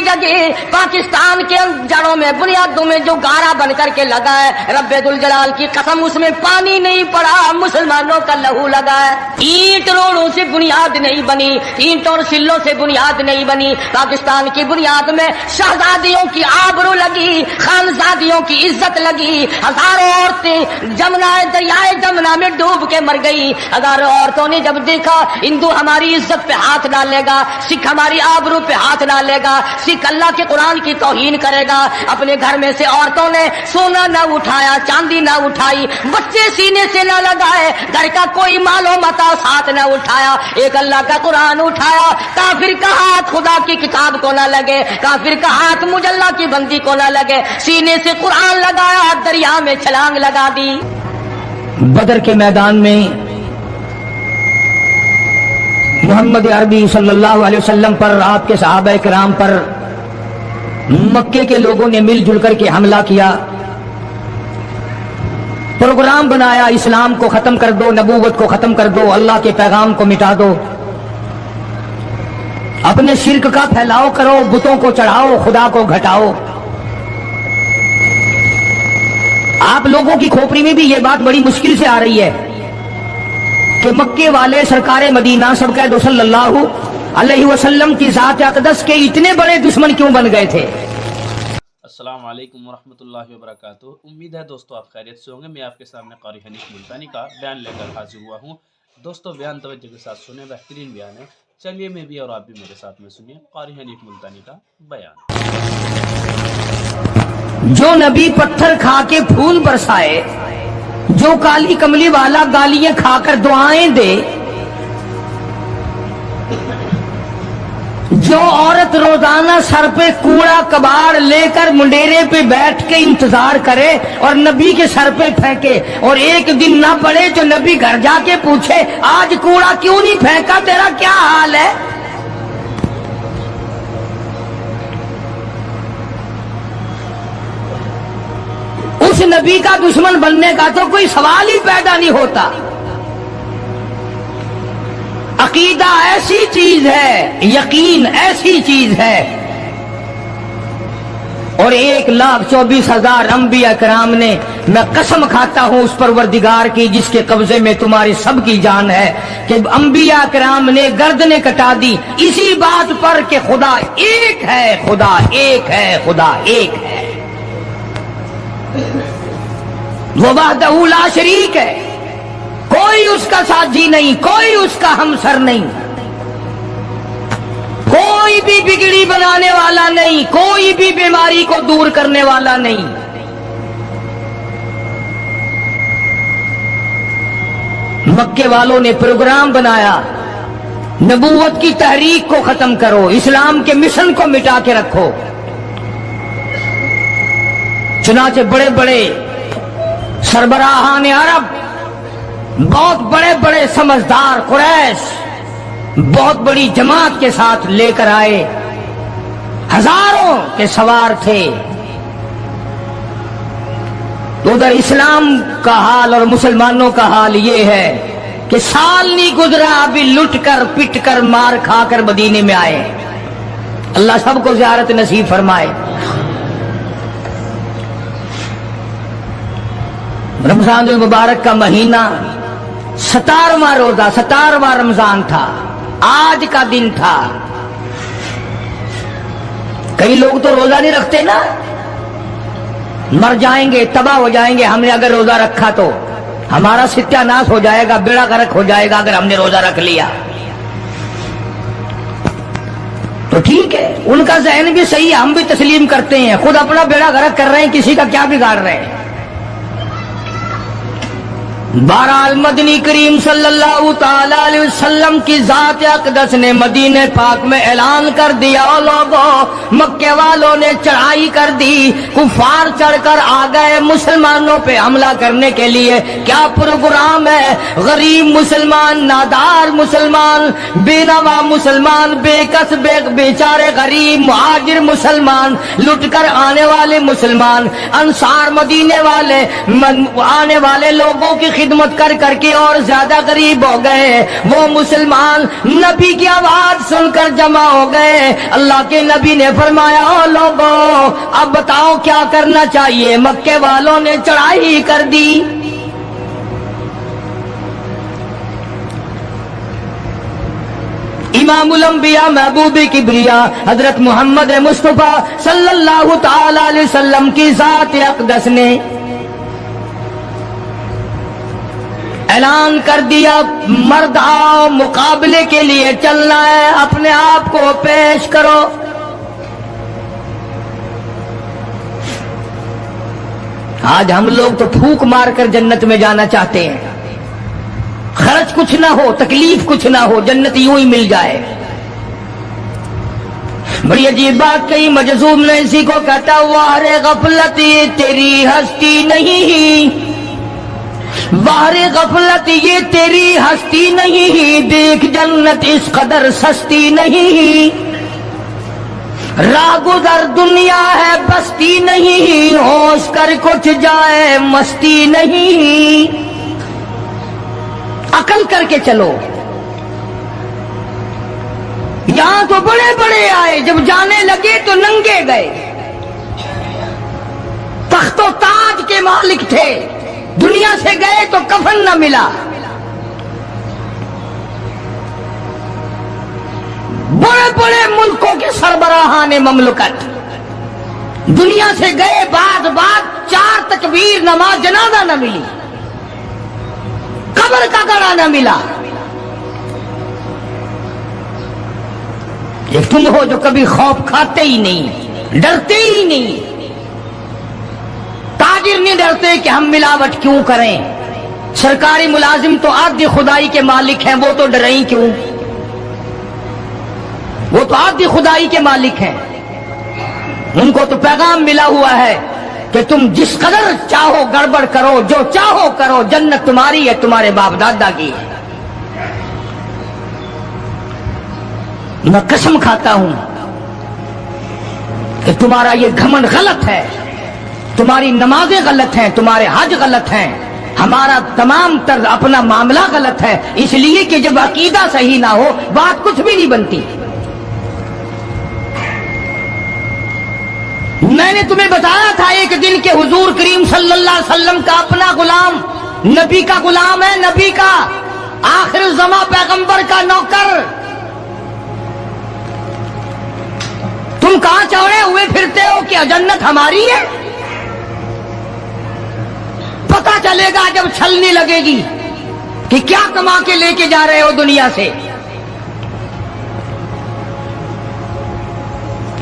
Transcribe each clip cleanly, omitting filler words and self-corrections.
جگہ پاکستان کے جڑوں میں بنیادوں میں جو گارا بن کر کے لگا ہے، رب ذل جلال کی قسم اس میں پانی نہیں پڑا، مسلمانوں کا لہو لگا ہے۔ اینٹ روڑوں سے بنیاد نہیں بنی، اینٹ اور سلوں سے بنیاد نہیں بنی، پاکستان کی بنیاد میں شہزادیوں کی آبرو لگی، خانزادیوں کی عزت لگی، ہزاروں عورتیں دریائے جمنا میں ڈوب کے مر گئی۔ ہزاروں عورتوں نے جب دیکھا ہندو ہماری عزت پہ ہاتھ ڈالے گا، سکھ ہماری آبرو پہ ہاتھ ڈالے گا، سکھ اللہ کے قرآن کی توہین کرے گا، اپنے گھر میں سے عورتوں نے سونا نہ اٹھایا، چاندی نہ اٹھائی، بچے سینے سے نہ لگائے، گھر کا کوئی مال و متا ساتھ نہ اٹھایا، ایک اللہ کا قرآن اٹھایا۔ کافر کا ہاتھ خدا کی کتاب کو نہ لگے، کافر کا ہاتھ مجھ اللہ کی بندی کو نہ لگے، سینے سے قرآن لگایا، دریا میں چھلانگ لگا دی۔ بدر کے میدان میں محمد عربی صلی اللہ علیہ وسلم پر، آپ کے صحابہ کرام پر مکے کے لوگوں نے مل جل کر کے حملہ کیا، پروگرام بنایا، اسلام کو ختم کر دو، نبوت کو ختم کر دو، اللہ کے پیغام کو مٹا دو، اپنے شرک کا پھیلاؤ کرو، بتوں کو چڑھاؤ، خدا کو گھٹاؤ۔ آپ لوگوں کی کھوپڑی میں بھی یہ بات بڑی مشکل سے آ رہی ہے کہ مکے والے سرکار مدینہ سرکار صلی اللہ علیہ وسلم کی ذات اقدس کے اتنے بڑے دشمن کیوں بن گئے تھے؟ السلام علیکم ورحمۃ اللہ وبرکاتہ۔ امید ہے دوستو آپ خیریت سے ہوں گے۔ میں آپ کے سامنے قاری حنیف ملتانی کا بیان لے کر حاضر ہوا ہوں۔ دوستو بیان توجہ کے ساتھ سنیں، بہترین بیان ہے، چلیے میں بھی اور آپ بھی میرے ساتھ میں سنیے قاری حنیف ملتانی کا بیان۔ جو نبی پتھر کھا کے پھول برسائے، جو کالی کملی والا گالیاں کھا کر دعائیں دے، جو عورت روزانہ سر پہ کوڑا کباڑ لے کر منڈیرے پہ بیٹھ کے انتظار کرے اور نبی کے سر پہ پھینکے، اور ایک دن نہ پڑے تو نبی گھر جا کے پوچھے آج کوڑا کیوں نہیں پھینکا، تیرا کیا حال ہے؟ اس نبی کا دشمن بننے کا تو کوئی سوال ہی پیدا نہیں ہوتا۔ عقیدہ ایسی چیز ہے، یقین ایسی چیز ہے، اور 1,24,000 انبیاء کرام نے، میں قسم کھاتا ہوں اس پروردگار کی جس کے قبضے میں تمہاری سب کی جان ہے، کہ انبیاء کرام نے گردنیں کٹا دی اسی بات پر کہ خدا ایک ہے، خدا ایک ہے، خدا ایک ہے، وہ وحدہ لا شریک ہے، کوئی اس کا ساتھی نہیں، کوئی اس کا ہمسر نہیں، کوئی بھی بگڑی بنانے والا نہیں، کوئی بھی بیماری کو دور کرنے والا نہیں۔ مکے والوں نے پروگرام بنایا، نبوت کی تحریک کو ختم کرو، اسلام کے مشن کو مٹا کے رکھو۔ چنانچہ بڑے بڑے سربراہان عرب، بہت بڑے بڑے سمجھدار قریش بہت بڑی جماعت کے ساتھ لے کر آئے، ہزاروں کے سوار تھے۔ ادھر اسلام کا حال اور مسلمانوں کا حال یہ ہے کہ سال نہیں گزرا ابھی لٹ کر پٹ کر مار کھا کر مدینے میں آئے۔ اللہ سب کو زیارت نصیب فرمائے۔ رمضان المبارک کا مہینہ 17واں روزہ، 17واں رمضان تھا، آج کا دن تھا۔ کئی لوگ تو روزہ نہیں رکھتے نا، مر جائیں گے، تباہ ہو جائیں گے، ہم نے اگر روزہ رکھا تو ہمارا ستیہ ناش ہو جائے گا، بیڑا غرق ہو جائے گا اگر ہم نے روزہ رکھ لیا۔ تو ٹھیک ہے، ان کا ذہن بھی صحیح ہے، ہم بھی تسلیم کرتے ہیں، خود اپنا بیڑا غرق کر رہے ہیں، کسی کا کیا بگاڑ رہے ہیں۔ بہرحال مدنی کریم صلی اللہ تعالی علیہ وسلم کی ذات اقدس نے مدینہ پاک میں اعلان کر دیا، لوگوں مکے والوں نے چڑھائی کر دی، کفار چڑھ کر آ گئے مسلمانوں پہ حملہ کرنے کے لیے۔ کیا پروگرام ہے؟ غریب مسلمان، نادار مسلمان، بے نوا مسلمان، بے کس بیچارے غریب مہاجر مسلمان، لٹ کر آنے والے مسلمان، انصار مدینے والے آنے والے لوگوں کی خدمت کر کر کے اور زیادہ قریب ہو گئے. وہ مسلمان نبی کی آواز سن کر جمع ہو گئے. اللہ کے نبی نے فرمایا او لوگوں اب بتاؤ کیا کرنا چاہیے. مکے والوں نے چڑھائی کر دی. امام الانبیاء محبوب کبریا حضرت محمد مصطفیٰ صلی اللہ تعالی علیہ وسلم کی ذات اقدس نے اعلان کر دیا مرد آؤ مقابلے کے لیے چلنا ہے, اپنے آپ کو پیش کرو. آج ہم لوگ تو پھونک مار کر جنت میں جانا چاہتے ہیں, خرچ کچھ نہ ہو, تکلیف کچھ نہ ہو, جنت یوں ہی مل جائے. بڑی عجیب بات کہی مجذوب نے اسی کو کہتا واہ غفلت یہ تیری ہستی نہیں, واہ غفلت یہ تیری ہستی نہیں, دیکھ جنت اس قدر سستی نہیں, راہ گزر دنیا ہے بستی نہیں, ہوش کر کچھ جائے مستی نہیں. عقل کر کے چلو. یہاں تو بڑے بڑے آئے, جب جانے لگے تو ننگے گئے. تخت و تاج کے مالک تھے, دنیا سے گئے تو کفن نہ ملا. بڑے بڑے ملکوں کے سربراہان مملکت دنیا سے گئے, بعد 4 تکبیر نماز جنازہ نہ ملی, قبر کا گڑا نہ ملا. یہ تم ہو جو کبھی خوف کھاتے ہی نہیں, ڈرتے ہی نہیں. تاجر نہیں ڈرتے کہ ہم ملاوٹ کیوں کریں, سرکاری ملازم تو آدھی خدائی کے مالک ہیں, وہ تو ڈریں کیوں, وہ تو آدھی خدائی کے مالک ہیں. ان کو تو پیغام ملا ہوا ہے کہ تم جس قدر چاہو گڑبڑ کرو, جو چاہو کرو, جنت تمہاری ہے, تمہارے باپ دادا کی ہے. میں قسم کھاتا ہوں کہ تمہارا یہ گھمنڈ غلط ہے, تمہاری نمازیں غلط ہیں, تمہارے حج غلط ہیں, ہمارا تمام طرز اپنا معاملہ غلط ہے. اس لیے کہ جب عقیدہ صحیح نہ ہو بات کچھ بھی نہیں بنتی. میں نے تمہیں بتایا تھا ایک دن کہ حضور کریم صلی اللہ علیہ وسلم کا اپنا غلام نبی کا غلام ہے, نبی کا آخر الزماں پیغمبر کا نوکر. تم کہاں چوڑے ہوئے پھرتے ہو کہ جنت ہماری ہے؟ پتہ چلے گا جب چھلنے لگے گی کہ کیا کما کے لے کے جا رہے ہو دنیا سے.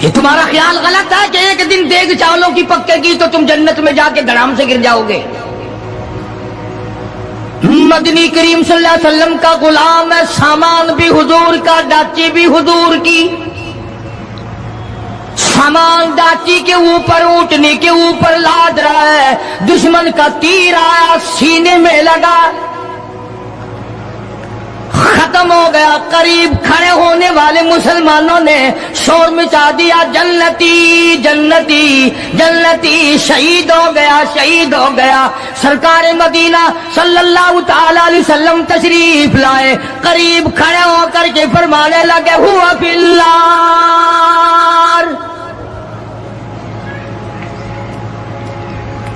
یہ تمہارا خیال غلط ہے کہ ایک دن دیگ چاولوں کی پکے گی تو تم جنت میں جا کے دھڑام سے گر جاؤ گے. مدنی کریم صلی اللہ علیہ وسلم کا غلام ہے, سامان بھی حضور کا, ڈاچی بھی حضور کی. سامان ڈاچی کے اوپر, اونٹنے کے اوپر لاد رہا ہے. دشمن کا تیر آیا, سینے میں لگا, ختم ہو گیا. قریب کھڑے ہونے والے مسلمانوں نے شور مچا دیا, جنتی جنتی جنتی, شہید ہو گیا, شہید ہو گیا. سرکار مدینہ صلی اللہ تعالی علیہ وسلم تشریف لائے, قریب کھڑے ہو کر کے فرمانے لگے ہوا فی النار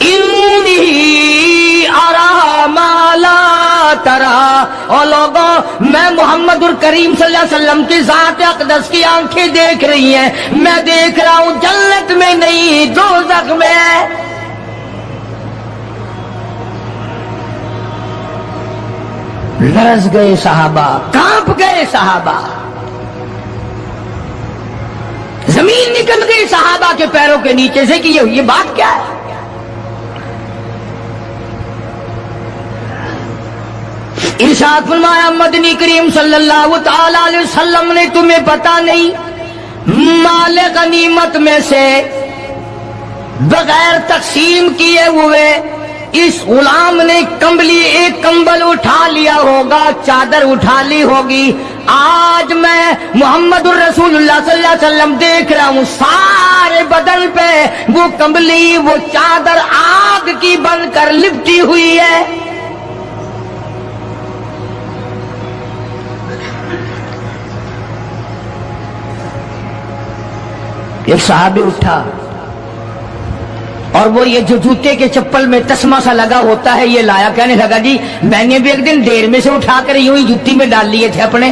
انی ارا ما لا ترا. اور لوگوں میں محمد الکریم صلی اللہ علیہ وسلم کی ذات اقدس کی آنکھیں دیکھ رہی ہیں, میں دیکھ رہا ہوں جنت میں نہیں دوزخ میں. لرز گئے صحابہ, کانپ گئے صحابہ, زمین نکل گئی صحابہ کے پیروں کے نیچے سے کہ یہ بات کیا ہے. ارشاد فرمایا مدنی کریم صلی اللہ تعالی علیہ وسلم نے تمہیں پتا نہیں مال غنیمت میں سے بغیر تقسیم کیے ہوئے اس غلام نے ایک کمبل اٹھا لیا ہوگا, چادر اٹھا لی ہوگی. آج میں محمد الرسول اللہ صلی اللہ علیہ وسلم دیکھ رہا ہوں سارے بدن پہ وہ کمبلی, وہ چادر آگ کی بن کر لپٹی ہوئی ہے. ایک صحابی اٹھا اور وہ یہ جو جوتے کے چپل میں تسمہ سا لگا ہوتا ہے یہ لایا. کہنے لگا جی میں نے بھی ایک دن دیر میں سے اٹھا کر یوں ہی جوتی میں ڈال لیے تھے اپنے,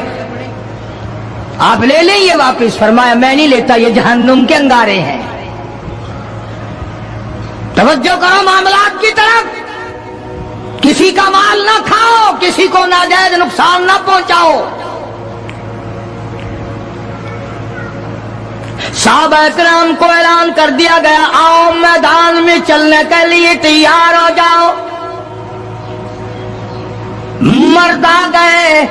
آپ لے لیں یہ واپس. فرمایا میں نہیں لیتا, یہ جہنم کے انگارے ہیں. توجہ کرو معاملات کی طرف. کسی کا مال نہ کھاؤ, کسی کو ناجائز نقصان نہ پہنچاؤ. صحابہ کرام کو اعلان کر دیا گیا آؤ میدان میں چلنے کے لیے تیار ہو جاؤ. مرد آ گئے,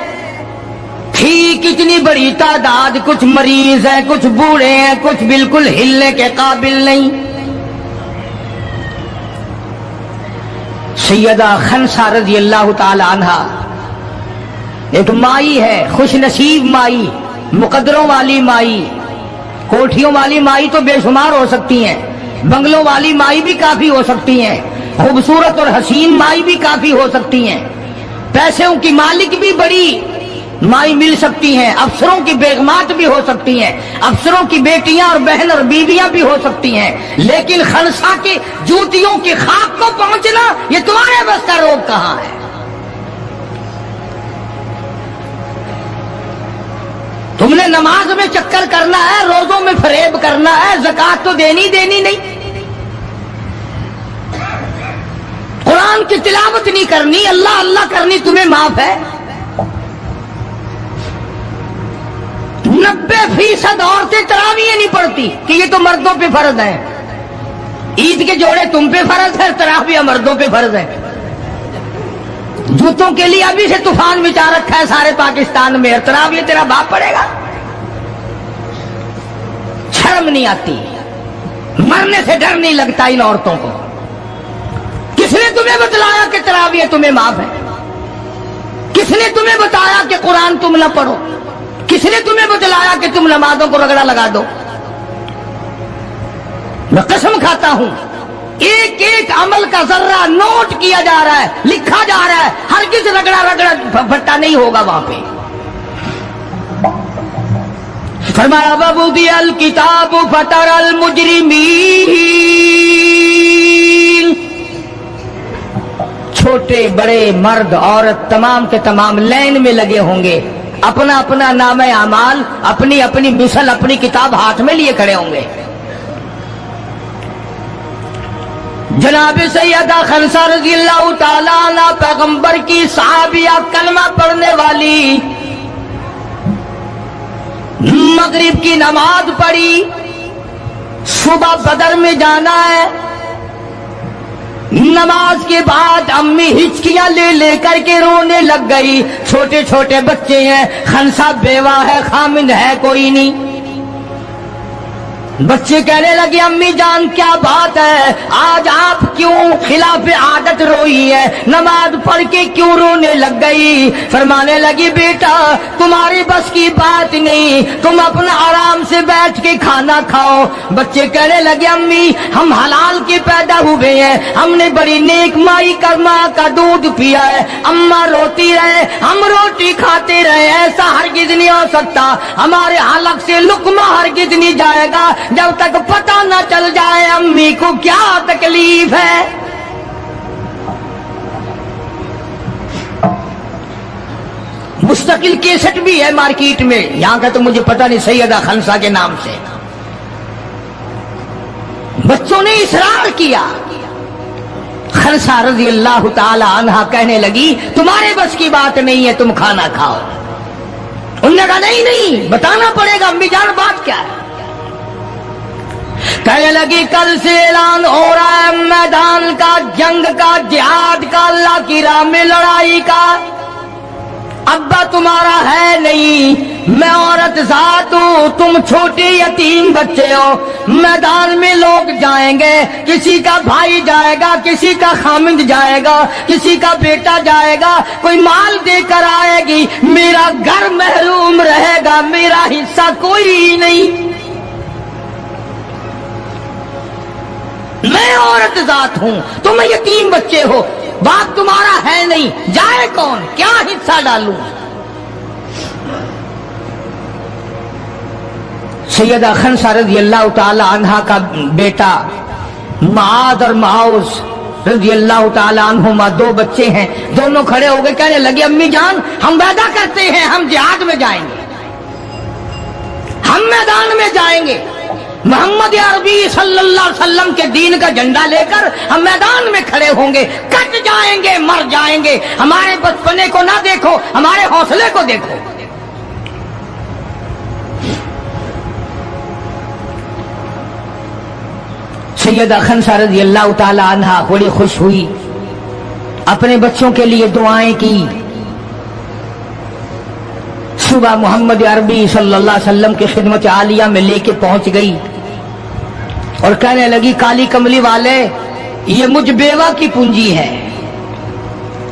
تھی کتنی بڑی تعداد, کچھ مریض ہیں, کچھ بوڑھے ہیں, کچھ بالکل ہلنے کے قابل نہیں. سیدہ خنسا رضی اللہ تعالی عنہا ایک مائی ہے, خوش نصیب مائی, مقدروں والی مائی. کوٹھیوں والی مائی تو بے شمار ہو سکتی ہیں, بنگلوں والی مائی بھی کافی ہو سکتی ہیں, خوبصورت اور حسین مائی بھی کافی ہو سکتی ہیں, پیسوں کی مالک بھی بڑی مائی مل سکتی ہیں, افسروں کی بیگمات بھی ہو سکتی ہیں, افسروں کی بیٹیاں اور بہن اور بیویاں بھی ہو سکتی ہیں. لیکن خنسا کے جوتیوں کی خاک کو پہنچنا یہ تمہارے بس کا روگ کہاں ہے؟ تم نے نماز میں چکر کرنا ہے, روزوں میں فریب کرنا ہے, زکات تو دینی نہیں, قرآن کی تلاوت نہیں کرنی, اللہ اللہ کرنی تمہیں معاف ہے. 90% عورتیں تراویح نہیں پڑھتی کہ یہ تو مردوں پہ فرض ہے. عید کے جوڑے تم پہ فرض ہے, تراویح مردوں پہ فرض ہے. جوتوں کے لیے ابھی سے طوفان مچا رکھا ہے سارے پاکستان میں, تراویح تیرا باپ پڑے گا. شرم نہیں آتی, مرنے سے ڈر نہیں لگتا ان عورتوں کو. کس نے تمہیں بتلایا کہ تراویح تمہیں معاف ہے؟ کس نے تمہیں بتایا کہ قرآن تم نہ پڑھو؟ کس نے تمہیں بتلایا کہ تم نمازوں کو رگڑا لگا دو؟ میں قسم کھاتا ہوں ایک ایک عمل کا ذرہ نوٹ کیا جا رہا ہے, لکھا جا رہا ہے, ہرگز رگڑا بھٹا نہیں ہوگا وہاں پہ. فرمایا وَوُضِعَ الْكِتَابُ فَتَرَى الْمُجْرِمِينَ, چھوٹے بڑے مرد عورت تمام کے تمام لائن میں لگے ہوں گے, اپنا اپنا نام اعمال, اپنی اپنی مثل, اپنی کتاب ہاتھ میں لیے کھڑے ہوں گے. جناب سیدہ خنسا رضی اللہ تعالیٰ عنہ پیغمبر کی صحابیہ, کلمہ پڑھنے والی, مغرب کی نماز پڑھی, صبح بدر میں جانا ہے. نماز کے بعد امی ہچکیاں لے کر کے رونے لگ گئی. چھوٹے چھوٹے بچے ہیں, خنسا بیوہ ہے, خامند ہے کوئی نہیں. بچے کہنے لگے امی جان کیا بات ہے, آج آپ کیوں خلاف عادت روئی ہے, نماز پڑھ کے کیوں رونے لگ گئی؟ فرمانے لگی بیٹا تمہاری بس کی بات نہیں, تم اپنا آرام سے بیٹھ کے کھانا کھاؤ. بچے کہنے لگے امی ہم حلال کے پیدا ہوئے ہیں, ہم نے بڑی نیک مائی کا ماں کا دودھ پیا ہے, اماں روتی رہے ہم روٹی کھاتے رہے, ایسا ہرگز نہیں ہو سکتا, ہمارے حلق سے لقمہ ہرگز نہیں جائے گا جب تک پتہ نہ چل جائے امی کو کیا تکلیف ہے. مستقل کیسٹ بھی ہے مارکیٹ میں, یہاں کا تو مجھے پتہ نہیں, سیدہ خنسا کے نام سے. بچوں نے اصرار کیا. خنسا رضی اللہ تعالی عنہا کہنے لگی تمہارے بس کی بات نہیں ہے, تم کھانا کھاؤ. انہوں نے کہا نہیں بتانا پڑے گا امی جان بات کیا ہے. کہنے لگی کل سے اعلان ہو رہا ہے میدان کا, جنگ کا, جہاد کا, اللہ کی راہ میں لڑائی کا. ابا تمہارا ہے نہیں, میں عورت ذات ہوں, تم چھوٹے یتیم بچے ہو. میدان میں لوگ جائیں گے, کسی کا بھائی جائے گا, کسی کا خامند جائے گا, کسی کا بیٹا جائے گا, کوئی مال دے کر آئے گی, میرا گھر محروم رہے گا, میرا حصہ کوئی نہیں. میں عورت ذات ہوں, تم یتیم بچے ہو, باپ تمہارا ہے نہیں, جائے کون, کیا حصہ ڈالوں. सैयदा खनसा रजी अल्लाह ताला अन्हा का बेटा माद और माउस रजी अल्लाह ताला अन्हुमा, दो बच्चे हैं। दोनों खड़े हो गए, कहने लगे अम्मी जान हम वादा करते हैं हम जिहाद में जाएंगे, हम मैदान में जाएंगे, मोहम्मद अरबी सल्लल्लाहु अलैहि वसल्लम के दीन का झंडा लेकर हम मैदान में खड़े होंगे, कट जाएंगे, मर जाएंगे। हमारे बचपने को ना देखो, हमारे हौसले को देखो। सैयदा खनसा रज़ी अल्लाह ताला अन्हा बड़ी खुश हुई, अपने बच्चों के लिए दुआएं की। सुबह मोहम्मद अरबी सल्लल्लाहु अलैहि वसल्लम की खिदमत आलिया में लेके पहुंच गई और कहने लगी काली कमली वाले, ये मुझ बेवा की पूंजी है,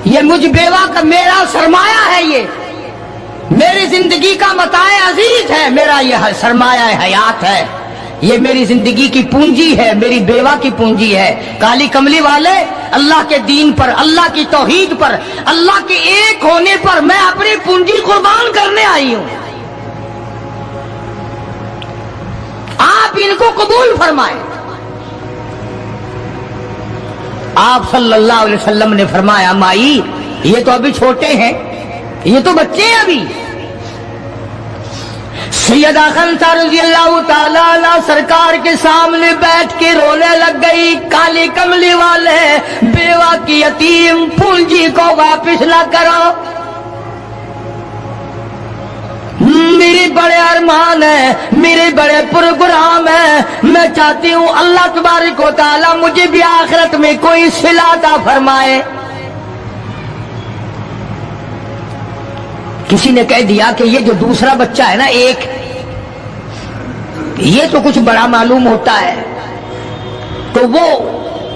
ये मुझ बेवा का मेरा सरमाया है, ये मेरी जिंदगी का मताए अजीज है, मेरा यह सरमाया हयात है, ये मेरी जिंदगी की पूंजी है, मेरी बेवा की पूंजी है। काली कमली वाले, अल्लाह के दीन पर, अल्लाह की तौहीद पर, अल्लाह के एक होने पर मैं अपनी पूंजी कुर्बान करने आई हूं, आप इनको कबूल फरमाएं। आप सल्लल्लाहु अलैहि वसल्लम ने फरमाया माई ये तो अभी छोटे हैं, ये तो बच्चे हैं अभी। सैयदा खनसा रज़ी अल्लाह ताला अन्हा सरकार के सामने बैठ के रोने लग गई, काली कमली वाले बेवा की यतीम पूंजी को वापस ना करो, मेरे बड़े अरमान है, मेरे बड़े प्रोग्राम है, मैं चाहती हूँ अल्लाह तबारक व तआला मुझे भी आखिरत में कोई सिला अता फरमाए। किसी ने कह दिया कि ये जो दूसरा बच्चा है ना एक, ये तो कुछ बड़ा मालूम होता है, तो वो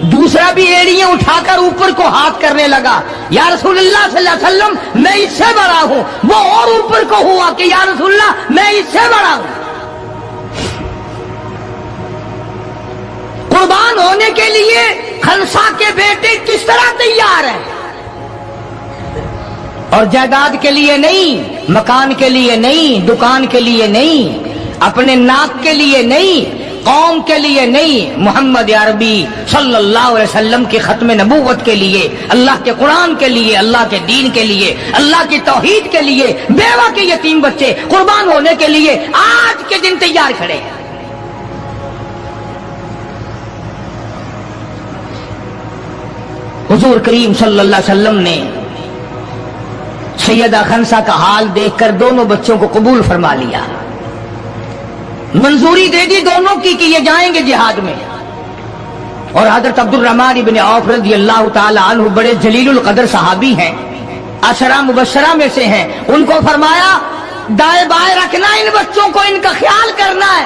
दूसरा भी एड़ियां उठाकर ऊपर को हाथ करने लगा, या रसूलुल्लाह सल्लल्लाहु अलैहि वसल्लम मैं इससे बड़ा हूं, वो और ऊपर को हुआ कि या रसूलुल्लाह मैं इससे बड़ा हूं। कुर्बान होने के लिए खनसा के बेटे किस तरह तैयार है, और जायदाद के लिए नहीं, मकान के लिए नहीं, दुकान के लिए नहीं, अपने नाक के लिए नहीं, कौम के लिए नहीं, मोहम्मद अरबी सल्लल्लाहु अलैहि वसल्लम के खत्म नबूवत के लिए, अल्लाह के कुरान के लिए, अल्लाह के दीन के लिए, अल्लाह की तौहीद के लिए, बेवा के यतीम बच्चे कुर्बान होने के लिए आज के दिन तैयार खड़े हैं। हुजूर करीम सल्लल्लाहु अलैहि वसल्लम ने सैयदा खनसा का हाल देखकर दोनों बच्चों को कबूल फरमा लिया, मंजूरी दे दी दोनों की कि ये जाएंगे जिहाद में। और हजरत अब्दुर्रहमान इब्न औफ रज़ी अल्लाह ताला अन्हु बड़े जलीलुल कदर सहाबी हैं, अशरा मुबशरा में से हैं, उनको फरमाया दाएं बाएं रखना इन बच्चों को, इनका ख्याल करना है।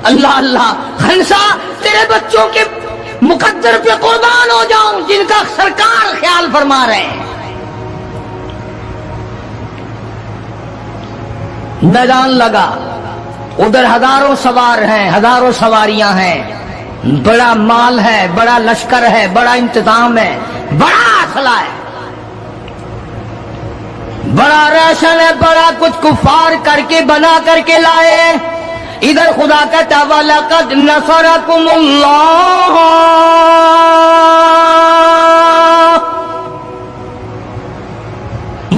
अल्लाह अल्लाह खनसा तेरे बच्चों के मुकद्दर पे कुर्बान हो जाऊं जिनका सरकार ख्याल फरमा रहे हैं। मैदान लगा, उधर हजारों सवार हैं, हजारों सवारियां हैं, बड़ा माल है, बड़ा लश्कर है, बड़ा इंतजाम है, बड़ा असला है, बड़ा राशन है, बड़ा कुछ कुफार करके बना करके लाए। इधर खुदा कहता वलक़द नसरकुमुल्लाह,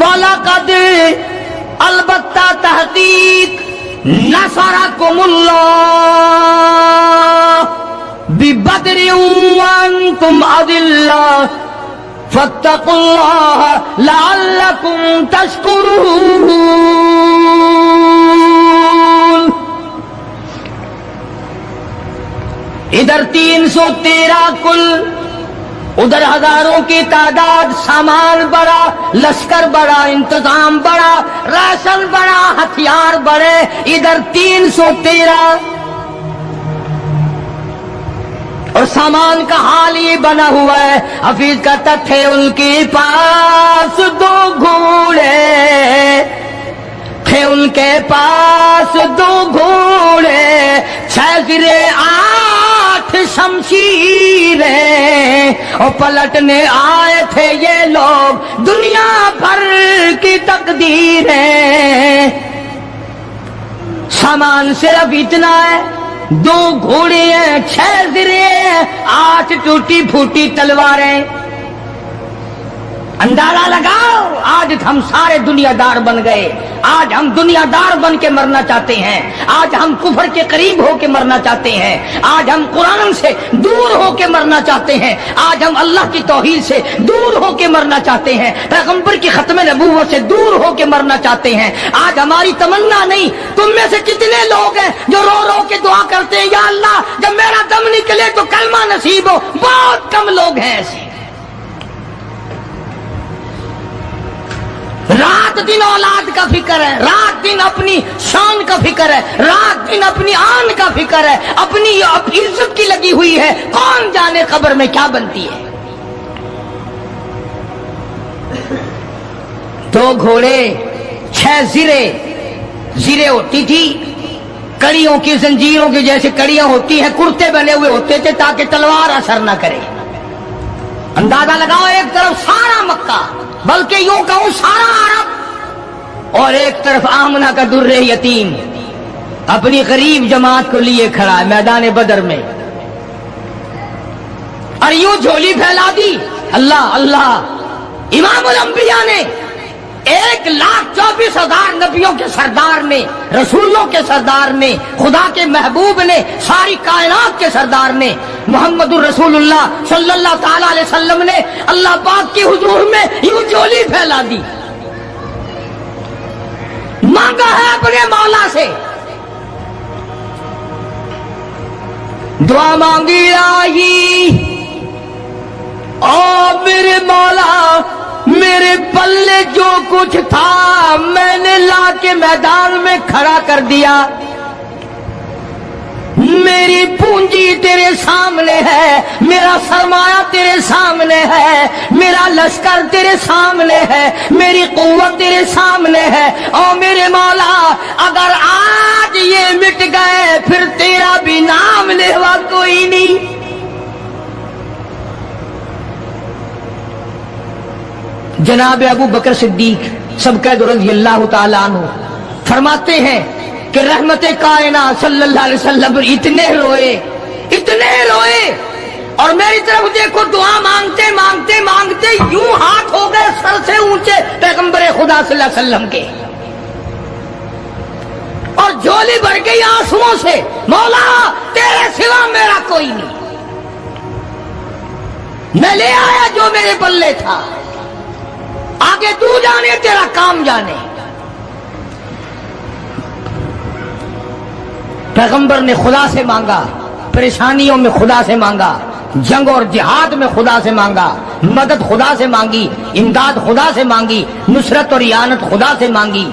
वलक़द अलबत्ता तहकीक नसरकुमुल्लाह बिबद्रिन व अंतुम अज़िल्ला फत्तकुल्लाह लअल्लकुम तशकुरून। इधर 313 कुल, उधर हजारों की तादाद, सामान बड़ा, लश्कर बड़ा, इंतजाम बड़ा, राशन बड़ा, हथियार बड़े। इधर 313 और सामान का हाल ये बना हुआ है। हफीज कहता थे उनके पास 2 घोड़े, थे उनके पास 2 घोड़े, 6 गिरे 8 शमशीरें, और पलटने आए थे ये लोग दुनिया भर की तकदीरें। सामान सिर्फ इतना है, 2 घोड़े हैं, 6 ज़िरे हैं, 8 टूटी फूटी तलवारें। अंदाजा लगाओ, आज हम सारे दुनियादार बन गए। आज हम दुनियादार बन के मरना चाहते हैं। आज हम कुफर के करीब होके मरना चाहते हैं। आज हम कुरान से दूर होके मरना चाहते हैं। आज हम अल्लाह की तौहीद से दूर होके मरना चाहते हैं। पैगंबर की खत्म नबूवत से दूर होके मरना चाहते हैं। आज हमारी तमन्ना नहीं। तुम में से कितने लोग हैं जो रो रो के दुआ करते हैं, या अल्लाह जब मेरा दम निकले तो कलमा नसीब हो? बहुत कम लोग हैं ऐसे। रात दिन औलाद का फिक्र है, रात दिन अपनी शान का फिक्र है, रात दिन अपनी आन का फिक्र है, अपनी इज्जत की लगी हुई है। कौन जाने कब्र में क्या बनती है। 2 घोड़े, 6 ज़िरे होती थी, कड़ियों की जंजीरों की जैसे कड़ियां होती हैं, कुर्ते बने हुए होते थे ताकि तलवार असर न करे। अंदाजा लगाओ, एक तरफ सारा मक्का, बल्कि यूं कहूं सारा अरब, और एक तरफ आमना का दुर्रे यतीम अपनी गरीब जमात को लिए खड़ा है मैदान बदर में, और यूं झोली फैला दी। अल्लाह अल्लाह। इमामुल अंबिया ने 1,24,000 नबियों के सरदार ने, रसूलों के सरदार ने, खुदा के महबूब ने, सारी कायनात के सरदार ने, मोहम्मदुर रसूलुल्लाह सल्लल्लाहु ताला अलैहि वसल्लम ने अल्लाह पाक की हुजूर में यूं झोली फैला दी। मांगा है अपने मौला से, दुआ मांगी आई, ओ मेरे मौला मेरे पल्ले जो कुछ था मैंने ला के मैदान में खड़ा कर दिया। मेरी पूंजी तेरे सामने है, मेरा सरमाया तेरे सामने है, मेरा लश्कर तेरे सामने है, मेरी कुव्वत तेरे सामने है। और मेरे मौला अगर आज ये मिट गए फिर तेरा भी नाम लेवा कोई नहीं। जनाब अबू बकर सिद्दीक सबका रज़ी अल्लाह ताला अन्हु फरमाते हैं कि रहमते कायनात सल्लल्लाहु अलैहि वसल्लम इतने रोए और मेरी तरफ देखो, दुआ मांगते मांगते मांगते यूं हाथ हो गए सर से ऊंचे पैगंबर खुदा सल्लल्लाहु अलैहि वसल्लम के, और झोली भर गई आंसुओं से। मौला तेरे सिवा मेरा कोई नहीं, मैं ले आया जो मेरे पल्ले था, आगे तू जाने तेरा काम जाने। पैगंबर ने खुदा से मांगा, परेशानियों में खुदा से मांगा, जंग और जिहाद में खुदा से मांगा, मदद खुदा से मांगी, इमदाद खुदा से मांगी, नुसरत और इयानत खुदा से मांगी।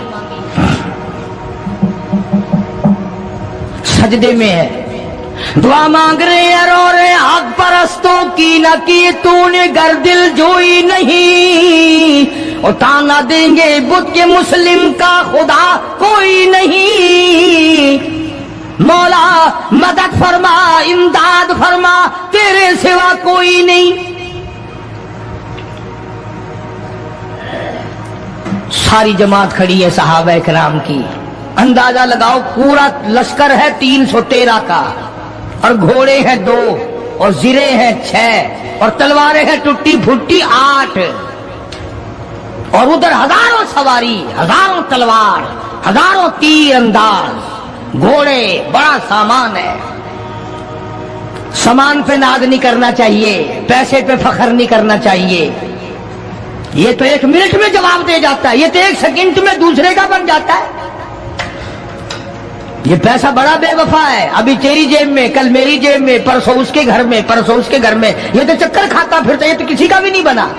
सजदे में है, दुआ मांग रहे हैं, रो रहे हैं, हक परस्तों की न की तूने गर दिल जोई नहीं, और ताना देंगे बुत के मुस्लिम का खुदा कोई नहीं। मौला मदद फरमा, इमदाद फरमा, तेरे सिवा कोई नहीं। सारी जमात खड़ी है सहाबा इकराम की। अंदाजा लगाओ, पूरा लश्कर है 313 का, और घोड़े हैं 2, और ज़िरे हैं 6, और तलवारें हैं टूटी फूटी 8, और उधर हजारों सवारी, हजारों तलवार, हजारों तीर अंदाज, घोड़े, बड़ा सामान है। सामान पे नाज नहीं करना चाहिए, पैसे पे फख्र नहीं करना चाहिए। ये तो 1 मिनट में जवाब दे जाता है, ये तो 1 सेकंड में दूसरे का बन जाता है। ये पैसा बड़ा बेवफा है, अभी तेरी जेब में, कल मेरी जेब में, परसों उसके घर में, परसों उसके घर में, ये तो चक्कर खाता फिरता, ये तो किसी का भी नहीं बना।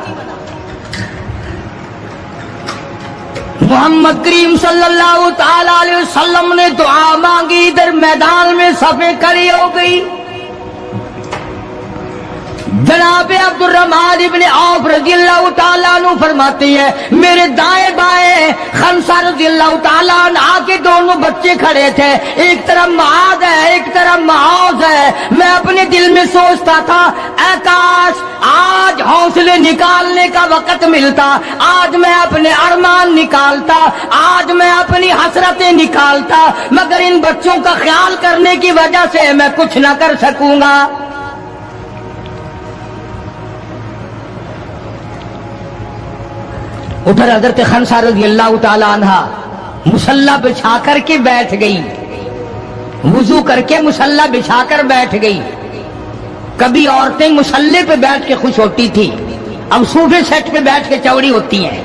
मोहम्मद करीम सल्लल्लाहु ताला अलैहि वसल्लम ने दुआ मांगी, इधर मैदान में सफे खड़ी हो गई। जनाब अब्दुर्रहमान इब्ने औफ रज़ियल्लाहु ताला अन्हु फरमाते हैं मेरे दाएं बाएं खमसा रज़ियल्लाहु ताला अन्हा के दोनों बच्चे खड़े थे, एक तरफ मुआद है एक तरफ मुआज है। मैं अपने दिल में सोचता था ऐ काश आज हौसले निकालने का वक्त मिलता, आज मैं अपने अरमान निकालता, आज मैं अपनी हसरतें निकालता, मगर इन बच्चों का ख्याल करने की वजह से मैं कुछ न कर सकूंगा। उधर हजरत खनसा रज़ियल्लाहु ताला अन्हा मुसल्ला बिछा करके बैठ गई, वुजू करके मुसल्ला बिछाकर बैठ गई। कभी औरतें मुसल्ले पे बैठ के खुश होती थी, अब सोफे सेट पे बैठ के चौड़ी होती हैं।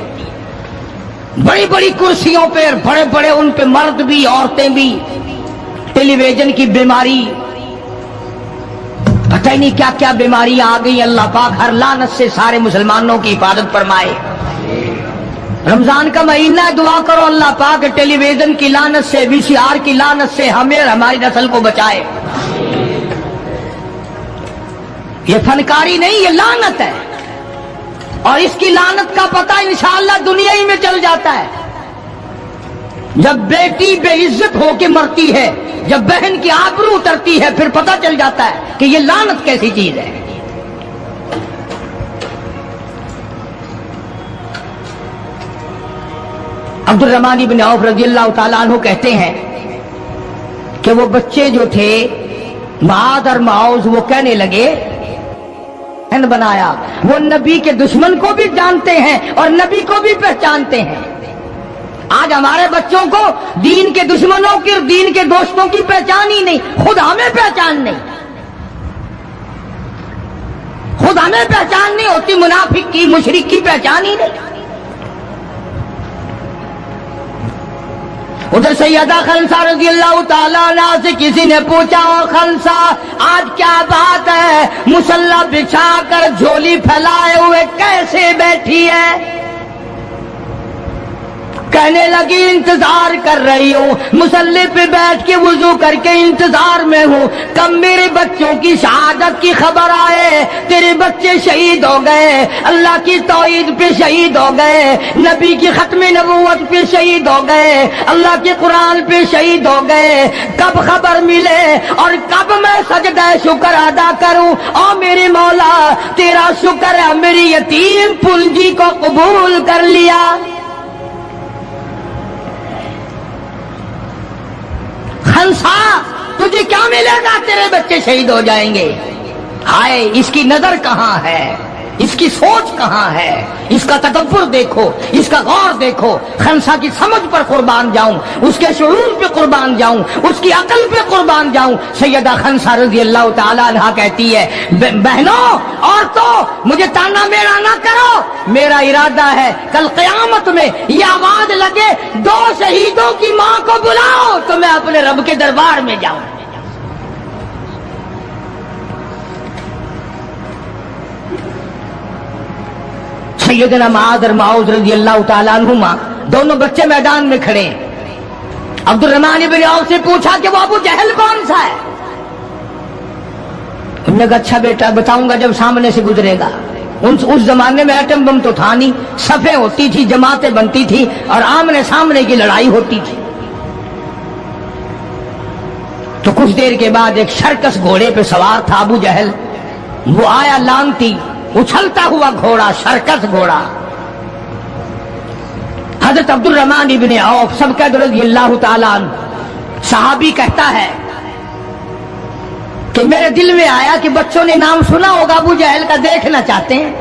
बड़ी बड़ी कुर्सियों पे बड़े बड़े उन पे मर्द भी औरतें भी। टेलीविजन की बीमारी, पता ही नहीं क्या क्या बीमारी आ गई। अल्लाह पाक हर लानत से सारे मुसलमानों की हिफाजत फरमाए। रमजान का महीना, दुआ करो अल्लाह पाक टेलीविजन की लानत से, वीसीआर की लानत से हमें और हमारी नस्ल को बचाए। ये फनकारी नहीं, ये लानत है, और इसकी लानत का पता इंशाअल्लाह दुनिया ही में चल जाता है। जब बेटी बेइज्जत होके मरती है, जब बहन की आबरू उतरती है, फिर पता चल जाता है कि ये लानत कैसी चीज है। अब्दुर्रहमान इब्ने औफ रज़ियल्लाहु ताला अन्हु कहते हैं कि वो बच्चे जो थे मुआद और मुआज, वो कहने लगे बनाया, वो नबी के दुश्मन को भी जानते हैं और नबी को भी पहचानते हैं। आज हमारे बच्चों को दीन के दुश्मनों की, दीन के दोस्तों की पहचान ही नहीं, खुद हमें पहचान नहीं, खुद हमें पहचान नहीं होती, मुनाफिक की मुशरिक की पहचान ही नहीं। उधर सैयदा खनसा रज़ियल्लाहु ताला अन्हा से किसी ने पूछा, ओ खनसा आज क्या बात है, मुसल्ला बिछा कर झोली फैलाए हुए कैसे बैठी है? कहने लगी इंतजार कर रही हूँ, मुसल्ले पे बैठ के वुजू करके इंतजार में हूँ, कब मेरे बच्चों की शहादत की खबर आए। तेरे बच्चे शहीद हो गए, अल्लाह की तौहीद पे शहीद हो गए, नबी की खत्म नबूवत पे शहीद हो गए, अल्लाह के कुरान पे शहीद हो गए। कब खबर मिले और कब मैं सजदा शुक्र अदा करूँ। और मेरे मौला तेरा शुक्र है, मेरी यतीम पूंजी को कबूल कर लिया। खनसा तुझे क्या मिलेगा, तेरे बच्चे शहीद हो जाएंगे। हाय इसकी नजर कहाँ है, इसकी सोच कहाँ है, इसका तदब्बुर देखो, इसका गौर देखो। खनसा की समझ पर कुर्बान जाऊं, उसके शुऊर पे कुर्बान जाऊं, उसकी अकल पे कुर्बान जाऊं। सैयदा खनसा रज़ियल्लाहु ताला अन्हा कहती है, बहनों और तो मुझे ताना मेरा ना करो, मेरा इरादा है कल क़यामत में ये आवाज लगे, दो शहीदों की मां को बुलाओ तो मैं अपने रब के दरबार में जाऊं। सैयदना मुआद और मुआज रज़ियल्लाहु ताला अन्हुमा दोनों बच्चे मैदान में खड़े हैं। अब्दुर्रहमान इब्ने औफ से पूछा कि वो अबू जहल कौन सा है? उन्होंने कहा अच्छा बेटा बताऊंगा जब सामने से गुजरेगा। उस जमाने में एटम बम तो था नहीं, सफे होती थी, जमातें बनती थी और आमने सामने की लड़ाई होती थी। तो कुछ देर के बाद एक सर्कस घोड़े पे सवार था अबू जहल, वो आया लांती उछलता हुआ घोड़ा, सर्कस घोड़ा। हजरत अब्दुर्रहमान इब्ने औफ सबका रज़ियल्लाहु ताला अन्हु सहाबी कहता है कि मेरे दिल में आया कि बच्चों ने नाम सुना होगा अबू जहल का, देखना चाहते हैं,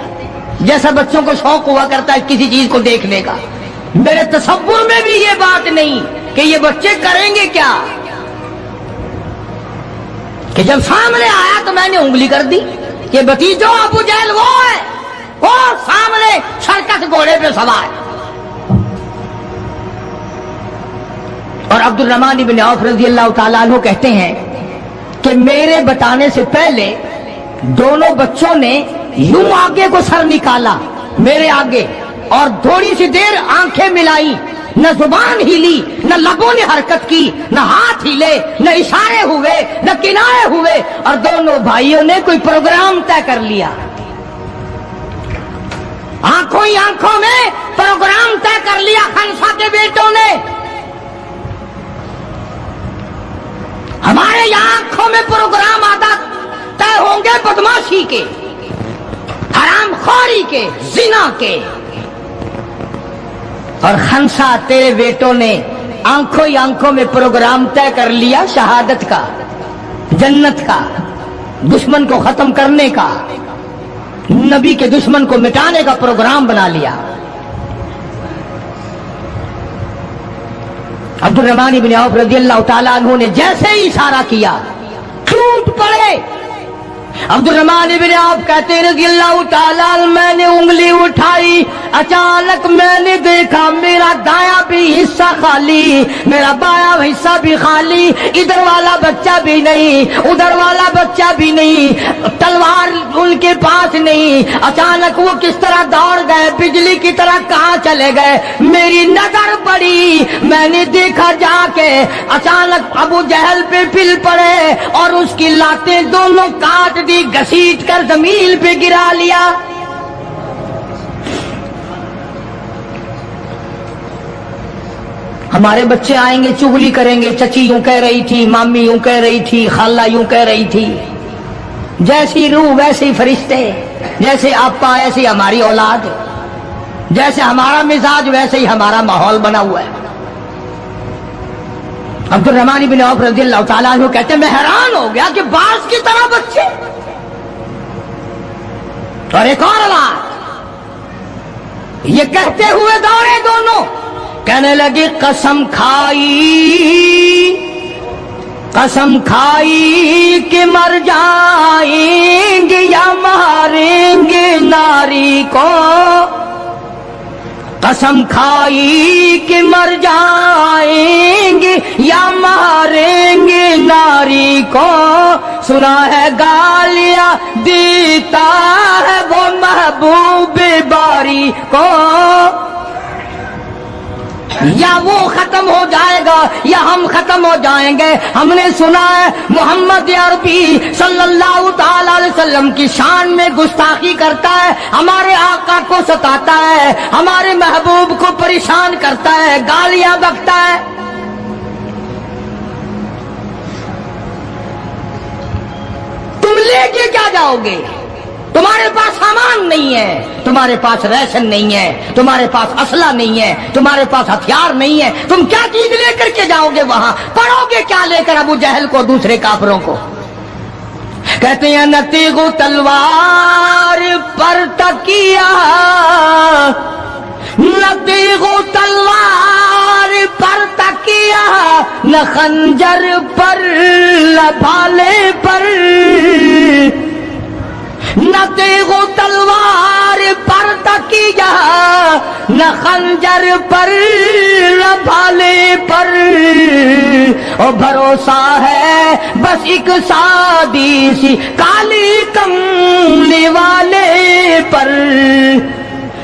जैसा बच्चों को शौक हुआ करता है किसी चीज को देखने का। मेरे तसव्वुर में भी ये बात नहीं कि ये बच्चे करेंगे क्या, कि जब सामने आया तो मैंने उंगली कर दी कि भतीजो अबू जहल वो है, वो सामने सर्कस घोड़े पे सवार। और अब्दुर्रहमान इब्ने औफ रज़ियल्लाहु ताला अन्हु कहते हैं कि मेरे बताने से पहले दोनों बच्चों ने यूं आगे को सर निकाला मेरे आगे और थोड़ी सी देर आंखें मिलाई, न जुबान हिली نہ لبوں نے حرکت کی، نہ ہاتھ ہلے، نہ اشارے ہوئے، نہ کنارے ہوئے، اور دونوں بھائیوں نے کوئی پروگرام طے کر لیا. آنکھوں ہی آنکھوں میں پروگرام طے کر لیا خنسا کے بیٹوں نے. ہمارے یہاں آنکھوں میں پروگرام آتا طے ہوں گے بدماشی کے، حرام خوری کے، زنا کے. اور خنسا تیرے بیٹوں نے آنکھوں ہی آنکھوں میں پروگرام طے کر لیا شہادت کا، جنت کا، دشمن کو ختم کرنے کا، نبی کے دشمن کو مٹانے کا پروگرام بنا لیا. عبد الرحمن بن عوف رضی اللہ تعالیٰ عنہ نے جیسے ہی اشارہ کیا ٹوٹ پڑے. عبد الرحمن بن عوف کہتے رضی اللہ تعالیٰ عنہ میں نے انگلی اٹھائی، اچانک میں نے دیکھا میرا دایاں بھی حصہ خالی، میرا بایاں حصہ بھی خالی، ادھر والا بچہ بھی نہیں، ادھر والا بچہ بھی نہیں، تلوار ان کے پاس نہیں. اچانک وہ کس طرح دوڑ گئے، بجلی کی طرح کہاں چلے گئے. میری نظر پڑی، میں نے دیکھا جا کے اچانک ابو جہل پہ پل پڑے اور اس کی لاتیں دونوں کاٹ دی، گھسیٹ کر زمین پہ گرا لیا. ہمارے بچے آئیں گے چغلی کریں گے، چچی یوں کہہ رہی تھی، مامی یوں کہہ رہی تھی، خالہ یوں کہہ رہی تھی. جیسی روح ویسے فرشتے، جیسے آپا ایسی ہماری اولاد، جیسے ہمارا مزاج ویسے ہی ہمارا ماحول بنا ہوا ہے. عبد الرحمن بن عوف رضی اللہ تعالیٰ عنہ کہتے ہیں میں حیران ہو گیا کہ باز کی طرح بچے. اور ایک اور بات یہ کہتے ہوئے دوڑے دونوں، کہنے لگے قسم کھائی کہ مر جائیں گے یا ماریں گے ناری کو. قسم کھائی کہ مر جائیں گے یا ماریں گے ناری کو. سنا ہے گالیاں دیتا ہے وہ محبوب باری کو. یا وہ ختم ہو جائے گا یا ہم ختم ہو جائیں گے. ہم نے سنا ہے محمد عربی صلی اللہ تعالی علیہ وسلم کی شان میں گستاخی کرتا ہے، ہمارے آقا کو ستاتا ہے، ہمارے محبوب کو پریشان کرتا ہے، گالیاں بکتا ہے. تم لے کے کیا جاؤ گے؟ تمہارے پاس سامان نہیں ہے، تمہارے پاس ریشن نہیں ہے، تمہارے پاس اسلحہ نہیں ہے، تمہارے پاس ہتھیار نہیں ہے. تم کیا چیز لے کر کے جاؤ گے وہاں؟ پڑھو گے کیا لے کر ابو جہل کو، دوسرے کافروں کو؟ کہتے ہیں نہ تیغ و تلوار پر تکیہ، نہ تیغ و تلوار پر تکیہ، نہ خنجر پر نہ بھالے پر. نہ تیغ و تلوار پر تکیہ، نہ خنجر پر نہ بھالے پر. اور بھروسہ ہے بس ایک سادی سی کالی کملی والے پر.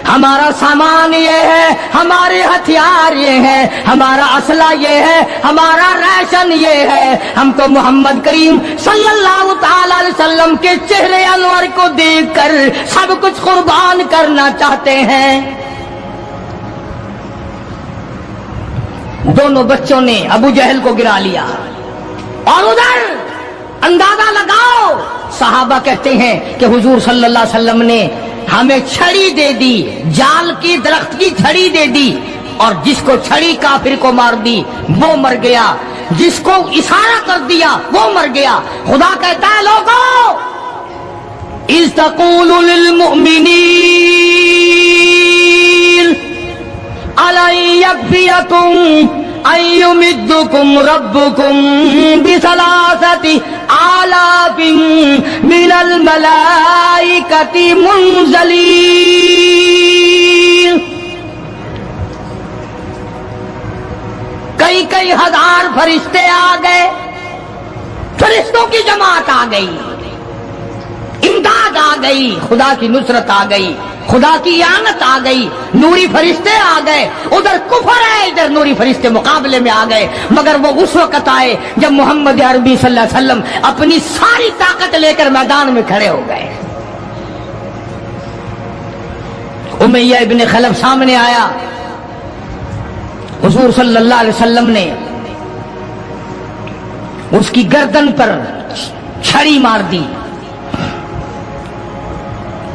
ہمارا سامان یہ ہے، ہمارے ہتھیار یہ ہے، ہمارا اسلحہ یہ ہے، ہمارا ریشن یہ ہے. ہم تو محمد کریم صلی اللہ تعالی علیہ وسلم کے چہرے انور کو دیکھ کر سب کچھ قربان کرنا چاہتے ہیں. دونوں بچوں نے ابو جہل کو گرا لیا. اور ادھر اندازہ لگاؤ، صحابہ کہتے ہیں کہ حضور صلی اللہ علیہ وسلم نے ہمیں چھڑی دے دی، جال کی درخت کی چھڑی دے دی، اور جس کو چھڑی کافر کو مار دی وہ مر گیا، جس کو اشارہ کر دیا وہ مر گیا. خدا کہتا ہے لوگوں اذ تقول للمؤمنین أَلَنْ يَكْفِيَكُمْ أَنْ يُمِدَّكُمْ رَبُّكُمْ بِثَلَاثَةِ آلَافٍ مِنَ الْمَلَائِكَةِ مُنْزَلِينَ. کئی ہزار فرشتے آ گئے، فرشتوں کی جماعت آ گئی، امداد آ गई, खुदा की नुसरत आ गई, खुदा की आनत आ गई, नूरी फरिश्ते आ गए। उधर कुफर है, इधर नूरी फरिश्ते मुकाबले में आ गए। मगर वो उस वक्त आए जब मोहम्मद अरबी सल्लल्लाहु अलैहि वसल्लम अपनी सारी ताकत लेकर मैदान में खड़े हो गए। उमैया इब्न खलफ सामने आया, हुजूर सल्लल्लाहु अलैहि वसल्लम ने उसकी गर्दन पर छड़ी मार दी।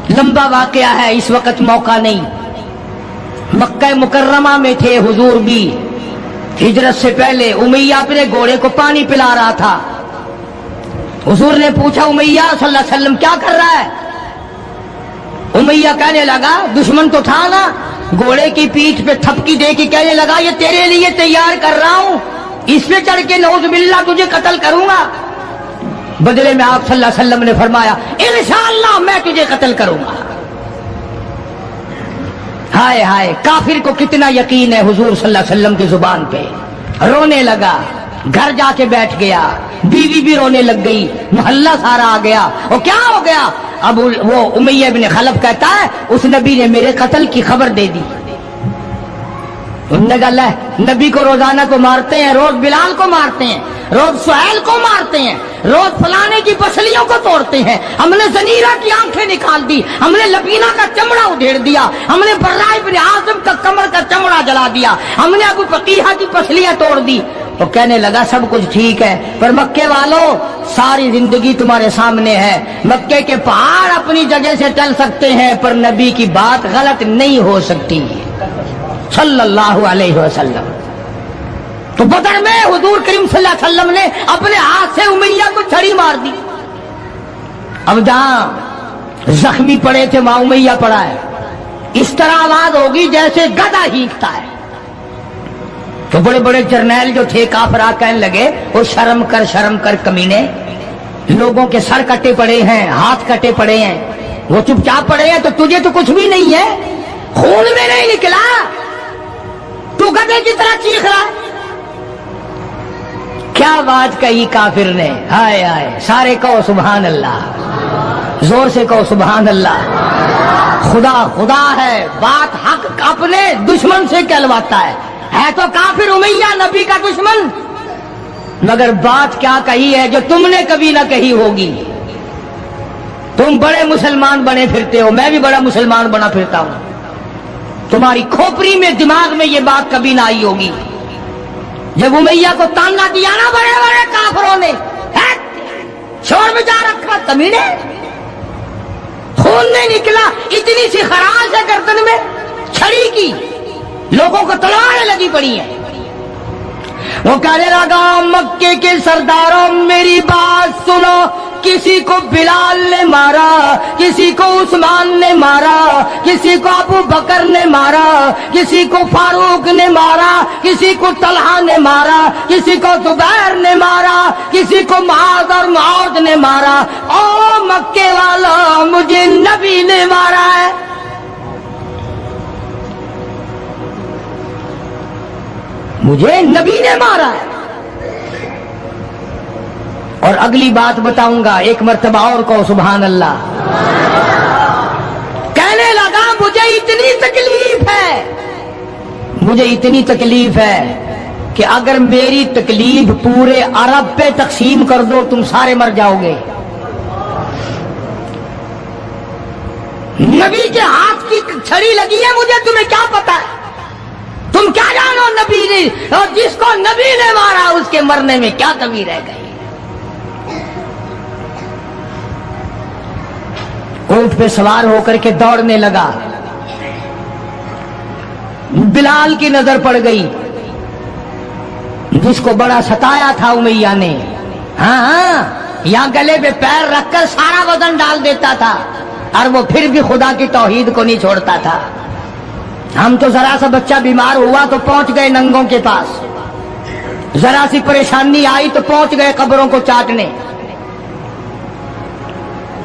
लंबा वाकया है, इस वक्त मौका नहीं। मक्का मुकर्रमा में थे हुजूर भी, हिजरत से पहले। उमैया अपने घोड़े को पानी पिला रहा था। हुजूर ने पूछा, उमैया सल्लल्लाहु अलैहि वसल्लम क्या कर रहा है? उमैया कहने लगा, दुश्मन तो था ना, घोड़े की पीठ पे थपकी दे के कहने लगा, ये तेरे लिए तैयार कर रहा हूं, इस पे चढ़ के नौजुबिल्लाह तुझे कत्ल करूंगा। बदले में आप सल्लल्लाहु अलैहि वसल्लम ने फरमाया, इंशाअल्लाह मैं तुझे कत्ल करूंगा। हाय हाय, काफिर को कितना यकीन है हुजूर सल्लल्लाहु अलैहि वसल्लम की जुबान पे। रोने लगा, घर जाके बैठ गया, बीवी भी रोने लग गई, मोहल्ला सारा आ गया। और क्या हो गया? अब वो उमैया इब्न खलफ कहता है, उस नबी ने मेरे कत्ल की खबर दे दी। उन्होंने कहा, नबी को रोजाना तो मारते हैं, रोज बिलाल को मारते हैं, रोज सुहैल को मारते हैं, रोज फलाने की पसलियों को तोड़ते हैं, हमने जनीरा की आंखें निकाल दी, हमने लबीना का चमड़ा उधेड़ दिया, हमने बर्रा इब्न आज़िम का कमर का चमड़ा जला दिया, हमने अबू फकीहा की पसलियां तोड़ दी। तो कहने लगा, सब कुछ ठीक है, पर मक्के वालों सारी जिंदगी तुम्हारे सामने है। मक्के के पहाड़ अपनी जगह से चल सकते हैं, पर नबी की बात गलत नहीं हो सकती सल्लल्लाहु अलैहि वसल्लम। तो बदर में हुजूर करीम सल्लल्लाहु अलैहि वसल्लम ने अपने हाथ से उमैया को छड़ी मार दी। अब जहां जख्मी पड़े थे वहां उमैया पड़ा है। इस तरह आवाज होगी जैसे गधा हींकता है। तो बड़े बड़े जर्नैल जो थे काफरा कहने लगे, वो शर्म कर कमीने, लोगों के सर कटे पड़े हैं, हाथ कटे पड़े हैं, वो चुपचाप पड़े हैं, तो तुझे तो कुछ भी नहीं है, खून में नहीं निकला, तू गधे की तरह चीख रहा है। क्या बात कही काफिर ने, हाय हाय। सारे कहो सुभान अल्लाह, जोर से कहो सुभान अल्लाह। खुदा खुदा है, बात हक अपने दुश्मन से कहलवाता है तो काफिर उमैया नबी का दुश्मन, मगर बात क्या कही है जो तुमने कभी ना कही होगी। तुम बड़े मुसलमान बने फिरते हो, मैं भी बड़ा मुसलमान बना फिरता हूं, तुम्हारी खोपड़ी में दिमाग में ये बात कभी ना आई होगी। जब उमैया को ताना दिया ना बड़े बड़े काफिरों ने, शोर में जा रखा कमीने, खून नहीं निकला, इतनी सी खराश है गर्दन में छड़ी की, लोगों को तलवारें लगी पड़ी हैं। वो कहने लगा, मक्के के सरदारों मेरी बात सुनो, किसी को बिलाल ने मारा, किसी को उस्मान ने मारा, किसी को अबू बकर ने मारा, किसी को फारूक ने मारा, किसी को तलहा ने मारा, किसी को जुबैर ने मारा, किसी को मुआज और मुआज ने मारा। ओ मक्के वाला, मुझे नबी ने मारा है। मुझे नबी ने मारा है। और अगली बात बताऊंगा, एक मर्तबा और कहो सुभान अल्लाह। कहने लगा, मुझे इतनी तकलीफ है, मुझे इतनी तकलीफ है कि अगर मेरी तकलीफ पूरे अरब पे तकसीम कर दो तुम सारे मर जाओगे। नबी के हाथ की छड़ी लगी है, मुझे तुम्हें क्या पता है, तुम क्या जानो नबी ने, और जिसको नबी ने मारा उसके मरने में क्या कमी रह गई। ऊंट पे सवार होकर के दौड़ने लगा। बिलाल की नजर पड़ गई, जिसको बड़ा सताया था उमैया ने। हाँ, यहां गले पे पैर रखकर सारा वजन डाल देता था, और वो फिर भी खुदा की तौहीद को नहीं छोड़ता था। हम तो जरा सा बच्चा बीमार हुआ तो पहुंच गए नंगों के पास, जरा सी परेशानी आई तो पहुंच गए कब्रों को चाटने।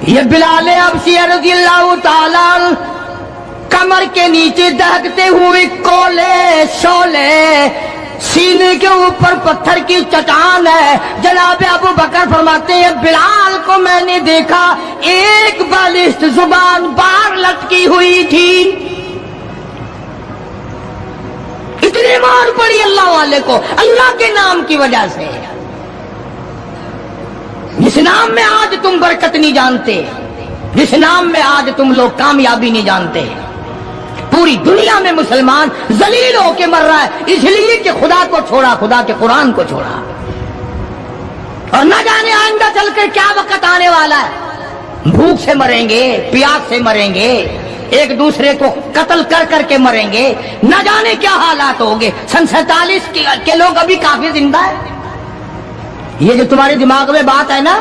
ये बिलाल अबसी रज़ियल्लाहु ताला कमर के नीचे दहकते हुए कोले शोले सीने के ऊपर पत्थर की चट्टान है। जनाब अबू बकर फरमाते हैं बिलाल को मैंने देखा, एक बालिश्त जुबान बाहर लटकी हुई थी। इतनी मार पड़ी अल्लाह वाले को अल्लाह के नाम की वजह से। जिस नाम में आज तुम बरकत नहीं जानते, जिस नाम में आज तुम लोग कामयाबी नहीं जानते, पूरी दुनिया में मुसलमान जलील होके मर रहा है इसलिए कि खुदा को छोड़ा, खुदा के कुरान को छोड़ा। और न जाने आइंदा चलकर क्या वक्त आने वाला है। भूख से मरेंगे, प्यास से मरेंगे, एक दूसरे को कत्ल कर करके मरेंगे, न जाने क्या हालात होंगे। सन 47 के लोग अभी काफी जिंदा है। ये जो तुम्हारे दिमाग में बात है ना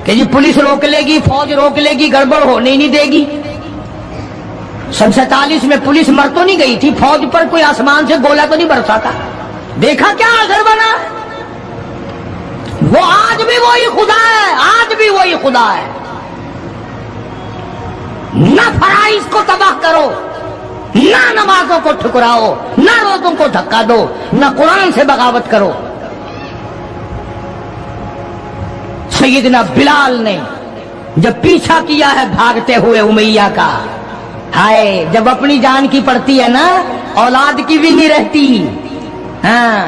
कि जी पुलिस रोक लेगी, फौज रोक लेगी, गड़बड़ होने ही नहीं देगी। सन 47 में पुलिस मर तो नहीं गई थी, फौज पर कोई आसमान से गोला तो नहीं बरसा था। देखा क्या असर बना। वो आज भी वही खुदा है, आज भी वही खुदा है। न फराइज को तबाह करो, न नमाजों को ठुकराओ, न रोजों को धक्का दो, न कुरान से बगावत करो। सैयदना बिलाल ने जब पीछा किया है भागते हुए उमैया का, हाय जब अपनी जान की पड़ती है ना औलाद की भी नहीं रहती। हाँ,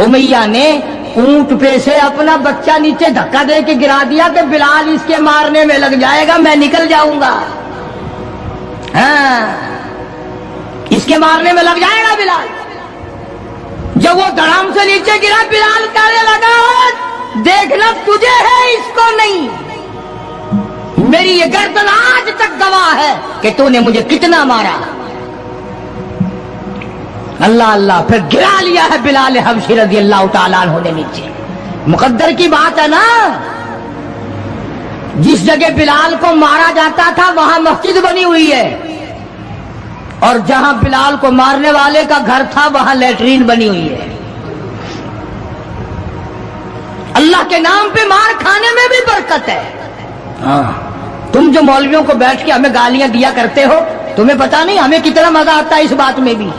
उमैया ने ऊंट पे से अपना बच्चा नीचे धक्का दे के गिरा दिया कि बिलाल इसके मारने में लग जाएगा, मैं निकल जाऊंगा। हाँ, इसके मारने में लग जाएगा बिलाल। जब वो धड़ाम से नीचे गिरा, बिलाल कहने लगा देखना तुझे है, इसको नहीं। मेरी ये गर्दन आज तक गवाह है कि तूने मुझे कितना मारा। अल्लाह अल्लाह, फिर गिरा लिया है बिलाल हबशी रज़ी अल्लाह तआला अन्हु ने नीचे। मुकद्दर की बात है ना, जिस जगह बिलाल को मारा जाता था वहां मस्जिद बनी हुई है, और जहां बिलाल को मारने वाले का घर था वहां लैट्रीन बनी हुई है। अल्लाह के नाम पे मार खाने में भी बरकत है। हाँ, तुम जो मौलवियों को बैठ के हमें गालियां दिया करते हो, तुम्हें पता नहीं हमें कितना मजा आता है इस बात में भी।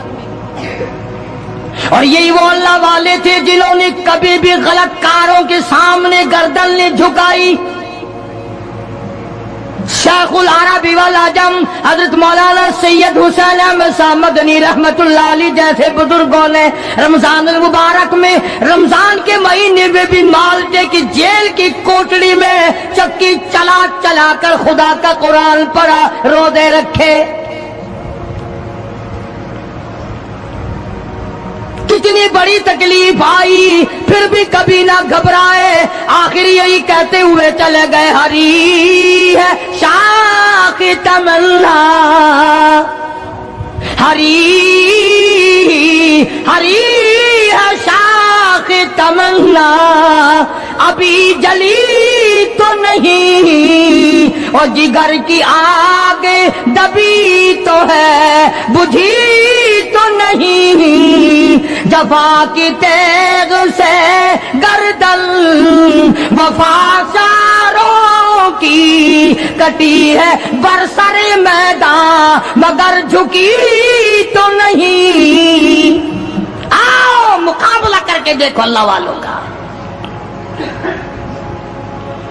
और यही वो अल्लाह वाले थे जिन्होंने कभी भी गलत कारों के सामने गर्दन नहीं झुकाई। शेखुल अरबी वल अजम हजरत मौलाना सैयद हुसैन अहमद शाह मदनी रहमतुल्लाह अलैह जैसे बुजुर्गों ने रमजान मुबारक में, रमजान के महीने में भी माल्टे की जेल की कोठरी में चक्की चला चला कर खुदा का कुरान पढ़ा, रोजे रखे। कितनी बड़ी तकलीफ आई फिर भी कभी ना घबराए, आखिर यही कहते हुए चले गए हरी है शाख तमन्ना, हरी हरी है शाख तमन्ना, अभी जली तो नहीं, और जिगर की आग दबी तो है, बुझी तो नहीं, जफा की तेग से गर्दन वफासारों की कटी है, बरसरे मैदान मगर झुकी तो नहीं। आओ मुकाबला करके देखो अल्लाह वालों का।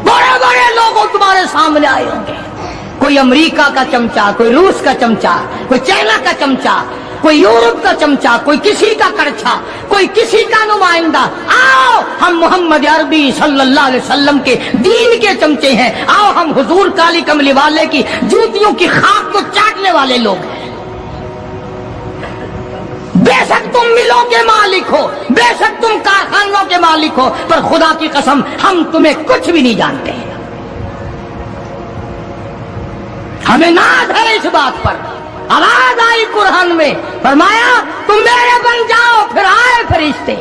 बड़े बड़े लोग तुम्हारे सामने आए होंगे, कोई अमेरिका का चमचा, कोई रूस का चमचा, कोई चाइना का चमचा, कोई यूरोप का चमचा, कोई किसी का करछा, कोई किसी का नुमाइंदा। आओ हम मोहम्मद अरबी सल्लल्लाहु अलैहि वसल्लम के दीन के चमचे हैं। आओ हम हुजूर काली कमली वाले की जूतियों की खाक को चाटने वाले लोग हैं। बेशक तुम मिलों के मालिक हो, बेशक तुम कारखानों के मालिक हो, पर खुदा की कसम हम तुम्हें कुछ भी नहीं जानते। हमें नाज है इस बात पर। आवाज आई कुरान में, फरमाया तुम मेरे बन जाओ। फिर आए फरिश्ते,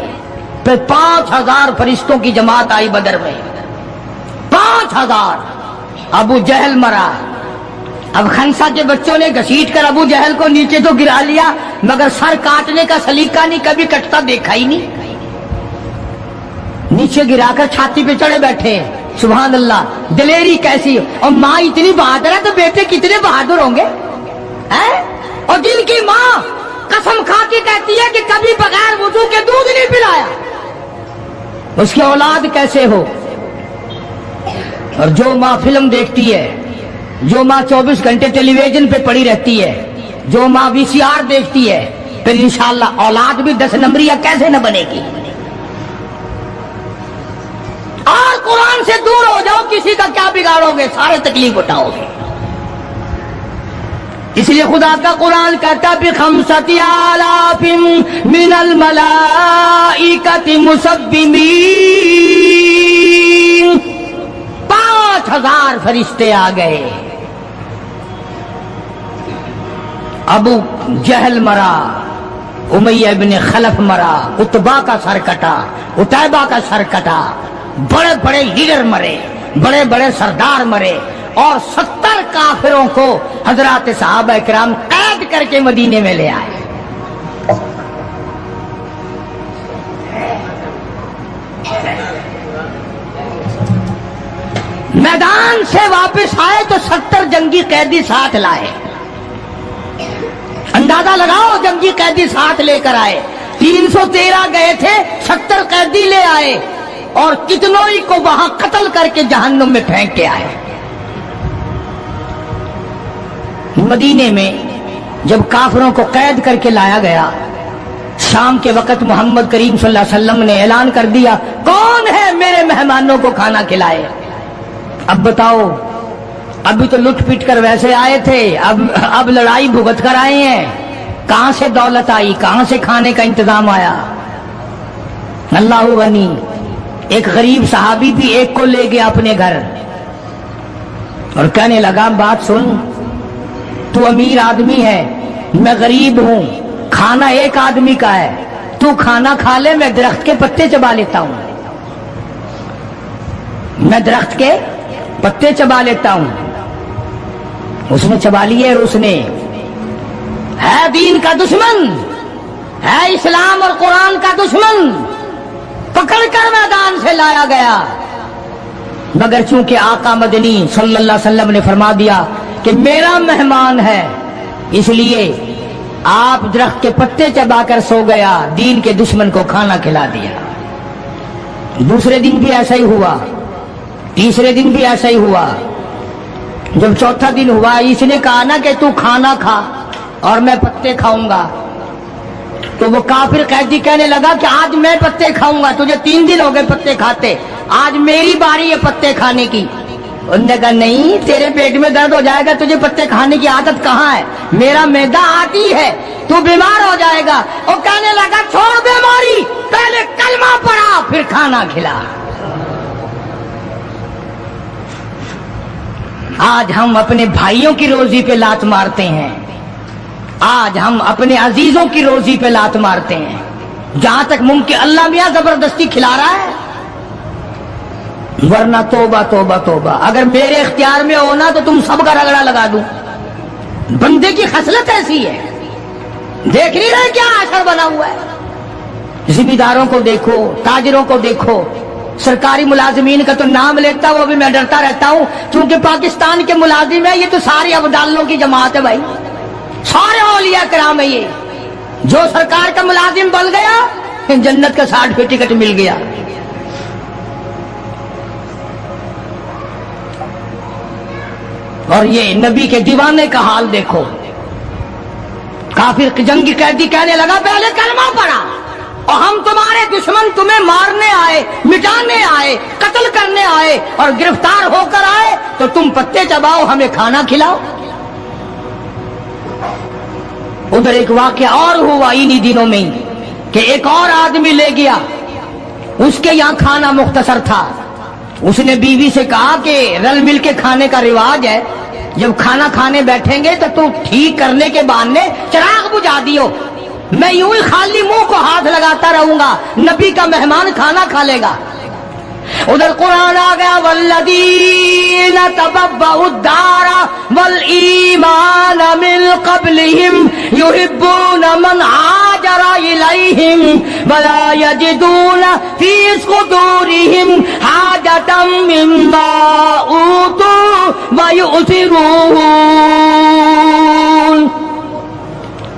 फिर 5000 फरिश्तों की जमात आई बदर में। 5000। अबू जहल मरा। अब खंसा के बच्चों ने घसीट कर अबू जहल को नीचे तो गिरा लिया, मगर सर काटने का सलीका नहीं, कभी कटता देखा ही नहीं। नीचे गिराकर छाती पे चढ़े बैठे। सुभान अल्लाह, दिलेरी कैसी। और माँ इतनी बहादुर है तो बेटे कितने बहादुर होंगे हैं? और जिनकी माँ कसम खा के कहती है कि कभी बगैर वुजू के दूध नहीं पिलाया, उसकी औलाद कैसे हो। और जो माँ फिल्म देखती है, जो माँ 24 घंटे टेलीविजन पे पड़ी रहती है, जो माँ VCR देखती है, फिर इंशाअल्लाह औलाद भी 10 नंबरिया कैसे न बनेगी। और कुरान से दूर हो जाओ, किसी का क्या बिगाड़ोगे, सारे तकलीफ उठाओगे। इसलिए खुदा का कुरान कहता है बिखमसति आलाफिन मिनल मलाइकति मुसब्बिमीन, 5000 फरिश्ते आ गए। अबू जहल मरा, उमैया इब्न खलफ मरा, उतबा का सर कटा, उतैबा का सर कटा, बड़े बड़े लीडर मरे, बड़े बड़े सरदार मरे, और 70 काफिरों को हजरात सहाबा इकराम कैद करके मदीने में ले आए। मैदान से वापस आए तो 70 जंगी कैदी साथ लाए। अंदाजा लगाओ, जंगी कैदी साथ लेकर आए। 313 गए थे, 70 कैदी ले आए, और कितनों ही को वहां कत्ल करके जहन्नुम में फेंक के आए। मदीने में जब काफिरों को कैद करके लाया गया, शाम के वक्त मोहम्मद करीम सल्लल्लाहु अलैहि वसल्लम ने ऐलान कर दिया, कौन है मेरे मेहमानों को खाना खिलाए। अब बताओ, अभी तो लुट पिट कर वैसे आए थे, अब लड़ाई भुगत कर आए हैं। कहां से दौलत आई, कहां से खाने का इंतजाम आया। अल्लाह गनी। एक गरीब सहाबी भी एक को ले गया अपने घर और कहने लगा, बात सुन, तू अमीर आदमी है, मैं गरीब हूं, खाना एक आदमी का है, तू खाना खा ले, मैं दरख्त के पत्ते चबा लेता हूं, मैं दरख्त के पत्ते चबा लेता हूं। उसने चबा लिए और उसने, है दीन का दुश्मन, है इस्लाम और कुरान का दुश्मन, पकड़कर मैदान से लाया गया। मगर चूंकि आका मदनी सल्लल्लाहु अलैहि वसल्लम ने फरमा दिया कि मेरा मेहमान है, इसलिए आप दरख्त के पत्ते चबाकर सो गया, दीन के दुश्मन को खाना खिला दिया। दूसरे दिन भी ऐसा ही हुआ, तीसरे दिन भी ऐसा ही हुआ। जब चौथा दिन हुआ, इसने कहा ना कि तू खाना खा और मैं पत्ते खाऊंगा, तो वो काफिर कैदी कहने लगा कि आज मैं पत्ते खाऊंगा, तुझे 3 दिन हो गए पत्ते खाते, आज मेरी बारी है पत्ते खाने की। उन्होंने कहा नहीं, तेरे पेट में दर्द हो जाएगा, तुझे पत्ते खाने की आदत कहाँ है, मेरा मैदा आती है, तू बीमार हो जाएगा। और कहने लगा छोड़ बीमारी, पहले कलमा पढ़ा फिर खाना खिला। आज हम अपने भाइयों की रोजी पे लात मारते हैं, आज हम अपने अजीजों की रोजी पे लात मारते हैं। जहां तक मुमकिन अल्लाह मियां जबरदस्ती खिला रहा है, वरना तोबा तोबा तोबा। अगर मेरे इख्तियार में होना तो तुम सबका रगड़ा लगा दूं। बंदे की खसलत ऐसी है, देख नहीं रहे क्या असर बना हुआ है। जिम्मेदारों को देखो, ताजिरों को देखो, सरकारी मुलाजिमीन का तो नाम लेता वो भी मैं डरता रहता हूं, क्योंकि पाकिस्तान के मुलाजिम है, ये तो सारी अब्दालों की जमात है भाई, सारे औलिया कराम है ये। जो सरकार का मुलाजिम बन गया, जन्नत का सर्टिफिकेट मिल गया। और ये नबी के दीवाने का हाल देखो। काफिर जंगी कैदी कहने लगा पहले कलमा पढ़ा, और हम तुम्हारे दुश्मन तुम्हें मारने आए, मिटाने आए, कत्ल करने आए, और गिरफ्तार होकर आए तो तुम पत्ते चबाओ, हमें खाना खिलाओ। उधर एक वाकया और हुआ इन्हीं दिनों में कि एक और आदमी ले गया, उसके यहां खाना मुख्तसर था। उसने बीवी से कहा कि रल मिल के खाने का रिवाज है, जब खाना खाने बैठेंगे तो तू ठीक करने के बहाने चिराग बुझा दियो, मैं यूं ही खाली मुंह को हाथ लगाता रहूंगा, नबी का मेहमान खाना खा लेगा। उधर कुरान आ गया, वल्लदीना तबव्वउद्दारा वल ईमान मिन क़ब्लिहिम युहिब्बूना मन हाजरा इलैहिम वला यजिदूना फी सुदूरिहिम हाजतम मिम्मा ऊतू व युसिरून।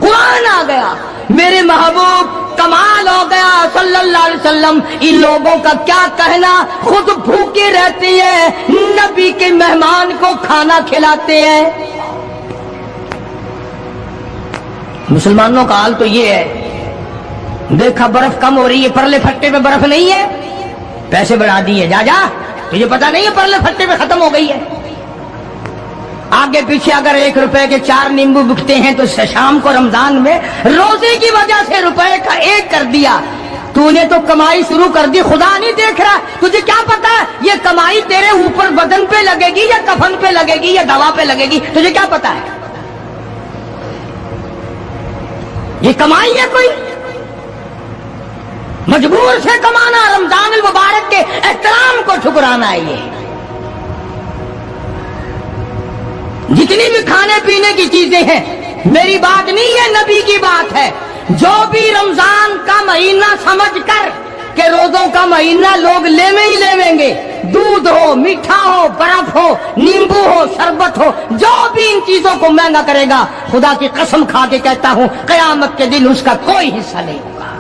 कुरान आ गया, सल्लल्लाहु अलैहि वसल्लम, इन लोगों का क्या कहना, खुद भूखे रहते हैं, नबी के मेहमान को खाना खिलाते हैं। मुसलमानों का हाल तो ये है, देखा बर्फ कम हो रही है, परले फट्टे में बर्फ नहीं है, पैसे बढ़ा दिए, जा जा, तुझे पता नहीं है परले फट्टे में खत्म हो गई है। आगे पीछे अगर 1 रुपए के 4 नींबू बिकते हैं तो शाम को रमजान में रोजे की वजह से रुपए का 1 कर दिया। तूने तो कमाई शुरू कर दी, खुदा नहीं देख रहा, तुझे क्या पता ये कमाई तेरे ऊपर बदन पे लगेगी या कफन पे लगेगी या दवा पे लगेगी, तुझे क्या पता है? ये कमाई है कोई? मजबूर से कमाना, रमजान मुबारक के एहतराम को ठुकराना है। ये जितनी भी खाने पीने की चीजें हैं, मेरी बात नहीं है, नबी की बात है। जो भी रमजान का महीना समझकर के रोजों का महीना लोग लेवे ही लेवेंगे, दूध हो, मीठा हो, बर्फ हो, नींबू हो, शरबत हो, जो भी इन चीजों को महंगा करेगा, खुदा की कसम खा के कहता हूं, कयामत के दिन उसका कोई हिस्सा नहीं होगा।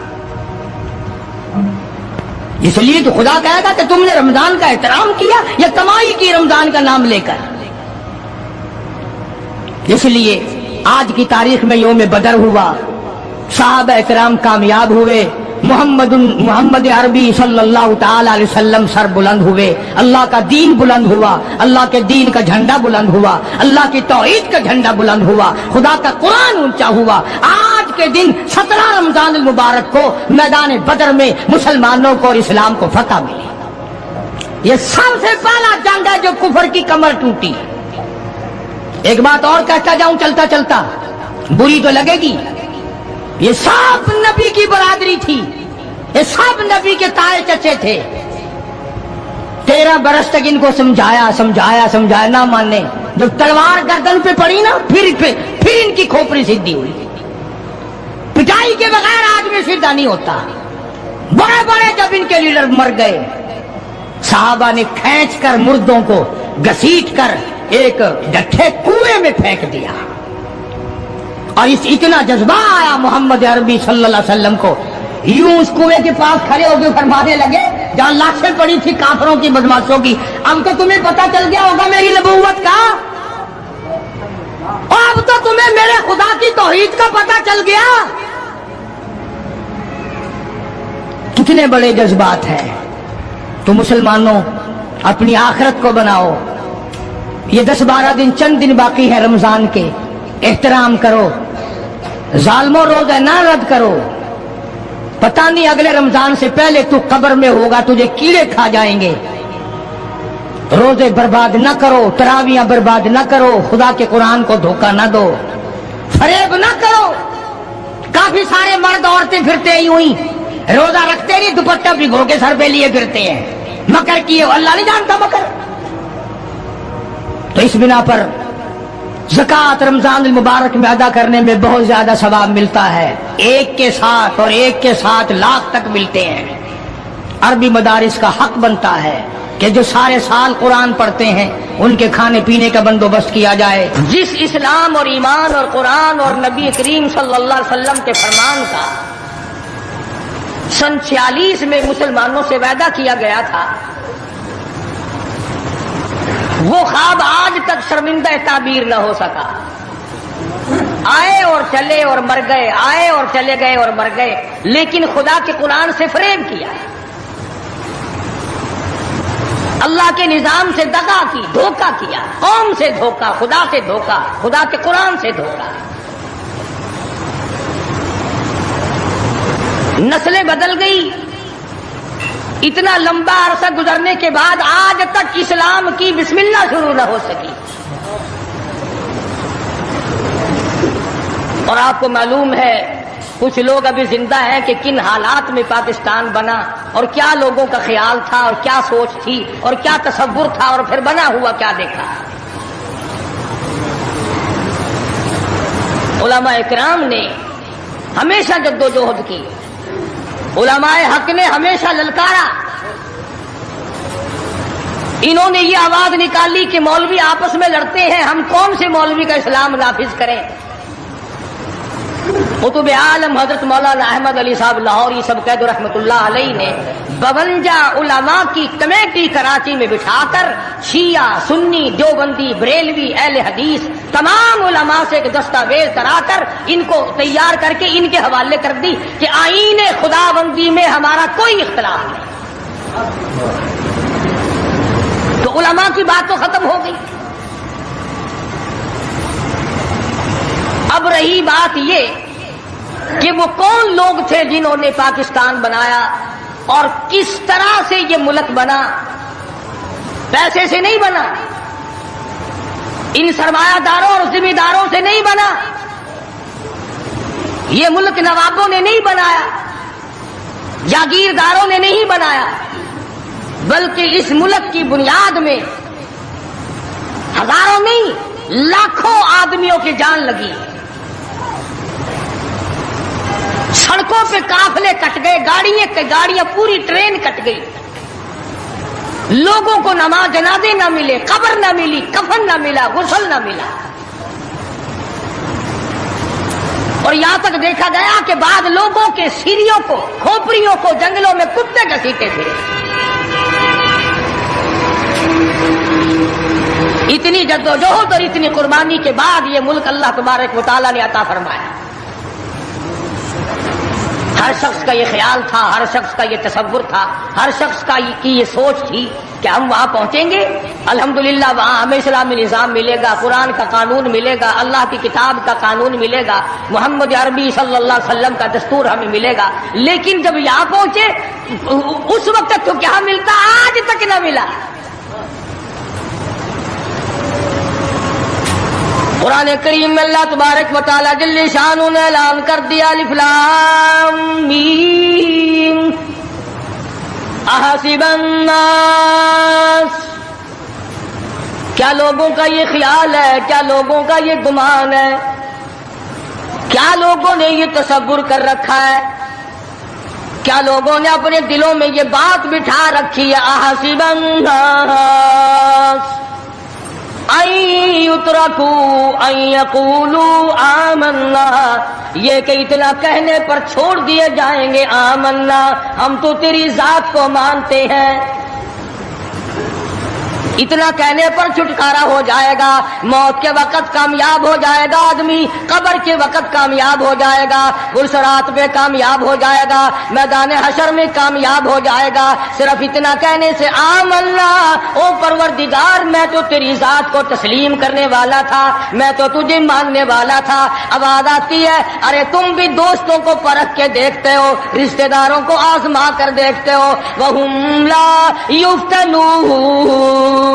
इसलिए तो खुदा कहेगा कि तुमने रमजान का एहतराम किया या कमाई की रमजान का नाम लेकर। इसलिए आज की तारीख में यौम बदर हुआ, साहबा इकराम कामयाब हुए, मोहम्मद अरबी सल्लल्लाहु ताला अलैहि वसल्लम सर बुलंद हुए, अल्लाह का दीन बुलंद हुआ, अल्लाह के दीन का झंडा बुलंद हुआ, अल्लाह की तौहीद का झंडा बुलंद हुआ, खुदा का कुरान ऊंचा हुआ। आज के दिन 17 रमजान मुबारक को मैदान बदर में मुसलमानों को और इस्लाम को फतह मिली। ये सबसे पहला जंग है जो कुफर की कमर टूटी। एक बात और कहता जाऊं चलता चलता, बुरी तो लगेगी, ये सब नबी की बरादरी थी, ये सब नबी के ताए चचे थे। 13 बरस तक इनको समझाया ना माने। जब तलवार गर्दन पे पड़ी ना, फिर इनकी खोपड़ी सीधी हुई। पिटाई के बगैर आदमी सीधा नहीं होता। बड़े बड़े जब इनके लीडर मर गए, साहबा ने खींच कर मुर्दों को घसीट कर एक गड्ढे कुएं में फेंक दिया। और इतना जज्बा आया मोहम्मद अरबी सल्लल्लाहु अलैहि वसल्लम को, यूं उस कुएं के पास खड़े होकर फरमाने लगे, जहां लाशें पड़ी थी काफरों की, बदमाशों की, अब तो तुम्हें पता चल गया होगा मेरी नबूवत का, अब तो तुम्हें मेरे खुदा की तौहीद का पता चल गया। कितने बड़े जज्बात हैं। तो मुसलमानों, अपनी आखिरत को बनाओ। ये 10-12 दिन, चंद दिन बाकी है रमजान के, एहतराम करो, जालमो रोज़ा ना रद्द करो। पता नहीं अगले रमजान से पहले तू कब्र में होगा, तुझे कीड़े खा जाएंगे। रोजे बर्बाद न करो, तरावियां बर्बाद न करो, खुदा के कुरान को धोखा न दो, फरेब न करो। काफी सारे मर्द औरतें फिरते हैं यूं ही, रोजा रखते नहीं, दुपट्टा भिगो के सर पे लिए फिरते हैं, मकर किए, अल्लाह नहीं जानता मकर। तो इस बिना पर ज़कात रमजान मुबारक में अदा करने में बहुत ज्यादा सवाब मिलता है। एक के साथ और एक के साथ लाख तक मिलते हैं। अरबी मदारिस का हक बनता है कि जो सारे साल कुरान पढ़ते हैं उनके खाने पीने का बंदोबस्त किया जाए। जिस इस्लाम और ईमान और कुरान और नबी करीम सल्लल्लाहु अलैहि वसल्लम के फरमान का सन 46 में मुसलमानों से वादा किया गया था, वो ख्वाब आज तक शर्मिंदा ताबीर न हो सका। आए और चले और मर गए, आए और चले गए और मर गए, लेकिन खुदा के कुरान से फरेब किया, अल्लाह के निजाम से दगा की, धोखा किया, कौम से धोखा, खुदा से धोखा, खुदा के कुरान से धोखा। नस्लें बदल गई। इतना लंबा अरसा गुजरने के बाद आज तक इस्लाम की बिस्मिल्लाह शुरू न हो सकी। और आपको मालूम है कुछ लोग अभी जिंदा हैं कि किन हालात में पाकिस्तान बना और क्या लोगों का ख्याल था और क्या सोच थी और क्या तसव्वुर था और फिर बना हुआ क्या देखा। उलमाए इकराम ने हमेशा जद्दोजहद की, उलमाए हक ने हमेशा ललकारा। इन्होंने ये आवाज निकाली कि मौलवी आपस में लड़ते हैं, हम कौन से मौलवी का इस्लाम नाफिज करें। قطب عالم حضرت مولانا احمد علی صاحب لاہوری سب قید رحمت اللہ علیہ نے 52 علماء کی کمیٹی کراچی میں بٹھا کر شیعہ، سنی، دیوبندی، بریلوی، اہل حدیث تمام علماء سے ایک دستاویز کرا کر ان کو تیار کر کے ان کے حوالے کر دی کہ آئین خداوندی میں ہمارا کوئی اختلاف نہیں. تو علماء کی بات تو ختم ہو گئی. اب رہی بات یہ کہ وہ کون لوگ تھے جنہوں نے پاکستان بنایا اور کس طرح سے یہ ملک بنا. پیسے سے نہیں بنا، ان سرمایہ داروں اور ذمہ داروں سے نہیں بنا. یہ ملک نوابوں نے نہیں بنایا، جاگیرداروں نے نہیں بنایا، بلکہ اس ملک کی بنیاد میں ہزاروں نہیں لاکھوں آدمیوں کی جان لگی. سڑکوں پہ قافلے کٹ گئے، گاڑیاں پوری ٹرین کٹ گئی. لوگوں کو نماز جنازے نہ ملے، قبر نہ ملی، کفن نہ ملا، غسل نہ ملا. اور یہاں تک دیکھا گیا کہ بعض لوگوں کے سیریوں کو، کھوپڑیوں کو جنگلوں میں کتے گھسیٹے تھے. اتنی جدوجہد اور اتنی قربانی کے بعد یہ ملک اللہ تبارک و تعالیٰ نے عطا فرمایا. ہر شخص کا یہ خیال تھا، ہر شخص کا یہ تصور تھا، ہر شخص کی یہ سوچ تھی کہ ہم وہاں پہنچیں گے، الحمدللہ وہاں ہمیں اسلامی نظام ملے گا، قرآن کا قانون ملے گا، اللہ کی کتاب کا قانون ملے گا، محمد عربی صلی اللہ علیہ وسلم کا دستور ہمیں ملے گا. لیکن جب یہاں پہنچے اس وقت تک تو کیا ملتا، آج تک نہ ملا. قرآن کریم میں اللہ تبارک و تعالی جل شانہ نے اعلان کر دیا الف لام میم احسب الناس. کیا لوگوں کا یہ خیال ہے، کیا لوگوں کا یہ گمان ہے، کیا لوگوں نے یہ تصور کر رکھا ہے، کیا لوگوں نے اپنے دلوں میں یہ بات بٹھا رکھی ہے احسب الناس ان یترکوا ان یقولوا آمنا، یہ کہ اتنا کہنے پر چھوڑ دیے جائیں گے آمنا، ہم تو تیری ذات کو مانتے ہیں. اتنا کہنے پر چھٹکارا ہو جائے گا. موت کے وقت کامیاب ہو جائے گا آدمی، قبر کے وقت کامیاب ہو جائے گا، پرسرات پہ کامیاب ہو جائے گا، میدان حشر میں کامیاب ہو جائے گا. صرف اتنا کہنے سے آمنا، او پروردگار میں تو تیری ذات کو تسلیم کرنے والا تھا، میں تو تجھے ماننے والا تھا. آواز آتی ہے ارے تم بھی دوستوں کو پرکھ کے دیکھتے ہو، رشتہ داروں کو آزما کر دیکھتے ہو. وَهُمْ لَا يُفْتَنُونَ،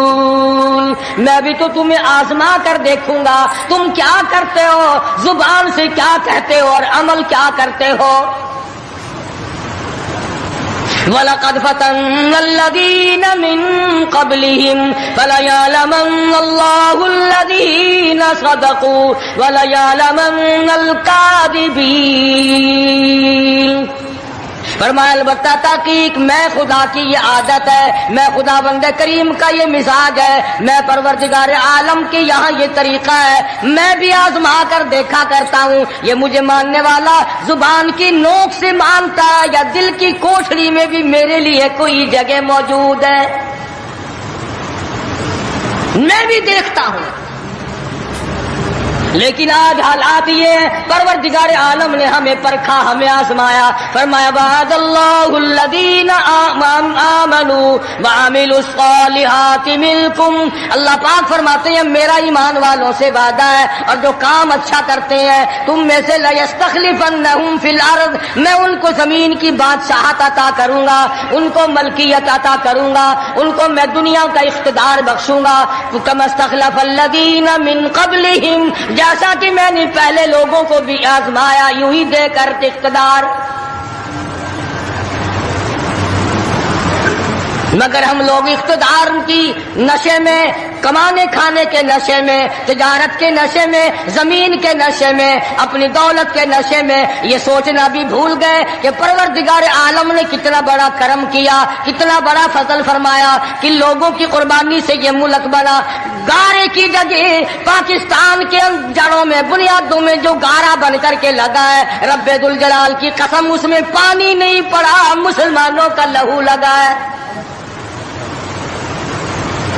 میں بھی تو تمہیں آزما کر دیکھوں گا تم کیا کرتے ہو، زبان سے کیا کہتے ہو اور عمل کیا کرتے ہو. وَلَقَدْ فَتَنَّا الَّذِينَ مِن قَبْلِهِمْ فَلَيَعْلَمَنَّ اللَّهُ الَّذِينَ صَدَقُوا وَلَيَعْلَمَنَّ الْكَاذِبِينَ. فرمایا البتہ تحقیق میں خدا کی یہ عادت ہے، میں خدا بند کریم کا یہ مزاج ہے، میں پروردگار عالم کے یہاں یہ طریقہ ہے، میں بھی آزما کر دیکھا کرتا ہوں یہ مجھے ماننے والا زبان کی نوک سے مانتا ہے یا دل کی کوٹھڑی میں بھی میرے لیے کوئی جگہ موجود ہے. میں بھی دیکھتا ہوں. لیکن آج حالات یہ ہیں پروردگار عالم نے ہمیں پرکھا، ہمیں آزمایا. فرمایا وعد اللہ الذین آمنوا وعملوا الصالحات منکم، اللہ پاک فرماتے ہیں میرا ایمان والوں سے وعدہ ہے اور جو کام اچھا کرتے ہیں تم میں سے لیستخلفنہم فی الارض، میں ان کو زمین کی بادشاہت عطا کروں گا، ان کو ملکیت عطا کروں گا، ان کو میں دنیا کا اقتدار بخشوں گا. کما استخلف الذین من قبلہم، جیسا کہ میں نے پہلے لوگوں کو بھی آزمایا یوں ہی دے کر اقتدار. मगर हम लोग इख्तिदार की नशे में, कमाने खाने के नशे में, तिजारत के नशे में, जमीन के नशे में, अपनी दौलत के नशे में ये सोचना भी भूल गए कि परवरदिगार आलम ने कितना बड़ा करम किया, कितना बड़ा फजल फरमाया कि लोगों की कुर्बानी से ये मुल्क बना। गारे की जगह पाकिस्तान के जड़ों में, बुनियादों में जो गारा बन करके लगा है, रब्बे दुल जलाल की कसम उसमें पानी नहीं पड़ा, मुसलमानों का लहू लगा है।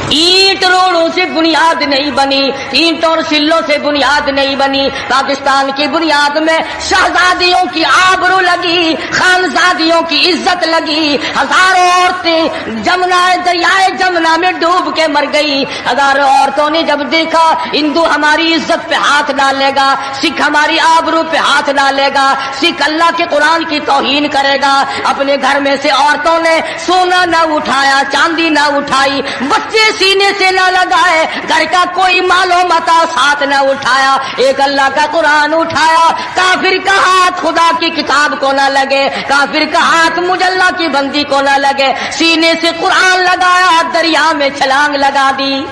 ईंट रोड़ों से बुनियाद नहीं बनी, ईंट और सिल्लों से बुनियाद नहीं बनी। पाकिस्तान की बुनियाद में शहजादियों की आबरू लगी, खानजादियों की इज्जत लगी। हजारों औरतें दरियाए जमुना में डूब के मर गई। हजारों औरतों ने जब देखा हिंदू हमारी इज्जत पे हाथ डालेगा, सिख हमारी आबरू पे हाथ डालेगा, सिख अल्लाह के कुरान की तौहीन करेगा, अपने घर में से औरतों ने सोना न उठाया, चांदी न उठाई, बच्चे सीने से न लगाए, घर का कोई मालो मता साथ न उठाया, एक अल्लाह का कुरान उठाया। काफिर का हाथ खुदा की किताब को न लगे, काफिर का हाथ मुजल्ला की बंदी को न लगे, सीने से कुरान लगाया, दरिया में छलांग लगा दी।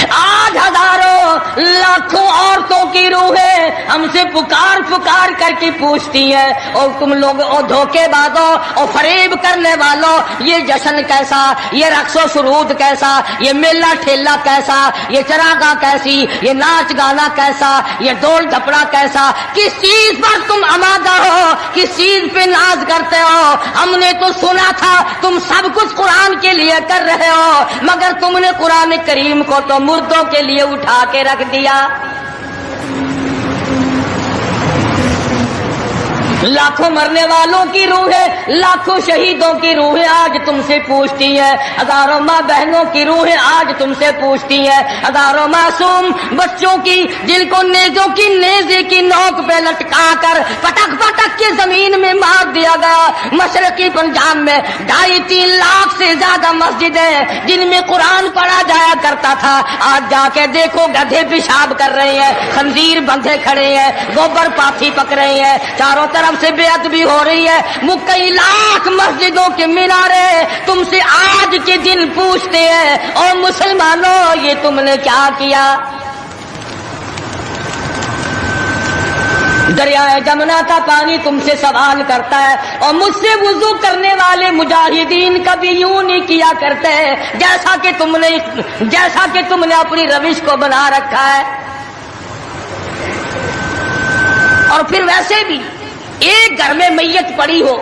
आज हजारों लाखों औरतों की रूहें हमसे पुकार पुकार करके पूछती हैं, और तुम लोग ओ धोखेबाजों और फरेब करने वालों, ये जश्न कैसा, ये रक्सो सुरूद कैसा, ये मेला ठेला कैसा, ये चरागा कैसी, ये नाच गाना कैसा, ये ढोल ढपड़ा कैसा, किस चीज पर तुम आमादा हो, किस चीज पे नाज करते हो। हमने तो सुना था तुम सब कुछ कुरान के लिए कर रहे हो, मगर तुमने कुरान करीम को तो मुर्दों के लिए उठा के रख दिया। लाखों मरने वालों की रूहें, लाखों शहीदों की रूहें आज तुमसे पूछती हैं, हजारों माँ बहनों की रूहें आज तुमसे पूछती हैं, हजारों मासूम बच्चों की जिनको नेजों की नेजे की नोक पे लटका कर पटक पटक के जमीन में मार दिया गया। मशरकी पंजाब में 2.5-3 लाख से ज्यादा मस्जिदें जिनमें कुरान पढ़ा जाया करता था, आज जाके देखो गधे पेशाब कर रहे हैं, खंजीर बंधे खड़े हैं, गोबर पाथी पक रहे हैं, चारों तरफ से बेअदबी हो रही है। कई लाख मस्जिदों के मीनारे तुमसे आज के दिन पूछते हैं, और मुसलमानों ये तुमने क्या किया। दरियाए जमुना का पानी तुमसे सवाल करता है, और मुझसे वुजू करने वाले मुजाहिदीन कभी यूं नहीं किया करते हैं जैसा कि तुमने अपनी रविश को बना रखा है। और फिर वैसे भी एक घर में मैयत पड़ी हो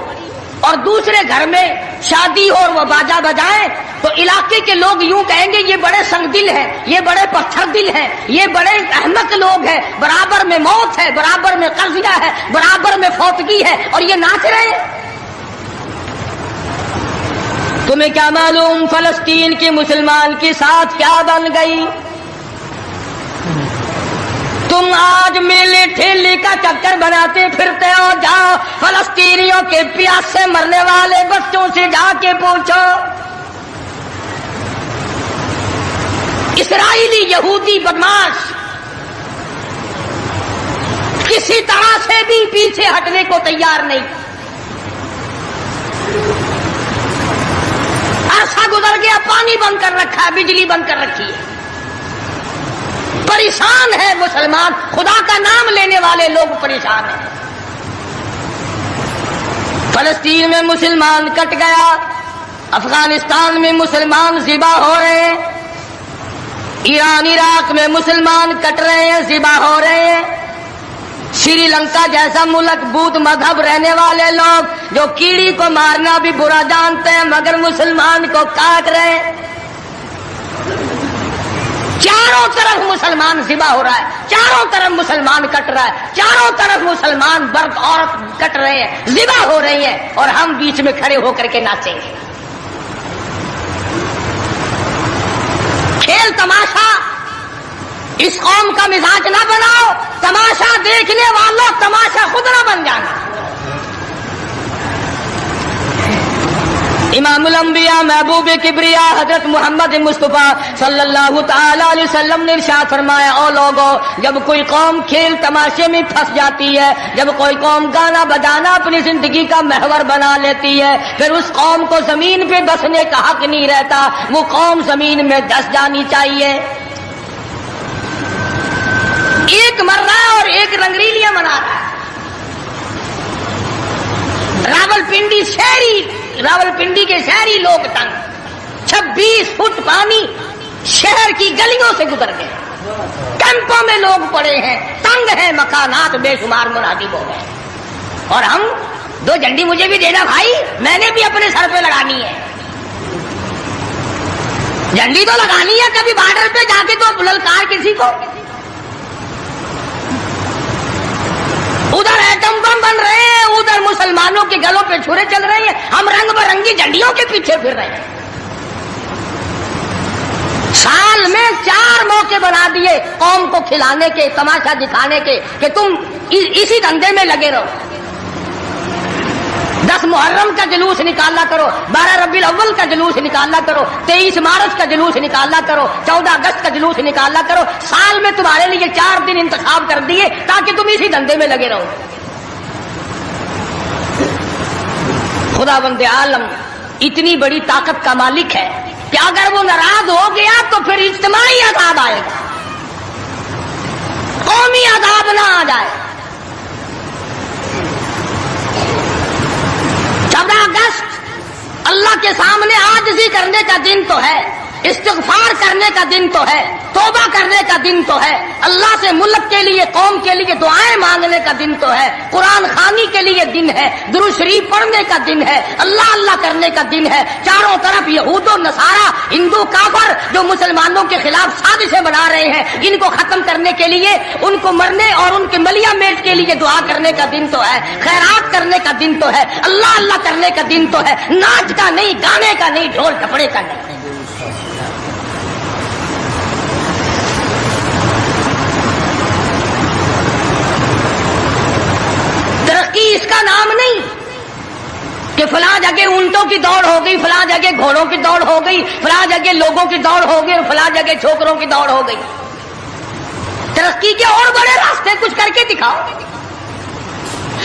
और दूसरे घर में शादी हो और वो बाजा बजाए, तो इलाके के लोग यूं कहेंगे ये बड़े संगदिल हैं, ये बड़े पत्थर दिल हैं, ये बड़े अहमक लोग हैं, बराबर में मौत है, बराबर में कर्जिया है, बराबर में फौतगी है, और ये नाच रहे हैं। तुम्हें क्या मालूम फलस्तीन के मुसलमान के साथ क्या बन गई। तुम आज मेले ठेले का चक्कर बनाते फिरते हो, जाओ फलस्तीनियों के प्यास से मरने वाले बच्चों से जाके पूछो। इस्राएली यहूदी बदमाश किसी तरह से भी पीछे हटने को तैयार नहीं। ऐसा गुजर गया, पानी बंद कर रखा है, बिजली बंद कर रखी है, परेशान है मुसलमान, खुदा का नाम लेने वाले लोग परेशान हैं। फलस्तीन में मुसलमान कट गया, अफगानिस्तान में मुसलमान ज़िबा हो रहे हैं, ईरान इराक में मुसलमान कट रहे हैं, ज़िबा हो रहे हैं। श्रीलंका जैसा मुल्क बौद्ध मजहब रहने वाले लोग जो कीड़ी को मारना भी बुरा जानते हैं, मगर मुसलमान को काट रहे हैं। चारों तरफ मुसलमान ज़िबा हो रहा है, चारों तरफ मुसलमान कट रहा है, चारों तरफ मुसलमान मर्द औरत कट रहे हैं, ज़िबा हो रही है, और हम बीच में खड़े होकर के नाचेंगे। खेल तमाशा इस कौम का मिजाज ना बनाओ, तमाशा देखने वालों तमाशा खुद ना बन जाना। इमामुल अंबिया महबूब किबरिया हजरत मोहम्मद मुस्तफा सल्लल्लाहु ताला अलैहि वसल्लम ने इरशाद फरमाया, ओ लोगों, जब कोई कौम खेल तमाशे में फंस जाती है, जब कोई कौम गाना बजाना अपनी जिंदगी का महवर बना लेती है, फिर उस कौम को जमीन पे बसने का हक नहीं रहता, वो कौम जमीन में धस जानी चाहिए। एक मर रहा है और एक रंगरीलियां मना रहा है। रावलपिंडी के शहरी लोग तंग, 26 फुट पानी शहर की गलियों से गुजर गए, कैंपों में लोग पड़े हैं, तंग है, मकानात बेशुमार मुनादिब हो गए। और हम 2 झंडी मुझे भी देना भाई, मैंने भी अपने सर पे लगानी है, झंडी तो लगानी है, कभी बॉर्डर पे जाके तो ललकार किसी को। उधर एटम बम बन रहे हैं, उधर मुसलमानों के गलों पे छुरे चल रहे हैं, हम रंग बिरंगी झंडियों के पीछे फिर रहे हैं। साल में 4 मौके बना दिए कौम को खिलाने के, तमाशा दिखाने के, कि तुम इसी धंधे में लगे रहो। 10 मुहर्रम का जुलूस निकालना करो, 12 रबीउल अव्वल का जुलूस निकालना करो, 23 मार्च का जुलूस निकालना करो, 14 अगस्त का जुलूस निकालना करो। साल में तुम्हारे लिए 4 दिन इंतखाब कर दिए ताकि तुम इसी धंधे में लगे रहो। खुदावंदे आलम इतनी बड़ी ताकत का मालिक है कि अगर वो नाराज हो गया तो फिर इज्तिमाई अज़ाब आएगा, कौमी अज़ाब ना आ जाए। 14 अगस्त अल्लाह के सामने आजिज़ी करने का दिन तो है, इस्तिग़फ़ार करने का दिन तो है, तौबा करने का दिन तो है, अल्लाह से मुल्क के लिए, कौम के लिए दुआएं मांगने का दिन तो है, कुरान खानी के लिए दिन है, दुरूद शरीफ पढ़ने का दिन है, अल्लाह अल्लाह करने का दिन है। चारों तरफ यहूद और नसारा, हिंदू काफर जो मुसलमानों के खिलाफ साजिशें बना रहे हैं, इनको खत्म करने के लिए, उनको मरने और उनके मलिया मेट के लिए दुआ करने का दिन तो है, खैरात करने का दिन तो है, अल्लाह अल्लाह करने का दिन तो है, नाच का नहीं, गाने का नहीं, ढोल टपड़े का नहीं। तरक्की इसका नाम नहीं कि फलां जगह ऊंटों की दौड़ हो गई, फलां जगह घोड़ों की दौड़ हो गई, फलां जगह लोगों की दौड़ हो गई, फलां जगह छोकरों की दौड़ हो गई। तरक्की के और बड़े रास्ते कुछ करके दिखाओ।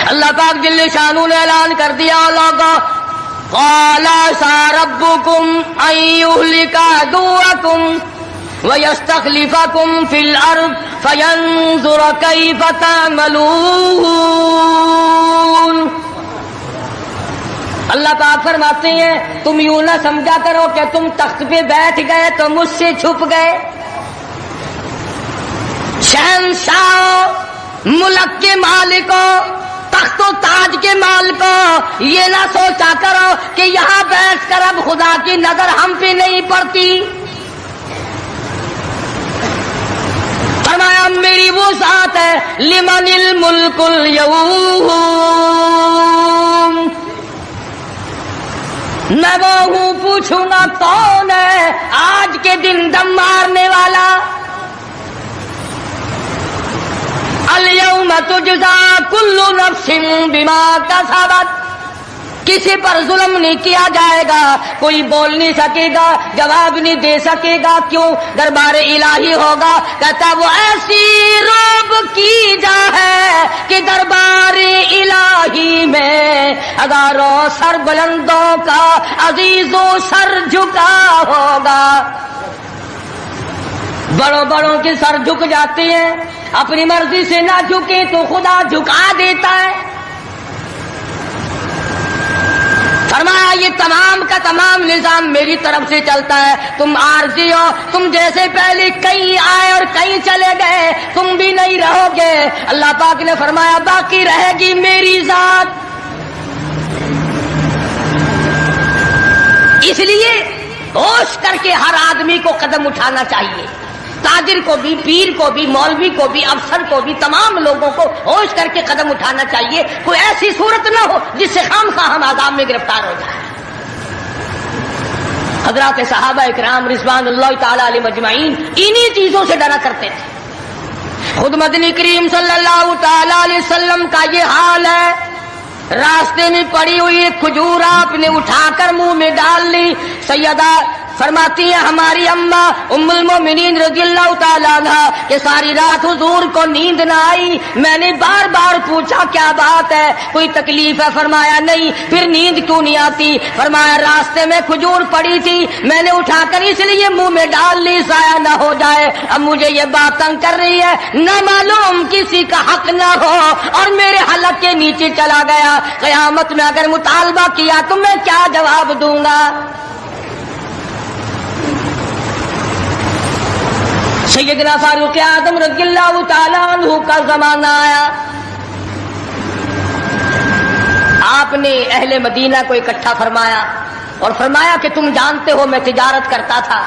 अल्लाह पाक जल्ले शानू ने ऐलान कर दिया, लोगों, क़ाला सा रब्बुकुम अय्युहलिका दुअकुम वयस्तखलिफकुम फिल अर्द फयंजुर कैफ तअमलून। अल्लाह पाक फरमाते हैं, तुम यूं ना समझा करो कि तुम तख्त पे बैठ गए तो मुझसे छुप गए। शहंशाह, मुल्क के मालिकों, तख्तो ताज के मालिकों, ये ना सोचा करो कि यहाँ बैठ कर अब खुदा की नजर हम पे नहीं पड़ती। फरमाया, मेरी वो ज़ात है, लिमनिल मुल्कुल यऊम, मैं वो हूँ, पूछूंगा कौन है आज के दिन दम मारने वाला। अल यौम तुजज़ा कुल्लु नफ्सिन बिमा कसबत, किसी पर जुल्म नहीं किया जाएगा, कोई बोल नहीं सकेगा, जवाब नहीं दे सकेगा। क्यों? दरबारे इलाही होगा। कहता वो ऐसी रोब की जा है कि दरबारे इलाही में हजारों सर बुलंदों का अजीजों सर झुका होगा। बड़ों बड़ों के सर झुक जाते हैं, अपनी मर्जी से ना झुके तो खुदा झुका देता है। फरमाया, ये तमाम का तमाम निजाम मेरी तरफ से चलता है, तुम आरजी हो, तुम जैसे पहले कई आए और कई चले गए, तुम भी नहीं रहोगे। अल्लाह पाक ने फरमाया, बाकी रहेगी मेरी जात। इसलिए होश करके हर आदमी को कदम उठाना चाहिए, ताजिर को भी, पीर को भी, मौलवी को भी, अफसर को भी, तमाम लोगों को होश करके कदम उठाना चाहिए। कोई ऐसी सूरत ना हो जिससे खामखा हम आज़ाब में गिरफ्तार हो जाए। हज़रात सहाबा इकराम रिज़वानुल्लाह ताला अलैहिम अजमईन इन्हीं चीजों से डरा करते थे। खुद मदनी करीम सल्लल्लाहु ताला अलैहि वसल्लम का ये हाल है रास्ते में पड़ी हुई एक खजूर आपने उठाकर मुंह में डाल ली। सैयदा फरमाती है हमारी अम्मा उम्मुल मोमिनीन रज़ियल्लाहु ताला अन्हा कि सारी रात हुजूर को नींद न आई। मैंने बार बार पूछा क्या बात है, कोई तकलीफ है? फरमाया नहीं। फिर नींद क्यों नहीं आती? फरमाया रास्ते में खजूर पड़ी थी, मैंने उठाकर इसलिए मुंह में डाल ली साया न हो जाए। अब मुझे ये बात तंग कर रही है, न मालूम किसी का हक न हो और मेरे हलक के नीचे चला गया। क़यामत में अगर मुतालबा किया तो मैं क्या जवाब दूंगा? सैयदना फारूक आज़म रज़ियल्लाहु ताला अन्हु का जमाना आया। आपने अहले मदीना को इकट्ठा फरमाया और फरमाया कि तुम जानते हो मैं तिजारत करता था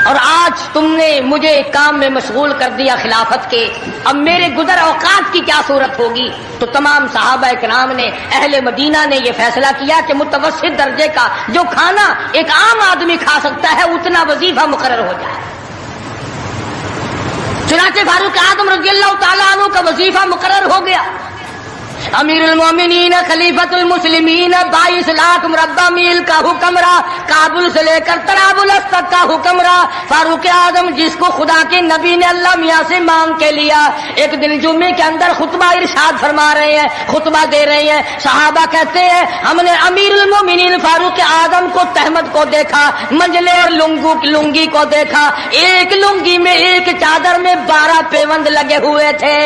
और आज तुमने मुझे एक काम में मशगूल कर दिया खिलाफत के, अब मेरे गुज़र औकात की क्या सूरत होगी? तो तमाम सहाबा इकराम ने, अहले मदीना ने यह फैसला किया कि मुतवस्सित दर्जे का जो खाना एक आम आदमी खा सकता है उतना वजीफा मुकर्रर हो जाए। चुनाचे फारूक आज़म रज़ियल्लाहु ताला अन्हु का वजीफा मुकर्रर हो गया। अमीरुल मोमिनीन खलीफतुल मुस्लिमीन 22 लाख मुरब्बा मील का हुक्मरा, काबुल से लेकर तराबुलस तक का हुक्मरा, फारूक आज़म जिसको खुदा के नबी ने अल्लाह मियाँ से मांग के लिया। एक दिन जुम्मे के अंदर खुतबा इरशाद फरमा रहे हैं, खुतबा दे रहे हैं। सहाबा कहते हैं हमने अमीरुल मोमिनीन फारूक आज़म को तहमद को देखा, मंजले और लुंगी को देखा। एक लुंगी में एक चादर में 12 पेवंद लगे हुए थे।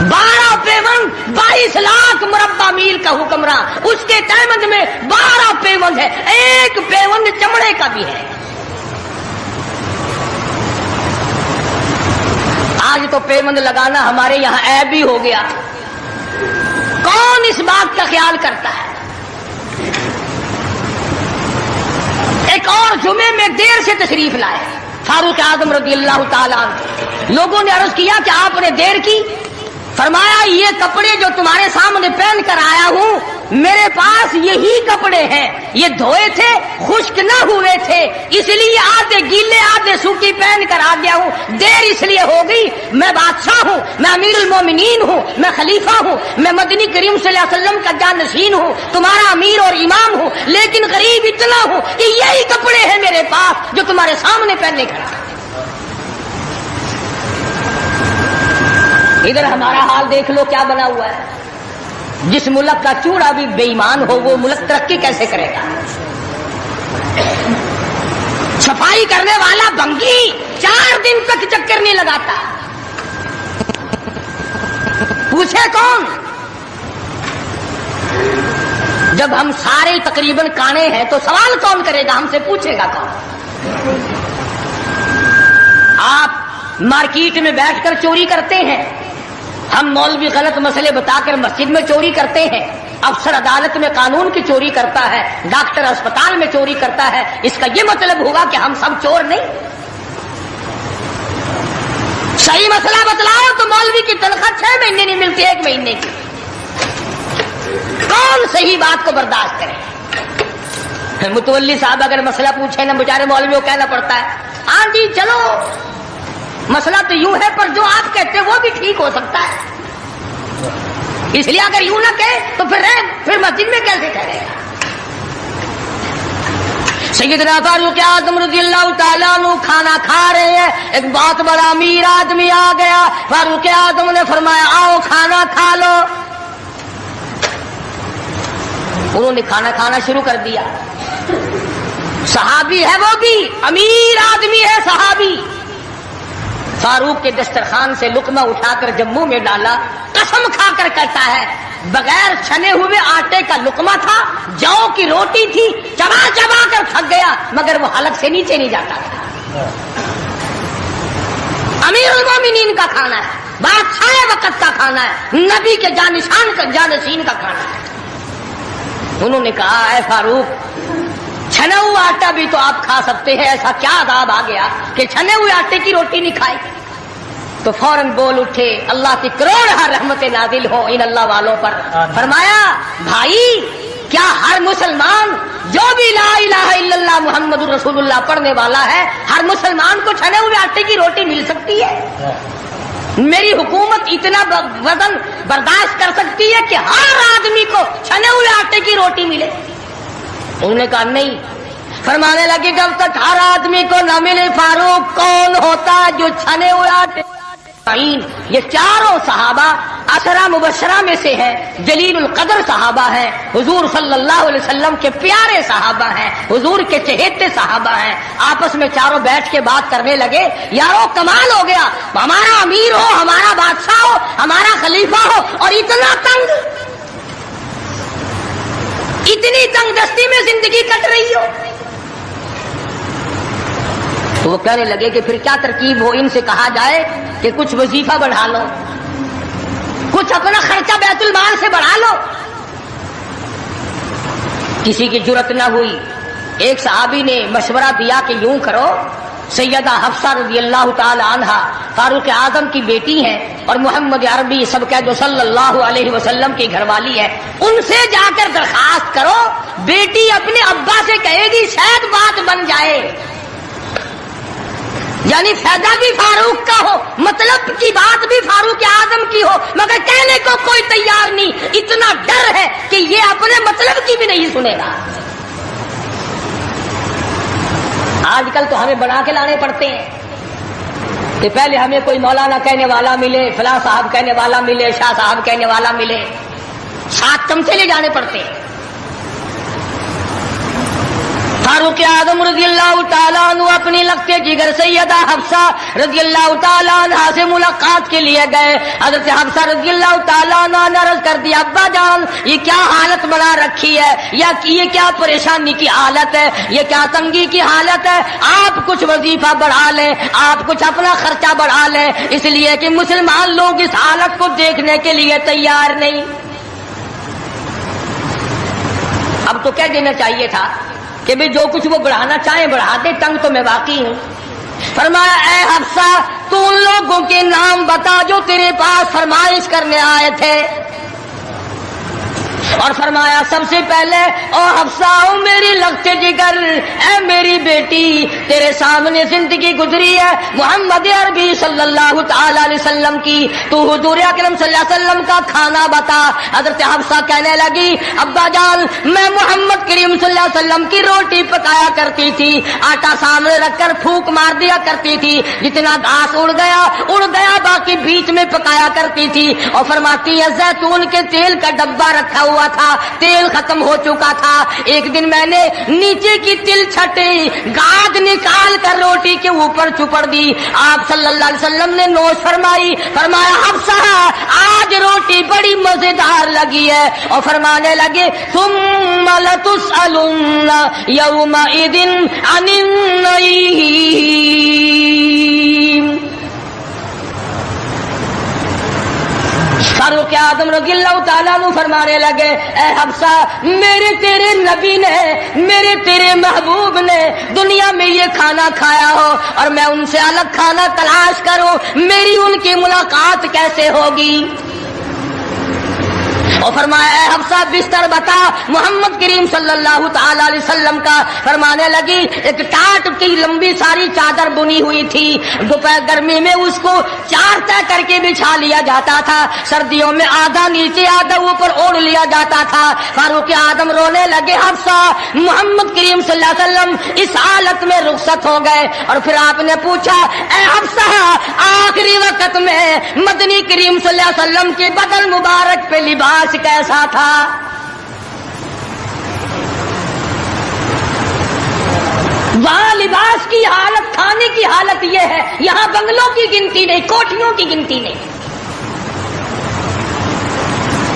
12 पेवंद, 22 लाख मुरब्बा मील का हुक्मरा, उसके तहमद में 12 पेवंद है, एक पेवंद चमड़े का भी है। आज तो पेवंद लगाना हमारे यहाँ ऐब भी हो गया। कौन इस बात का ख्याल करता है? एक और जुमे में देर से तशरीफ लाए फारूक आज़म रज़ियल्लाहु ताला अन्हु। लोगों ने अर्ज किया कि आपने देर की। फरमाया ये कपड़े जो तुम्हारे सामने पहन कर आया हूँ मेरे पास यही कपड़े हैं, ये धोए थे खुश्क न हुए थे इसलिए आधे गीले आधे सूखी पहन कर आ गया हूँ। देर इसलिए हो गई, मैं बादशाह हूँ, मैं अमीरुल मोमिनीन हूँ, मैं खलीफा हूँ, मैं मदनी करीम सल्लल्लाहु अलैहि वसल्लम का जानशीन हूँ, तुम्हारा अमीर और इमाम हूँ, लेकिन गरीब इतना हूँ कि यही कपड़े हैं मेरे पास जो तुम्हारे सामने पहनने का। इधर हमारा हाल देख लो क्या बना हुआ है। जिस मुल्क का चूड़ा भी बेईमान हो वो मुल्क तरक्की कैसे करेगा? सफाई करने वाला भंगी 4 दिन तक चक्कर नहीं लगाता, पूछे कौन? जब हम सारे तकरीबन काने हैं तो सवाल कौन करेगा? हमसे पूछेगा कौन? आप मार्केट में बैठकर चोरी करते हैं, हम मौलवी गलत मसले बताकर मस्जिद में चोरी करते हैं, अफसर अदालत में कानून की चोरी करता है, डॉक्टर अस्पताल में चोरी करता है। इसका ये मतलब होगा कि हम सब चोर नहीं? सही मसला बतलाओ तो मौलवी की तनख्वाह 6 महीने नहीं मिलती, 1 महीने की। कौन सही बात को बर्दाश्त करे? मुतवल्ली साहब अगर मसला पूछे ना बेचारे मौलवी को कहना पड़ता है हाँ जी चलो मसला तो यूं है पर जो आप कहते हैं वो भी ठीक हो सकता है, इसलिए अगर यूं ना कहे तो फिर मस्जिद में कैसे ठहरेगा? सैयदना फारूक आज़म रज़ियल्लाहु ताला अन्हु खाना खा रहे हैं, एक बहुत बड़ा अमीर आदमी आ गया। फारूक आज़म ने फरमाया आओ खाना खा लो। उन्होंने खाना खाना शुरू कर दिया। सहाबी है वो भी, अमीर आदमी है सहाबी। फारूक के दस्तरखान से लुकमा उठाकर जब मुंह में डाला, कसम खाकर कहता है बगैर छने हुए आटे का लुकमा था, जौ की रोटी थी, चबा चबा कर थक गया मगर वो हलक से नीचे नहीं जाता था। अमीरुल मोमिनीन का खाना है, बादशाह वक्त का खाना है, नबी के जानशीन का खाना है। उन्होंने कहा है फारूक छने हुए आटा भी तो आप खा सकते हैं, ऐसा क्या अदाब आ गया कि छने हुए आटे की रोटी नहीं खाई? तो फौरन बोल उठे अल्लाह की करोड़ रहमत नाजिल हो इन अल्लाह वालों पर। फरमाया भाई क्या हर मुसलमान जो भी ला इलाहा इल्लल्लाह मुहम्मदुर रसूलुल्लाह पढ़ने वाला है, हर मुसलमान को छने हुए आटे की रोटी मिल सकती है? मेरी हुकूमत इतना वजन बर्दाश्त कर सकती है कि हर आदमी को छने हुए आटे की रोटी मिले? उन्होंने कहा नहीं। फरमाने लगे जब तक हर आदमी को न मिले फारूक, कौन होता है जो छने हुए आटे? ये चारों सहाबा अशरा मुबशरा में से है, जलीलुल कदर सहाबा है, हुजूर सल्लल्लाहु अलैहि वसल्लम के प्यारे सहाबा हैं, हुजूर के चहेते सहाबा हैं। आपस में चारों बैठ के बात करने लगे, यारो कमाल हो गया, हमारा अमीर हो, हमारा बादशाह हो, हमारा खलीफा हो और इतना तंग, इतनी तंगदस्ती में जिंदगी कट रही हो। तो वो कहने लगे कि फिर क्या तरकीब हो? इनसे कहा जाए कि कुछ वजीफा बढ़ा लो, कुछ अपना खर्चा बैतुल माल से बढ़ा लो। किसी की जुर्रत न हुई। एक सहाबी ने मशवरा दिया कि यूं करो, सैयदा हफ्सा रज़ियल्लाहु ताला अन्हा फारूक आजम की बेटी हैं और मोहम्मद अरबी सब कह दो सल्लल्लाहु अलैहि वसल्लम की घरवाली है, उनसे जाकर दरखास्त करो, बेटी अपने अब्बा से कहेगी शायद बात बन जाए। यानी फायदा भी फारूक का हो, मतलब की बात भी फारूक आजम की हो, मगर कहने को कोई तैयार नहीं। इतना डर है कि ये अपने मतलब की भी नहीं सुनेगा। आजकल तो हमें बना के लाने पड़ते हैं कि पहले हमें कोई मौलाना कहने वाला मिले, फलां साहब कहने वाला मिले, शाह साहब कहने वाला मिले, 7 चमचे ले जाने पड़ते हैं। फारूक आजम रज़ियल्लाहु ताला अन्हु अपनी लगते जिगर सैयदा हफ्सा रज़ियल्लाहु ताला अन्हा से मुलाकात के लिए गए। हज़रत हफ्सा रज़ियल्लाहु ताला अन्हा ने अर्ज़ कर दिया, अब्बा जान ये क्या हालत बना रखी है, या ये क्या परेशानी की हालत है, ये क्या तंगी की हालत है? आप कुछ वजीफा बढ़ा लें, आप कुछ अपना खर्चा बढ़ा लें, इसलिए कि मुसलमान लोग इस हालत को देखने के लिए तैयार नहीं। अब तो कह देना चाहिए था कि भाई जो कुछ वो बढ़ाना चाहे बढ़ा दे, तंग तो मैं वाकई हूं। फरमाया, ए हफ्सा तू उन लोगों के नाम बता जो तेरे पास फरमाइश करने आए थे। और फरमाया सबसे पहले, ओ हफ्सा ओ मेरी लगते जिगर, ए मेरी बेटी, तेरे सामने जिंदगी गुजरी है मोहम्मद अरबी सल्लल्लाहु ताला अलैहि वसल्लम की, तू हुजूर अकरम सल्लल्लाहु अलैहि वसल्लम का खाना बता। हज़रत हफ्सा कहने लगी, अब्बा जान मैं मोहम्मद करीम सल्लल्लाहु अलैहि वसल्लम की रोटी पकाया करती थी, आटा सामने रखकर फूंक मार दिया करती थी, जितना घास उड़ गया बाकी बीच में पकाया करती थी। और फरमाती है जैतून के तेल का डब्बा रखा हुआ था, तेल खत्म हो चुका था। एक दिन मैंने नीचे की तिल छटी गाद निकाल कर रोटी के ऊपर चुपड़ दी। आप सल्लल्लाहु अलैहि वसल्लम ने नोश फरमाई, फरमाया हफ्सा आज रोटी बड़ी मजेदार लगी है। और फरमाने लगे, सुम्मा लतुसअलुन्ना यौमइदिन अनिन नईम। फारूक आज़म रज़ियल्लाहु ताला अन्हु फरमाने लगे, ए हफ्सा मेरे तेरे नबी ने, मेरे तेरे महबूब ने दुनिया में ये खाना खाया हो और मैं उनसे अलग खाना तलाश करूं, मेरी उनकी मुलाकात कैसे होगी? और फरमाया, ए हफ्सा बिस्तर बता मोहम्मद करीम सल्लल्लाहु ताला अलैहि वसल्लम का। फरमाने लगी, एक टाट की लंबी सारी चादर बुनी हुई थी, दोपहर गर्मी में उसको 4 तय करके बिछा लिया जाता था, सर्दियों में आधा नीचे आधा ऊपर ओढ़ लिया जाता था। फारूक आजम रोने लगे, हफ्सा मोहम्मद करीम सल्लल्लाहु अलैहि वसल्लम इस हालत में रुखसत हो गए। और फिर आपने पूछा, ए हफ्सा आखिरी वक्त में मदनी करीम सल्लल्लाहु अलैहि वसल्लम के बदन मुबारक पे लिबास कैसा था? वहां लिबास की हालत, खाने की हालत यह है, यहां बंगलों की गिनती नहीं, कोठियों की गिनती नहीं।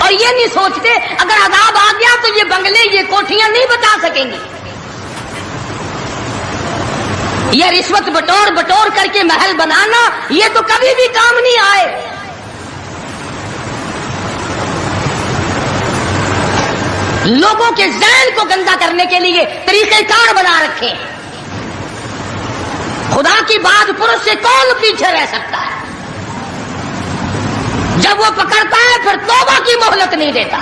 और ये नहीं सोचते अगर अजाब आ गया तो ये बंगले ये कोठियां नहीं बचा सकेंगी। ये रिश्वत बटोर करके महल बनाना ये तो कभी भी काम नहीं आए। लोगों के ज़हन को गंदा करने के लिए तरीक़ेकार बना रखे हैं। खुदा की बात पुरुष से कौन पीछे रह सकता है? जब वो पकड़ता है फिर तौबा की मोहलत नहीं देता।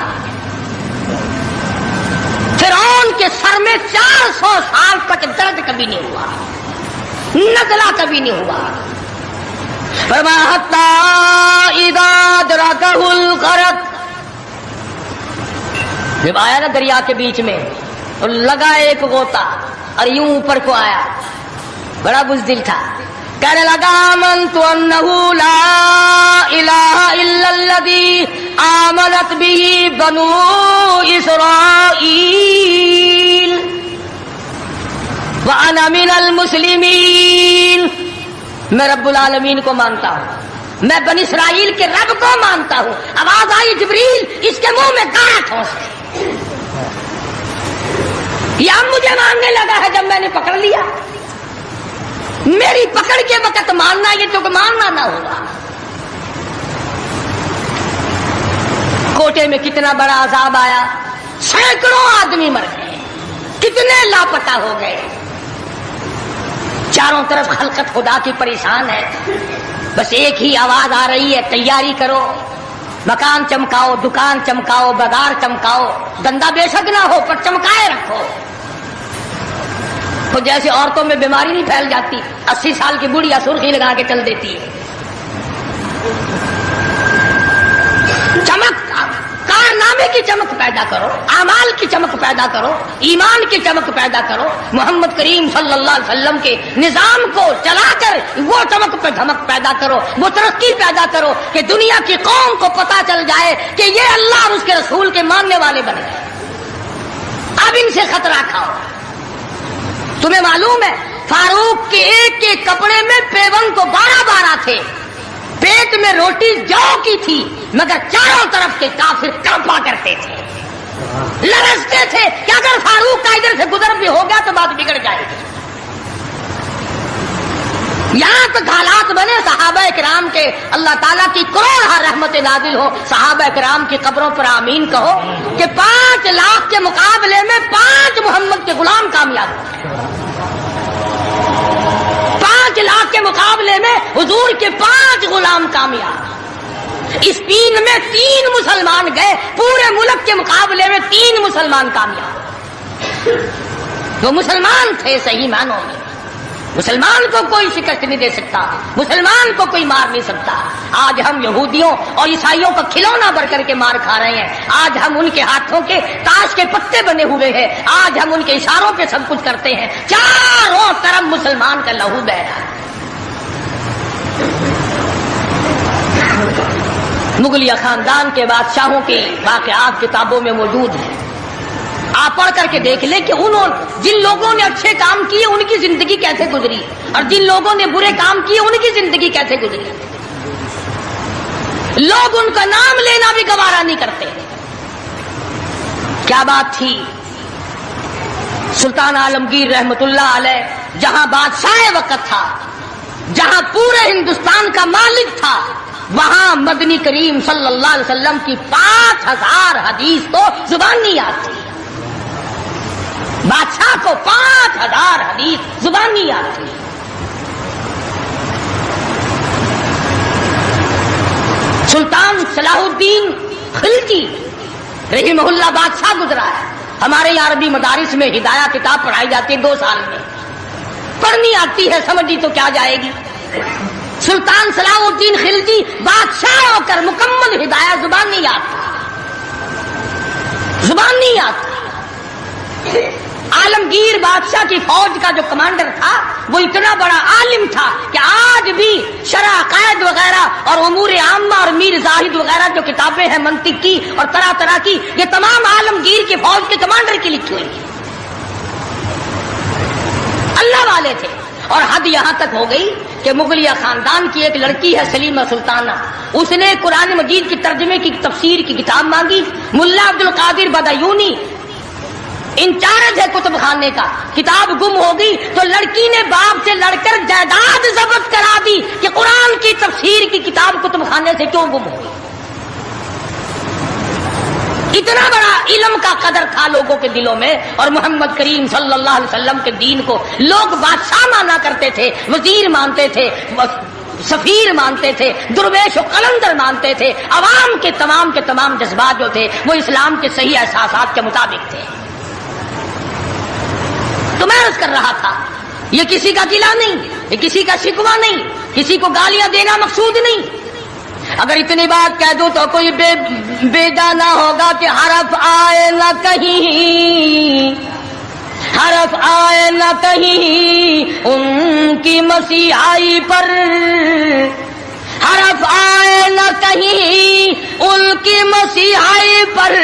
फिरौन के सर में 400 साल तक दर्द कभी नहीं हुआ, नज़ला कभी नहीं हुआ। فرمایا حتی اذا ادرکہ الغرق، جب آیا نا دریا کے بیچ میں تو لگا ایک غوطہ اور یوں اوپر کو آیا، بڑا بزدل تھا، کہنے لگا آمنت انہ لا الہ الا الذی آمنت به بنو اسرائیل وانا من المسلمین، میں رب العالمین کو مانتا ہوں، میں بنی اسرائیل کے رب کو مانتا ہوں۔ آواز آئی جبریل اس کے منہ میں گاٹھ ہو سے، یا مجھے ماننے لگا ہے جب میں نے پکڑ لیا، میری پکڑ کے وقت ماننا یہ تو ماننا نہ ہوگا۔ کوٹے میں کتنا بڑا عذاب آیا، سینکڑوں آدمی مر گئے، کتنے لاپتہ ہو گئے، چاروں طرف خلقت خدا کی پریشان ہے، بس ایک ہی آواز آ رہی ہے تیاری کرو، مکان چمکاؤ، دکان چمکاؤ، بازار چمکاؤ، دندہ بے شک نہ ہو پر چمکائے رکھو۔ تو جیسے عورتوں میں بیماری نہیں پھیل جاتی، 80 سال کی بڑھیا سرخی لگا کے چل دیتی ہے، چمک، کارنامے کی چمک پیدا کرو، اعمال کی چمک پیدا کرو، ایمان کی چمک پیدا کرو، محمد کریم صلی اللہ علیہ وسلم کے نظام کو چلا کر وہ چمک پہ دھمک پیدا کرو، وہ ترقی پیدا کرو کہ دنیا کی قوم کو پتا چل جائے کہ یہ اللہ اور اس کے رسول کے ماننے والے بن گئے۔ اب ان سے خطرہ کھاؤ۔ تمہیں معلوم ہے فاروق کے ایک ایک کپڑے میں پیون کو 12 تھے، پیٹ میں روٹی جو کی تھی، مگر چاروں طرف کے کافر کانپا کرتے تھے، لرزتے تھے کہ اگر فاروق کا ادھر سے گزر بھی ہو گیا تو بات بگڑ جائے گی۔ یہاں تک حالات بنے صحابہ کرام کے، اللہ تعالیٰ کی کروڑ رحمت نازل ہو، صحابہ کرام کی قبروں پر آمین کہو کہ 5 لاکھ کے مقابلے میں 5 محمد کے غلام کامیاب ہوئے، 5 لاکھ کے مقابلے میں حضور کے 5 غلام کامیاب، اسپین میں 3 مسلمان گئے، پورے ملک کے مقابلے میں 3 مسلمان کامیاب۔ وہ مسلمان تھے صحیح معنوں میں، مسلمان کو کوئی شکست نہیں دے سکتا، مسلمان کو کوئی مار نہیں سکتا۔ آج ہم یہودیوں اور عیسائیوں کا کھلونا بن کر کے مار کھا رہے ہیں، آج ہم ان کے ہاتھوں کے تاش کے پتے بنے ہوئے ہیں، آج ہم ان کے اشاروں پہ سب کچھ کرتے ہیں، چاروں طرف مسلمان کا لہو بہہ رہا ہے۔ مغلیہ خاندان کے بادشاہوں کے واقعات کتابوں میں موجود ہیں، آپ پڑھ کر کے دیکھ لیں کہ جن لوگوں نے اچھے کام کیے ان کی زندگی کیسے گزری اور جن لوگوں نے برے کام کیے ان کی زندگی کیسے گزری۔ لوگ ان کا نام لینا بھی گوارا نہیں کرتے۔ کیا بات تھی؟ سلطان عالمگیر رحمت اللہ علیہ جہاں بادشاہ وقت تھا، جہاں پورے ہندوستان کا مالک تھا، وہاں مدنی کریم صلی اللہ علیہ وسلم کی 5000 حدیث تو زبانی یاد تھی۔ بادشاہ کو 5000 حدیث زبانی یاد تھی۔ سلطان صلاح الدین خلجی رحمہ اللہ بادشاہ گزرا ہے، ہمارے یہاں عربی مدارس میں ہدایہ کتاب پڑھائی جاتی ہے 2 سال میں، پڑھنی آتی ہے سمجھی تو کیا جائے گی۔ سلطان صلاح الدین خلجی بادشاہ ہو کر مکمل ہدایہ زبانی یاد تھا، زبانی یاد تھا۔ عالمگیر بادشاہ کی فوج کا جو کمانڈر تھا وہ اتنا بڑا عالم تھا کہ آج بھی شرح عقائد وغیرہ اور امور عامہ اور میر زاہد وغیرہ جو کتابیں ہیں منطق کی اور طرح طرح کی، یہ تمام عالمگیر کی فوج کے کمانڈر کی لکھی ہوئی ہیں۔ اللہ والے تھے، اور حد یہاں تک ہو گئی کہ مغلیہ خاندان کی ایک لڑکی ہے سلیمہ سلطانہ، اس نے قرآن مجید کی ترجمے کی تفسیر کی کتاب مانگی، ملا عبد القادر بدایونی انچارج ہے کتب خانے کا، کتاب گم ہو گئی تو لڑکی نے باپ سے لڑ کر جائیداد ضبط کرا دی کہ قرآن کی تفسیر کی کتاب کتب خانے سے کیوں گم ہو گئی۔ اتنا بڑا علم کا قدر تھا لوگوں کے دلوں میں، اور محمد کریم صلی اللہ علیہ وسلم کے دین کو لوگ بادشاہ مانا کرتے تھے، وزیر مانتے تھے، سفیر مانتے تھے، درویش و قلندر مانتے تھے۔ عوام کے تمام جذبات جو تھے وہ اسلام کے صحیح احساسات کے مطابق تھے۔ تو میں عرض کر رہا تھا، یہ کسی کا قلعہ نہیں، یہ کسی کا شکوہ نہیں کہ کسی کو گالیاں دینا مقصود نہیں. اگر اتنی بات کہہ دوں تو کوئی بیدا نہ ہوگا کہ حرف آئے نہ کہیں، حرف آئے نہ کہیں ان کی مسیحائی پر، حرف آئے نہ کہیں ان کی مسیحائی پر،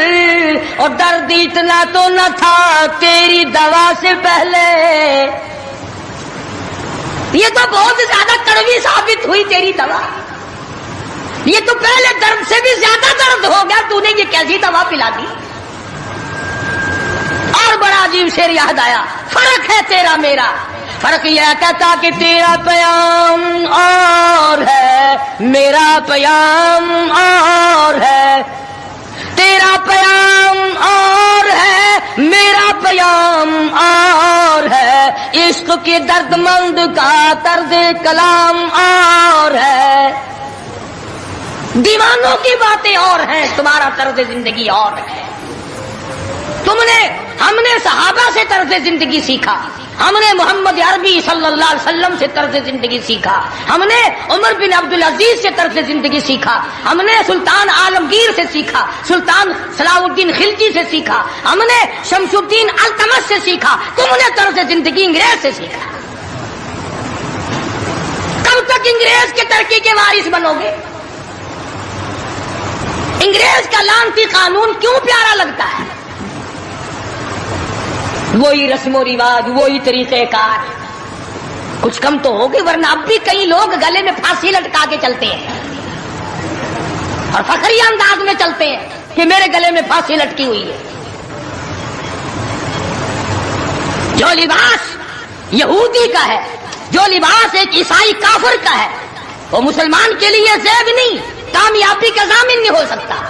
اور درد اتنا تو نہ تھا تیری دوا سے پہلے. یہ تو بہت زیادہ کڑوی ثابت ہوئی تیری دوا، یہ تو پہلے درد سے بھی زیادہ درد ہو گیا، تو نے یہ کیسی دوا پلا دی. اور بڑا عجیب شعر یاد آیا، فرق ہے تیرا میرا، فرق یہ کہتا کہ تیرا پیام اور ہے میرا پیام اور ہے، تیرا پیام اور ہے میرا پیام اور ہے، عشق کے درد مند کا طرز کلام اور ہے. دیوانوں کی باتیں اور ہیں، تمہارا طرز زندگی اور ہے. ہم نے صحابہ سے طرز زندگی سیکھا، ہم نے محمد عربی صلی اللہ علیہ وسلم سے طرز زندگی سیکھا، ہم نے عمر بن عبدالعزیز سے طرز زندگی سیکھا، ہم نے سلطان عالمگیر سے سیکھا، سلطان صلاح الدین خلجی سے سیکھا، ہم نے شمس الدین التمش سے سیکھا. تم نے طرز زندگی انگریز سے سیکھا. کب تک انگریز کے ترقی کے وارث بنو گے؟ انگریز کا لعنتی قانون کیوں پیارا لگتا ہے؟ وہی رسم و رواج، وہی طریقہ کار، کچھ کم تو ہوگی، ورنہ اب بھی کئی لوگ گلے میں پھانسی لٹکا کے چلتے ہیں اور فخری انداز میں چلتے ہیں کہ میرے گلے میں پھانسی لٹکی ہوئی ہے. جو لباس یہودی کا ہے، جو لباس ایک عیسائی کافر کا ہے، وہ مسلمان کے لیے زیب نہیں، کامیابی کا ضامن نہیں ہو سکتا.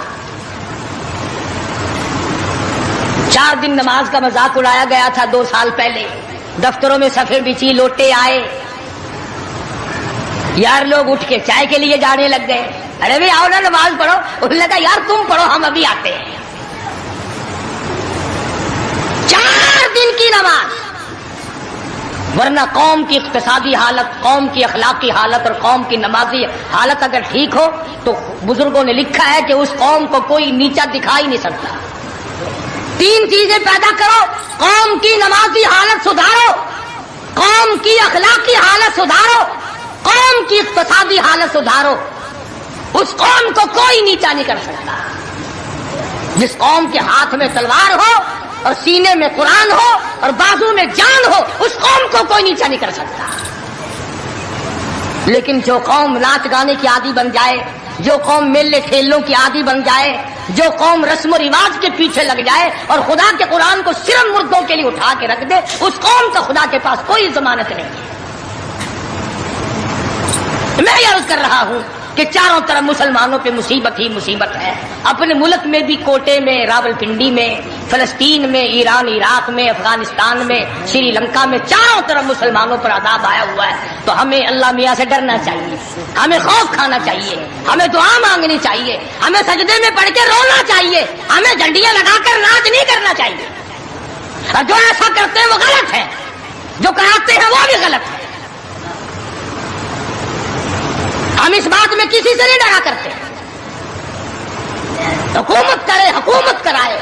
4 دن نماز کا مذاق اڑایا گیا تھا 2 سال پہلے، دفتروں میں صفیں بچھی، لوٹے آئے، یار لوگ اٹھ کے چائے کے لیے جانے لگ گئے. ارے بھائی آؤ نا نماز پڑھو. انہوں نے کہا یار تم پڑھو، ہم ابھی آتے ہیں. 4 دن کی نماز، ورنہ قوم کی اقتصادی حالت، قوم کی اخلاقی حالت اور قوم کی نمازی حالت اگر ٹھیک ہو تو بزرگوں نے لکھا ہے کہ اس قوم کو کوئی نیچا دکھا ہی نہیں سکتا. 3 چیزیں پیدا کرو، قوم کی نمازی حالت سدھارو، قوم کی اخلاقی حالت سدھارو، قوم کی اقتصادی حالت سدھارو. اس قوم کو کوئی نیچا نہیں کر سکتا. جس قوم کے ہاتھ میں تلوار ہو اور سینے میں قرآن ہو اور بازو میں جان ہو، اس قوم کو کوئی نیچا نہیں کر سکتا. لیکن جو قوم ناچ گانے کی عادی بن جائے، جو قوم میلے ٹھیلوں کی عادی بن جائے، جو قوم رسم و رواج کے پیچھے لگ جائے اور خدا کے قرآن کو صرف مردوں کے لیے اٹھا کے رکھ دے، اس قوم کا خدا کے پاس کوئی ضمانت نہیں ہے. میں یہ عرض کر رہا ہوں کہ چاروں طرف مسلمانوں پہ مصیبت ہی مصیبت ہے. اپنے ملک میں بھی کوٹے میں، راولپنڈی میں، فلسطین میں، ایران عراق میں، افغانستان میں، سری لنکا میں، چاروں طرف مسلمانوں پر عذاب آیا ہوا ہے. تو ہمیں اللہ میاں سے ڈرنا چاہیے، ہمیں خوف کھانا چاہیے، ہمیں دعا مانگنی چاہیے، ہمیں سجدے میں پڑھ کے رونا چاہیے، ہمیں جھنڈیاں لگا کر ناچ نہیں کرنا چاہیے. اور جو ایسا کرتے ہیں وہ غلط ہے، جو کراتے ہیں وہ بھی غلط ہے. ہم اس بات میں کسی سے نہیں ڈرا کرتے. حکومت کرے، حکومت کرائے،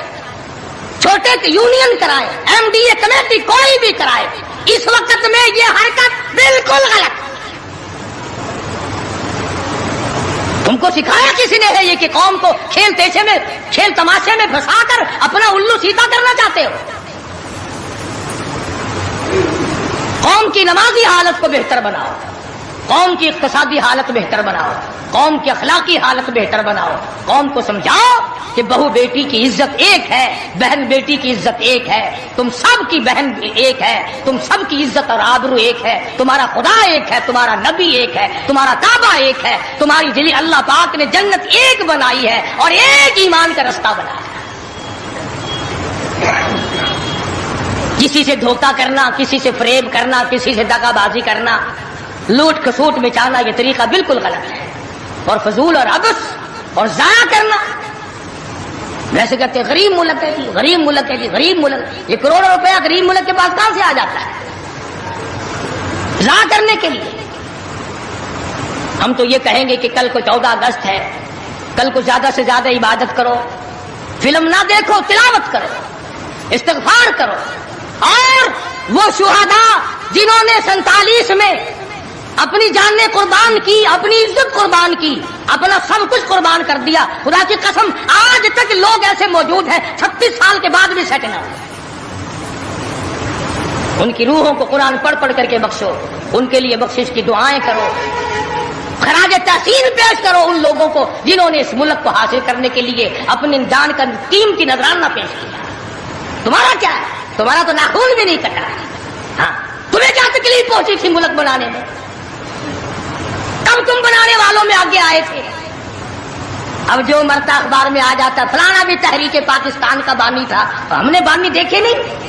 چھوٹے یونین کرائے، ایم ڈی اے کمیٹی کوئی بھی کرائے، اس وقت میں یہ حرکت بالکل غلط. تم کو سکھایا کسی نے ہے یہ کہ قوم کو کھیل تیشے میں، کھیل تماشے میں پھنسا کر اپنا الو سیدھا کرنا چاہتے ہو. قوم کی نمازی حالت کو بہتر بناؤ، قوم کی اقتصادی حالت بہتر بناؤ، قوم کی اخلاقی حالت بہتر بناؤ. قوم کو سمجھاؤ کہ بہو بیٹی کی عزت ایک ہے، بہن بیٹی کی عزت ایک ہے، تم سب کی بہن ایک ہے، تم سب کی عزت اور آبرو ایک ہے، تمہارا خدا ایک ہے، تمہارا نبی ایک ہے، تمہارا کعبہ ایک ہے، تمہاری دلی اللہ پاک نے جنت ایک بنائی ہے اور ایک ایمان کا رستہ بنایا ہے. کسی سے دھوکہ کرنا، کسی سے فریب کرنا، کسی سے دغا بازی کرنا، لوٹ کھسوٹ مچانا، یہ طریقہ بالکل غلط ہے. اور فضول اور عبث اور ضائع کرنا، ویسے کہتے ہیں غریب ملک ہے جی، غریب ملک ہے جی، غریب ملک. یہ کروڑوں روپیہ غریب ملک کے پاس کہاں سے آ جاتا ہے؟ ضائع کرنے کے لیے. ہم تو یہ کہیں گے کہ کل کو 14 اگست ہے، کل کو زیادہ سے زیادہ عبادت کرو، فلم نہ دیکھو، تلاوت کرو، استغفار کرو، اور وہ شہداء جنہوں نے 47 میں اپنی جانیں قربان کی، اپنی عزت قربان کی، اپنا سب کچھ قربان کر دیا، خدا کی قسم آج تک لوگ ایسے موجود ہیں 36 سال کے بعد بھی سیٹ نہ ہوئے۔ ان کی روحوں کو قرآن پڑھ پڑھ کر کے بخشو، ان کے لیے بخشش کی دعائیں کرو، خراج تحسین پیش کرو ان لوگوں کو جنہوں نے اس ملک کو حاصل کرنے کے لیے اپنی جان کا قیمتی نذرانہ پیش کیا۔ تمہارا کیا ہے؟ تمہارا تو ناخون بھی نہیں کٹا۔ ہاں، تمہیں کیا تکلیف پہنچی تھی ملک بنانے میں؟ کب تم بنانے والوں میں آگے آئے تھے؟ اب جو مرتا اخبار میں آ جاتا فلانا بھی تحریک پاکستان کا بانی تھا، ہم نے بانی دیکھے نہیں؟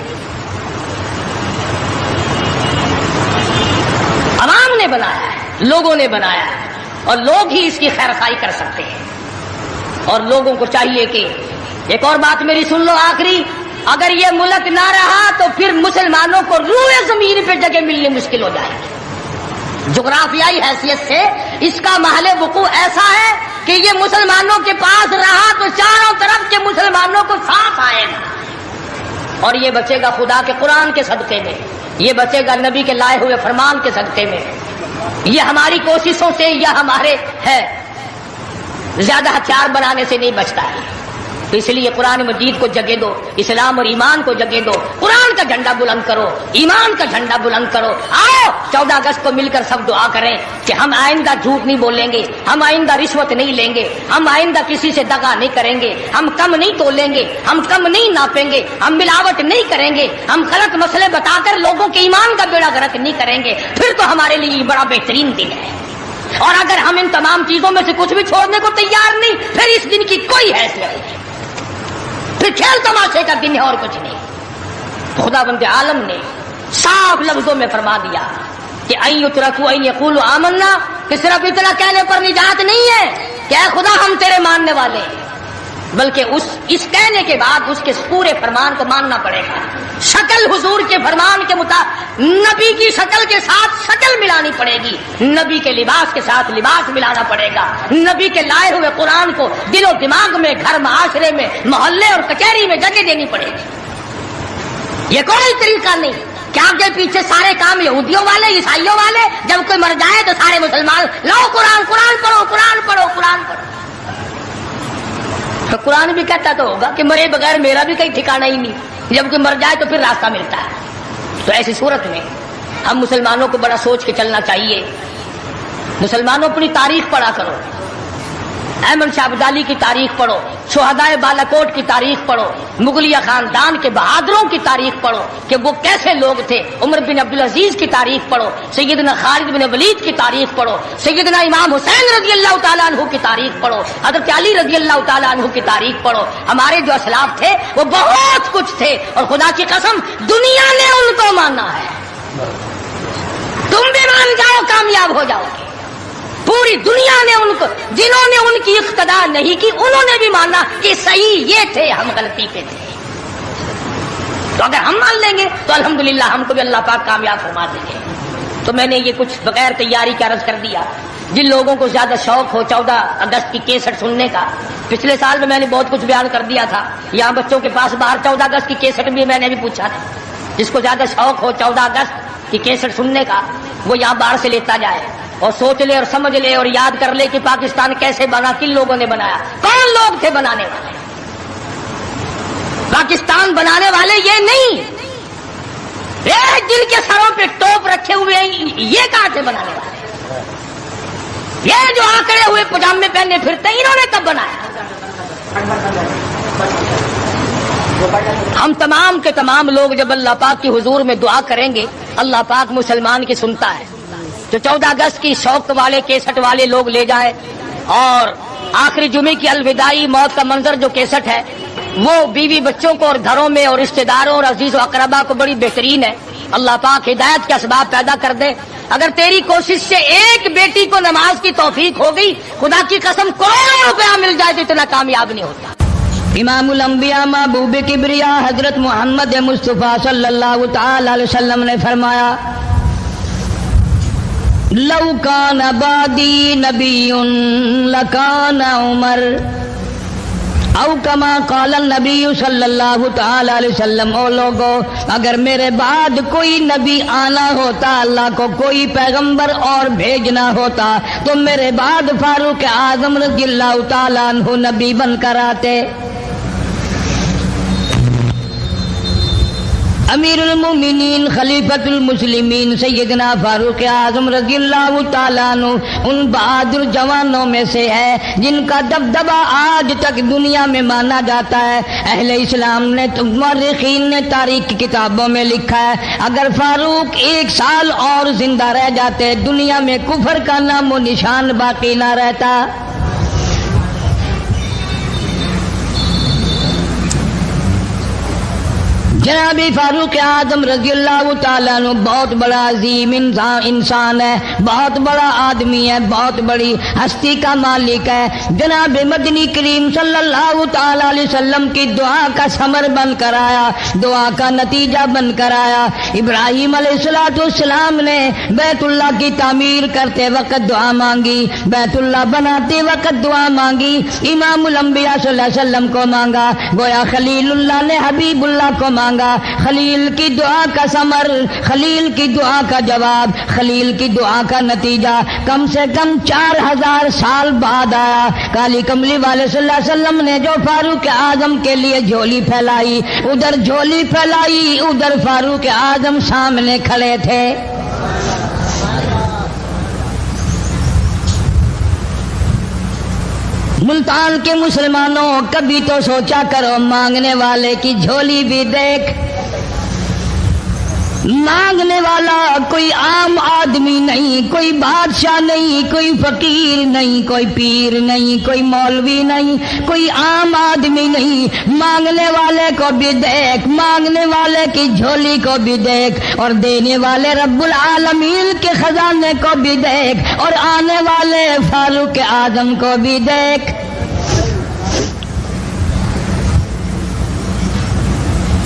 عوام نے بنایا ہے، لوگوں نے بنایا ہے، اور لوگ ہی اس کی خیر خواہی کر سکتے ہیں۔ اور لوگوں کو چاہیے کہ ایک اور بات میری سن لو آخری، اگر یہ ملک نہ رہا تو پھر مسلمانوں کو روئے زمین پہ جگہ ملنی مشکل ہو جائے گی۔ جغرافیائی حیثیت سے اس کا محل وقوع ایسا ہے کہ یہ مسلمانوں کے پاس رہا تو چاروں طرف کے مسلمانوں کو ساتھ آئے گا، اور یہ بچے گا خدا کے قرآن کے صدقے میں، یہ بچے گا نبی کے لائے ہوئے فرمان کے صدقے میں، یہ ہماری کوششوں سے یا ہمارے ہے زیادہ ہتھیار بنانے سے نہیں بچتا ہے۔ تو اس لیے قرآن مجید کو جگہ دو، اسلام اور ایمان کو جگہ دو، قرآن کا جھنڈا بلند کرو، ایمان کا جھنڈا بلند کرو۔ آؤ 14 اگست کو مل کر سب دعا کریں کہ ہم آئندہ جھوٹ نہیں بولیں گے، ہم آئندہ رشوت نہیں لیں گے، ہم آئندہ کسی سے دغا نہیں کریں گے، ہم کم نہیں تولیں گے، ہم کم نہیں ناپیں گے، ہم ملاوٹ نہیں کریں گے، ہم غلط مسئلے بتا کر لوگوں کے ایمان کا بیڑا غرق نہیں کریں گے۔ پھر تو ہمارے لیے یہ بڑا بہترین دن ہے۔ اور اگر ہم ان تمام چیزوں میں سے کچھ بھی چھوڑنے کو تیار نہیں، پھر اس دن کی کوئی حیثیت نہیں، پھر کھیل تماشے کا دن ہے اور کچھ نہیں۔ خدا بند عالم نے صاف لفظوں میں فرما دیا کہ ان یترکوا ان یقولوا آمنا، کہ صرف اتنا کہنے پر نجات نہیں ہے کہ اے خدا ہم تیرے ماننے والے ہیں، بلکہ اس کہنے کے بعد اس کے پورے فرمان کو ماننا پڑے گا۔ شکل حضور کے فرمان کے مطابق نبی کی شکل کے ساتھ شکل ملانی پڑے گی، نبی کے لباس کے ساتھ لباس ملانا پڑے گا، نبی کے لائے ہوئے قرآن کو دل و دماغ میں، گھر معاشرے میں، محلے اور کچہری میں جگہ دینی پڑے گی۔ یہ کوئی طریقہ نہیں کہ آگے پیچھے سارے کام یہودیوں والے، عیسائیوں والے، جب کوئی مر جائے تو سارے مسلمان لو قرآن پڑھو، قرآن پڑھو، قرآن پڑھو۔ تو قرآن بھی کہتا تو ہوگا کہ مرے بغیر میرا بھی کہیں ٹھکانا ہی نہیں، جب کوئی مر جائے تو پھر راستہ ملتا ہے۔ تو ایسی صورت میں ہم مسلمانوں کو بڑا سوچ کے چلنا چاہیے۔ مسلمانوں اپنی تاریخ پڑھا کرو، احمد شاہ ابدالی کی تاریخ پڑھو، شہدائے بالاکوٹ کی تاریخ پڑھو، مغلیہ خاندان کے بہادروں کی تاریخ پڑھو کہ وہ کیسے لوگ تھے، عمر بن عبدالعزیز کی تاریخ پڑھو، سیدنا خالد بن ولید کی تاریخ پڑھو، سیدنا امام حسین رضی اللہ تعالیٰ عنہ کی تاریخ پڑھو، حضرت علی رضی اللہ تعالیٰ عنہ کی تاریخ پڑھو۔ ہمارے جو اسلاف تھے وہ بہت کچھ تھے، اور خدا کی قسم دنیا نے ان کو مانا ہے۔ تم بھی مان جاؤ کامیاب ہو جاؤ گے۔ پوری دنیا نے ان کو، جنہوں نے ان کی اقتدا نہیں کی انہوں نے بھی مانا کہ صحیح یہ تھے، ہم غلطی پہ تھے۔ تو اگر ہم مان لیں گے تو الحمدللہ ہم کو بھی اللہ پاک کامیاب فرما دیں گے۔ تو میں نے یہ کچھ بغیر تیاری کے عرض کر دیا۔ جن لوگوں کو زیادہ شوق ہو 14 اگست کی کیسٹ سننے کا، پچھلے سال میں نے بہت کچھ بیان کر دیا تھا، یہاں بچوں کے پاس باہر 14 اگست کی کیسٹ بھی میں نے بھی پوچھا تھا۔ جس کو زیادہ شوق ہو 14 اگست کی کیسٹ سننے کا وہ یہاں باہر سے لیتا جائے اور سوچ لے اور سمجھ لے اور یاد کر لے کہ پاکستان کیسے بنا، کن لوگوں نے بنایا، کون لوگ تھے بنانے والے۔ پاکستان بنانے والے یہ نہیں، جن کے سروں پہ ٹوپ رکھے ہوئے ہیں یہ کہاں تھے بنانے والے؟ یہ جو آکڑے ہوئے پجامے پہنے پھرتے انہوں نے کب بنایا؟ ہم تمام کے تمام لوگ جب اللہ پاک کی حضور میں دعا کریں گے، اللہ پاک مسلمان کی سنتا ہے۔ تو 14 اگست کی شوق والے کیسٹ والے لوگ لے جائیں، اور آخری جمعے کی الوداعی موت کا منظر جو کیسٹ ہے وہ بیوی بچوں کو اور گھروں میں اور رشتہ داروں اور عزیز و اقربا کو بڑی بہترین ہے۔ اللہ پاک ہدایت کے اسباب پیدا کر دے۔ اگر تیری کوشش سے ایک بیٹی کو نماز کی توفیق ہو گئی، خدا کی قسم کروڑوں روپیہ مل جائے تو اتنا کامیاب نہیں ہوتا۔ امام الانبیاء محبوب کبریا حضرت محمد مصطفیٰ صلی اللہ تعالی علیہ وسلم نے فرمایا، لو کان بعدی نبی لکان عمر او کما قال النبی صلی اللہ تعالی علیہ وسلم، او لوگو اگر میرے بعد کوئی نبی آنا ہوتا، اللہ کو کوئی پیغمبر اور بھیجنا ہوتا تو میرے بعد فاروق اعظم رضی اللہ تعالیٰ عنہ نبی بن کر آتے۔ امیر المومنین خلیفۃ المسلمین سیدنا فاروق اعظم رضی اللہ تعالیٰ عنہ ان بہادر جوانوں میں سے ہے جن کا دبدبہ آج تک دنیا میں مانا جاتا ہے۔ اہل اسلام نے، مورخین نے تاریخ کی کتابوں میں لکھا ہے اگر فاروق 1 سال اور زندہ رہ جاتے دنیا میں کفر کا نام و نشان باقی نہ رہتا۔ جناب فاروق اعظم رضی اللہ تعالیٰ عنہ بہت بڑا عظیم انسان ہے، بہت بڑا آدمی ہے، بہت بڑی ہستی کا مالک ہے۔ جناب مدنی کریم صلی اللہ تعالیٰ علیہ وسلم کی دعا کا ثمر بن کر آیا، دعا کا نتیجہ بن کر آیا۔ ابراہیم علیہ السلام نے بیت اللہ کی تعمیر کرتے وقت دعا مانگی، بیت اللہ بناتے وقت دعا مانگی، امام الانبیاء صلی اللہ علیہ وسلم کو مانگا، گویا خلیل اللہ نے حبیب اللہ کو مانگا۔ خلیل کی دعا کا ثمر، خلیل کی دعا کا جواب، خلیل کی دعا کا نتیجہ کم سے کم 4000 سال بعد آیا۔ کالی کملی والے صلی اللہ علیہ وسلم نے جو فاروق اعظم کے لیے جھولی پھیلائی، ادھر جھولی پھیلائی، ادھر فاروق اعظم سامنے کھڑے تھے۔ ملتان کے مسلمانوں کبھی تو سوچا کرو مانگنے والے کی جھولی بھی دیکھ۔ مانگنے والا کوئی عام آدمی نہیں، کوئی بادشاہ نہیں، کوئی فقیر نہیں، کوئی پیر نہیں، کوئی مولوی نہیں، کوئی عام آدمی نہیں۔ مانگنے والے کو بھی دیکھ، مانگنے والے کی جھولی کو بھی دیکھ، اور دینے والے رب العالمین کے خزانے کو بھی دیکھ، اور آنے والے فاروق اعظم کو بھی دیکھ۔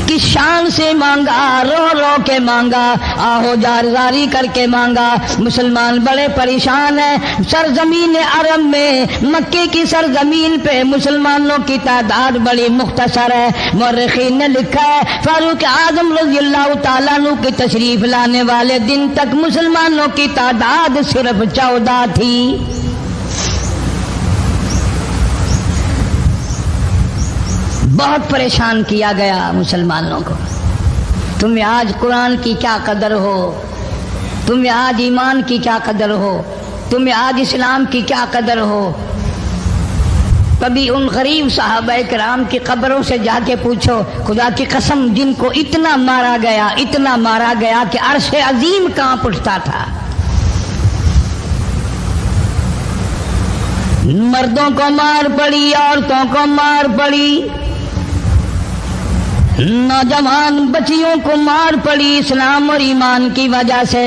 کس شان سے مانگا، رو رو کے مانگا، آہو جاری کر کے مانگا۔ مسلمان بڑے پریشان ہیں۔ سرزمین عرب میں، مکے کی سرزمین پہ مسلمانوں کی تعداد بڑی مختصر ہے۔ مورخین نے لکھا ہے فاروق اعظم رضی اللہ تعالیٰ عنہ کی تشریف لانے والے دن تک مسلمانوں کی تعداد صرف 14 تھی۔ بہت پریشان کیا گیا مسلمانوں کو۔ تمہیں آج قرآن کی کیا قدر ہو، تمہیں آج ایمان کی کیا قدر ہو، تمہیں آج اسلام کی کیا قدر ہو۔ کبھی ان غریب صحابہ کرام کی قبروں سے جا کے پوچھو، خدا کی قسم جن کو اتنا مارا گیا، اتنا مارا گیا کہ عرش عظیم کانپ اٹھتا تھا۔ مردوں کو مار پڑی، عورتوں کو مار پڑی، نوجوان بچیوں کو مار پڑی اسلام اور ایمان کی وجہ سے۔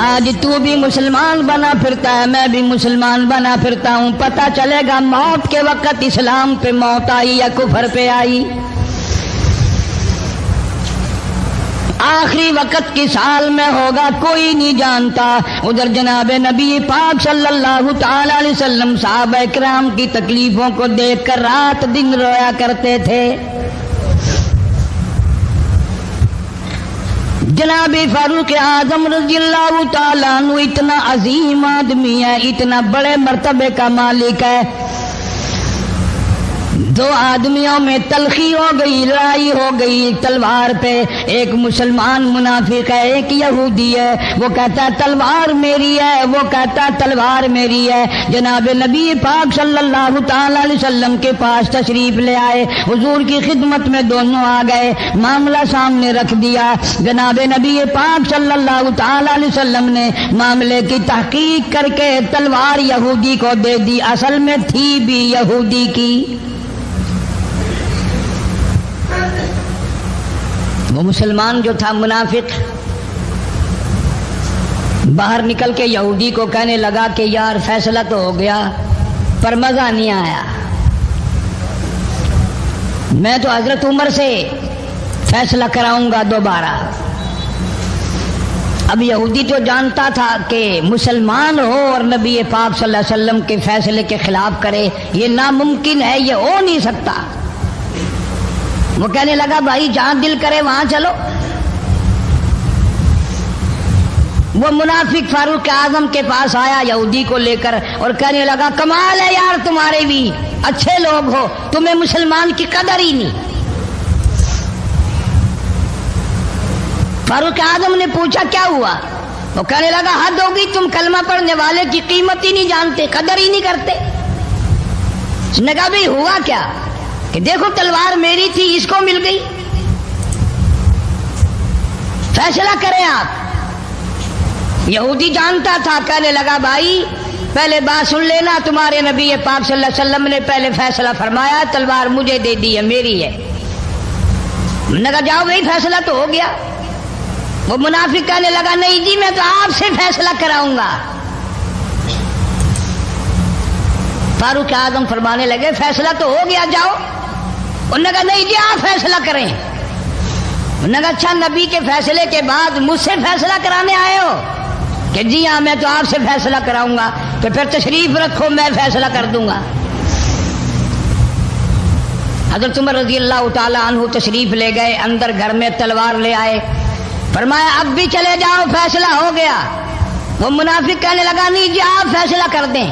آج تو بھی مسلمان بنا پھرتا ہے، میں بھی مسلمان بنا پھرتا ہوں، پتہ چلے گا موت کے وقت اسلام پہ موت آئی یا کفر پہ آئی۔ آخری وقت کی سال میں ہوگا کوئی نہیں جانتا۔ ادھر جناب نبی پاک صلی اللہ تعالی علیہ وسلم صحابہ کرام کی تکلیفوں کو دیکھ کر رات دن رویا کرتے تھے۔ جناب فاروق اعظم رضی اللہ تعالیٰ عنہ اتنا عظیم آدمی ہے، اتنا بڑے مرتبے کا مالک ہے۔ دو آدمیوں میں تلخی ہو گئی، لڑائی ہو گئی تلوار پہ۔ ایک مسلمان منافق ہے، ایک یہودی ہے، وہ کہتا ہے تلوار میری ہے، وہ کہتا ہے تلوار میری ہے۔ جناب نبی پاک صلی اللہ تعالی علیہ وسلم کے پاس تشریف لے آئے، حضور کی خدمت میں دونوں آ گئے، معاملہ سامنے رکھ دیا۔ جناب نبی پاک صلی اللہ تعالی علیہ وسلم نے معاملے کی تحقیق کر کے تلوار یہودی کو دے دی، اصل میں تھی بھی یہودی کی۔ وہ مسلمان جو تھا منافق باہر نکل کے یہودی کو کہنے لگا کہ یار فیصلہ تو ہو گیا پر مزہ نہیں آیا، میں تو حضرت عمر سے فیصلہ کراؤں گا دوبارہ۔ اب یہودی تو جانتا تھا کہ مسلمان ہو اور نبی پاک صلی اللہ علیہ وسلم کے فیصلے کے خلاف کرے، یہ ناممکن ہے، یہ ہو نہیں سکتا۔ وہ کہنے لگا بھائی جہاں دل کرے وہاں چلو۔ وہ منافق فاروق اعظم کے پاس آیا یہودی کو لے کر اور کہنے لگا کمال ہے یار، تمہارے بھی اچھے لوگ ہو، تمہیں مسلمان کی قدر ہی نہیں۔ فاروق اعظم نے پوچھا کیا ہوا؟ وہ کہنے لگا حد ہوگی، تم کلمہ پڑھنے والے کی قیمت ہی نہیں جانتے، قدر ہی نہیں کرتے۔ اس نے کہا بھئی ہوا کیا؟ کہ دیکھو تلوار میری تھی، اس کو مل گئی، فیصلہ کریں آپ۔ یہودی جانتا تھا، کہنے لگا بھائی پہلے بات سن لینا، تمہارے نبی پاک صلی اللہ علیہ وسلم نے پہلے فیصلہ فرمایا، تلوار مجھے دے دی ہے، میری ہے۔ میں نے کہا جاؤ بھائی فیصلہ تو ہو گیا۔ وہ منافق کہنے لگا نہیں جی میں تو آپ سے فیصلہ کراؤں گا۔ فاروق اعظم فرمانے لگے فیصلہ تو ہو گیا، جاؤ۔ انہوں نے کہا نہیں جی آپ فیصلہ کریں۔ انہوں نے کہا اچھا نبی کے فیصلے کے بعد مجھ سے فیصلہ کرانے آئے ہو؟ کہ جی ہاں میں تو آپ سے فیصلہ کراؤں گا۔ تو پھر تشریف رکھو، میں فیصلہ کر دوں گا۔ حضرت عمر رضی اللہ تعالی عنہ تشریف لے گئے، اندر گھر میں تلوار لے آئے، فرمایا اب بھی چلے جاؤ، فیصلہ ہو گیا۔ وہ منافق کہنے لگا نہیں جی آپ فیصلہ کر دیں۔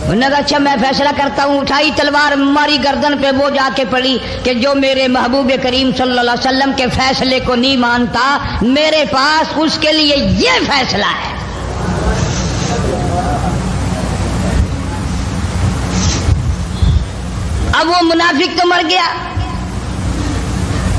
انہوں نے کہا اچھا میں فیصلہ کرتا ہوں۔ اٹھائی تلوار، ماری گردن پہ، وہ جا کے پڑی کہ جو میرے محبوب کریم صلی اللہ علیہ وسلم کے فیصلے کو نہیں مانتا، میرے پاس اس کے لیے یہ فیصلہ ہے۔ اب وہ منافق تو مر گیا۔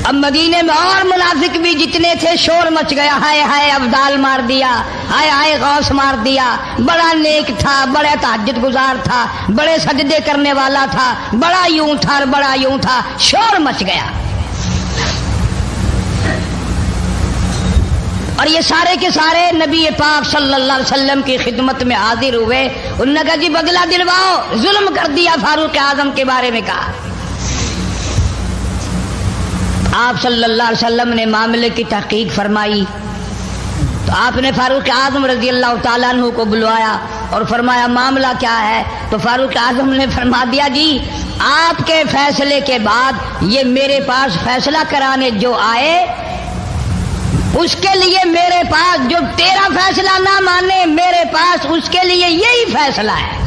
اب مدینے میں اور منافق بھی جتنے تھے شور مچ گیا، ہائے ہائے ابدال مار دیا، ہائے ہائے غوث مار دیا، بڑا نیک تھا، بڑا تہجد گزار تھا، بڑے سجدے کرنے والا تھا، بڑا یوں تھا اور بڑا یوں تھا، شور مچ گیا۔ اور یہ سارے کے سارے نبی پاک صلی اللہ علیہ وسلم کی خدمت میں حاضر ہوئے۔ انہوں نے کہا جی بدلہ دلواؤ، ظلم کر دیا فاروق اعظم کے بارے میں کہا۔ آپ صلی اللہ علیہ وسلم نے معاملے کی تحقیق فرمائی تو آپ نے فاروق اعظم رضی اللہ تعالیٰ عنہ کو بلوایا اور فرمایا معاملہ کیا ہے؟ تو فاروق اعظم نے فرما دیا جی آپ کے فیصلے کے بعد یہ میرے پاس فیصلہ کرانے جو آئے، اس کے لیے میرے پاس، جو تیرا فیصلہ نہ مانے میرے پاس اس کے لیے یہی فیصلہ ہے،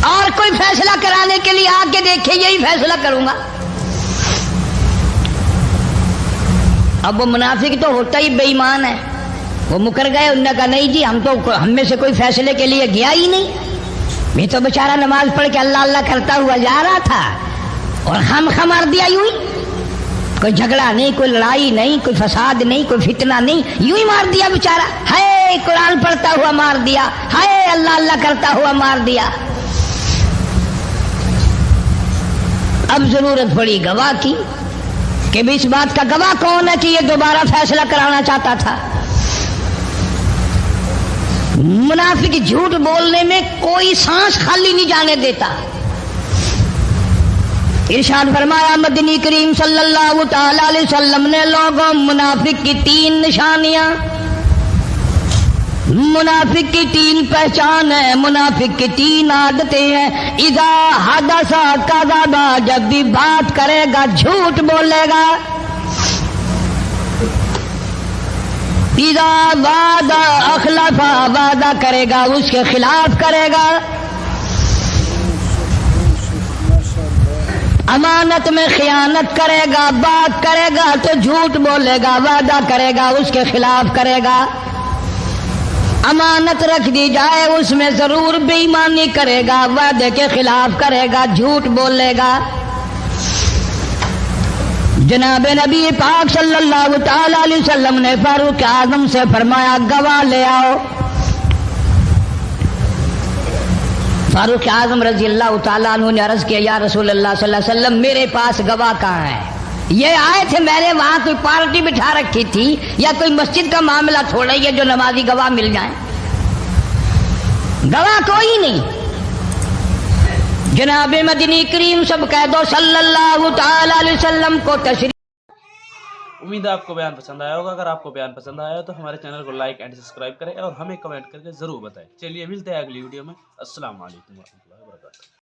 اور کوئی فیصلہ کرانے کے لیے آ کے دیکھے یہی فیصلہ کروں گا۔ اب وہ منافق تو ہوتا ہی بے ایمان ہے، وہ مکر گئے۔ انہوں نے کہا نہیں جی ہم میں سے کوئی فیصلے کے لیے گیا ہی نہیں، میں تو بیچارہ نماز پڑھ کے اللہ اللہ کرتا ہوا جا رہا تھا اور خام مار دیا یوں ہی، کوئی جھگڑا نہیں، کوئی لڑائی نہیں، کوئی فساد نہیں، کوئی فتنہ نہیں، یوں ہی مار دیا بیچارہ، ہائے قرآن پڑھتا ہوا مار دیا، ہائے اللہ اللہ کرتا ہوا مار دیا۔ اب ضرورت پڑی گواہ کی کہ اس بات کا گواہ کون ہے کہ یہ دوبارہ فیصلہ کرانا چاہتا تھا۔ منافق جھوٹ بولنے میں کوئی سانس خالی نہیں جانے دیتا۔ ارشاد فرمایا مدنی کریم صلی اللہ تعالی علیہ وسلم نے لوگوں منافق کی 3 نشانیاں، منافق کی 3 پہچان ہے، منافق کی 3 عادتیں ہیں۔ اذا حدث کذب، جب بھی بات کرے گا جھوٹ بولے گا۔ اذا وعد اخلف، وعدہ کرے گا اس کے خلاف کرے گا۔ امانت میں خیانت کرے گا، بات کرے گا تو جھوٹ بولے گا، وعدہ کرے گا اس کے خلاف کرے گا۔ امانت رکھ دی جائے اس میں ضرور بے ایمانی کرے گا، وعدے کے خلاف کرے گا، جھوٹ بولے گا۔ جناب نبی پاک صلی اللہ تعالی علیہ وسلم نے فاروق اعظم سے فرمایا گواہ لے آؤ۔ فاروق اعظم رضی اللہ تعالیٰ عنہ نے عرض کیا یا رسول اللہ صلی اللہ علیہ وسلم میرے پاس گواہ کہاں ہے؟ یہ آئے تھے، میں نے وہاں کوئی پارٹی بٹھا رکھی تھی یا کوئی مسجد کا معاملہ تھوڑا ہی ہے جو نمازی گواہ مل جائیں، گواہ کوئی نہیں۔ جناب مدنی کریم سب کہہ دو صلی اللہ تعالی علیہ وسلم کو تشریف उम्मीद है आपको बयान पसंद आया होगा। अगर आपको बयान पसंद आया हो तो हमारे चैनल को लाइक एंड सब्सक्राइब करें और हमें कमेंट करके ज़रूर बताएं। चलिए मिलते हैं अगली वीडियो में। अस्सलाम वालेकुम रहमतुल्लाहि व बरकातहू।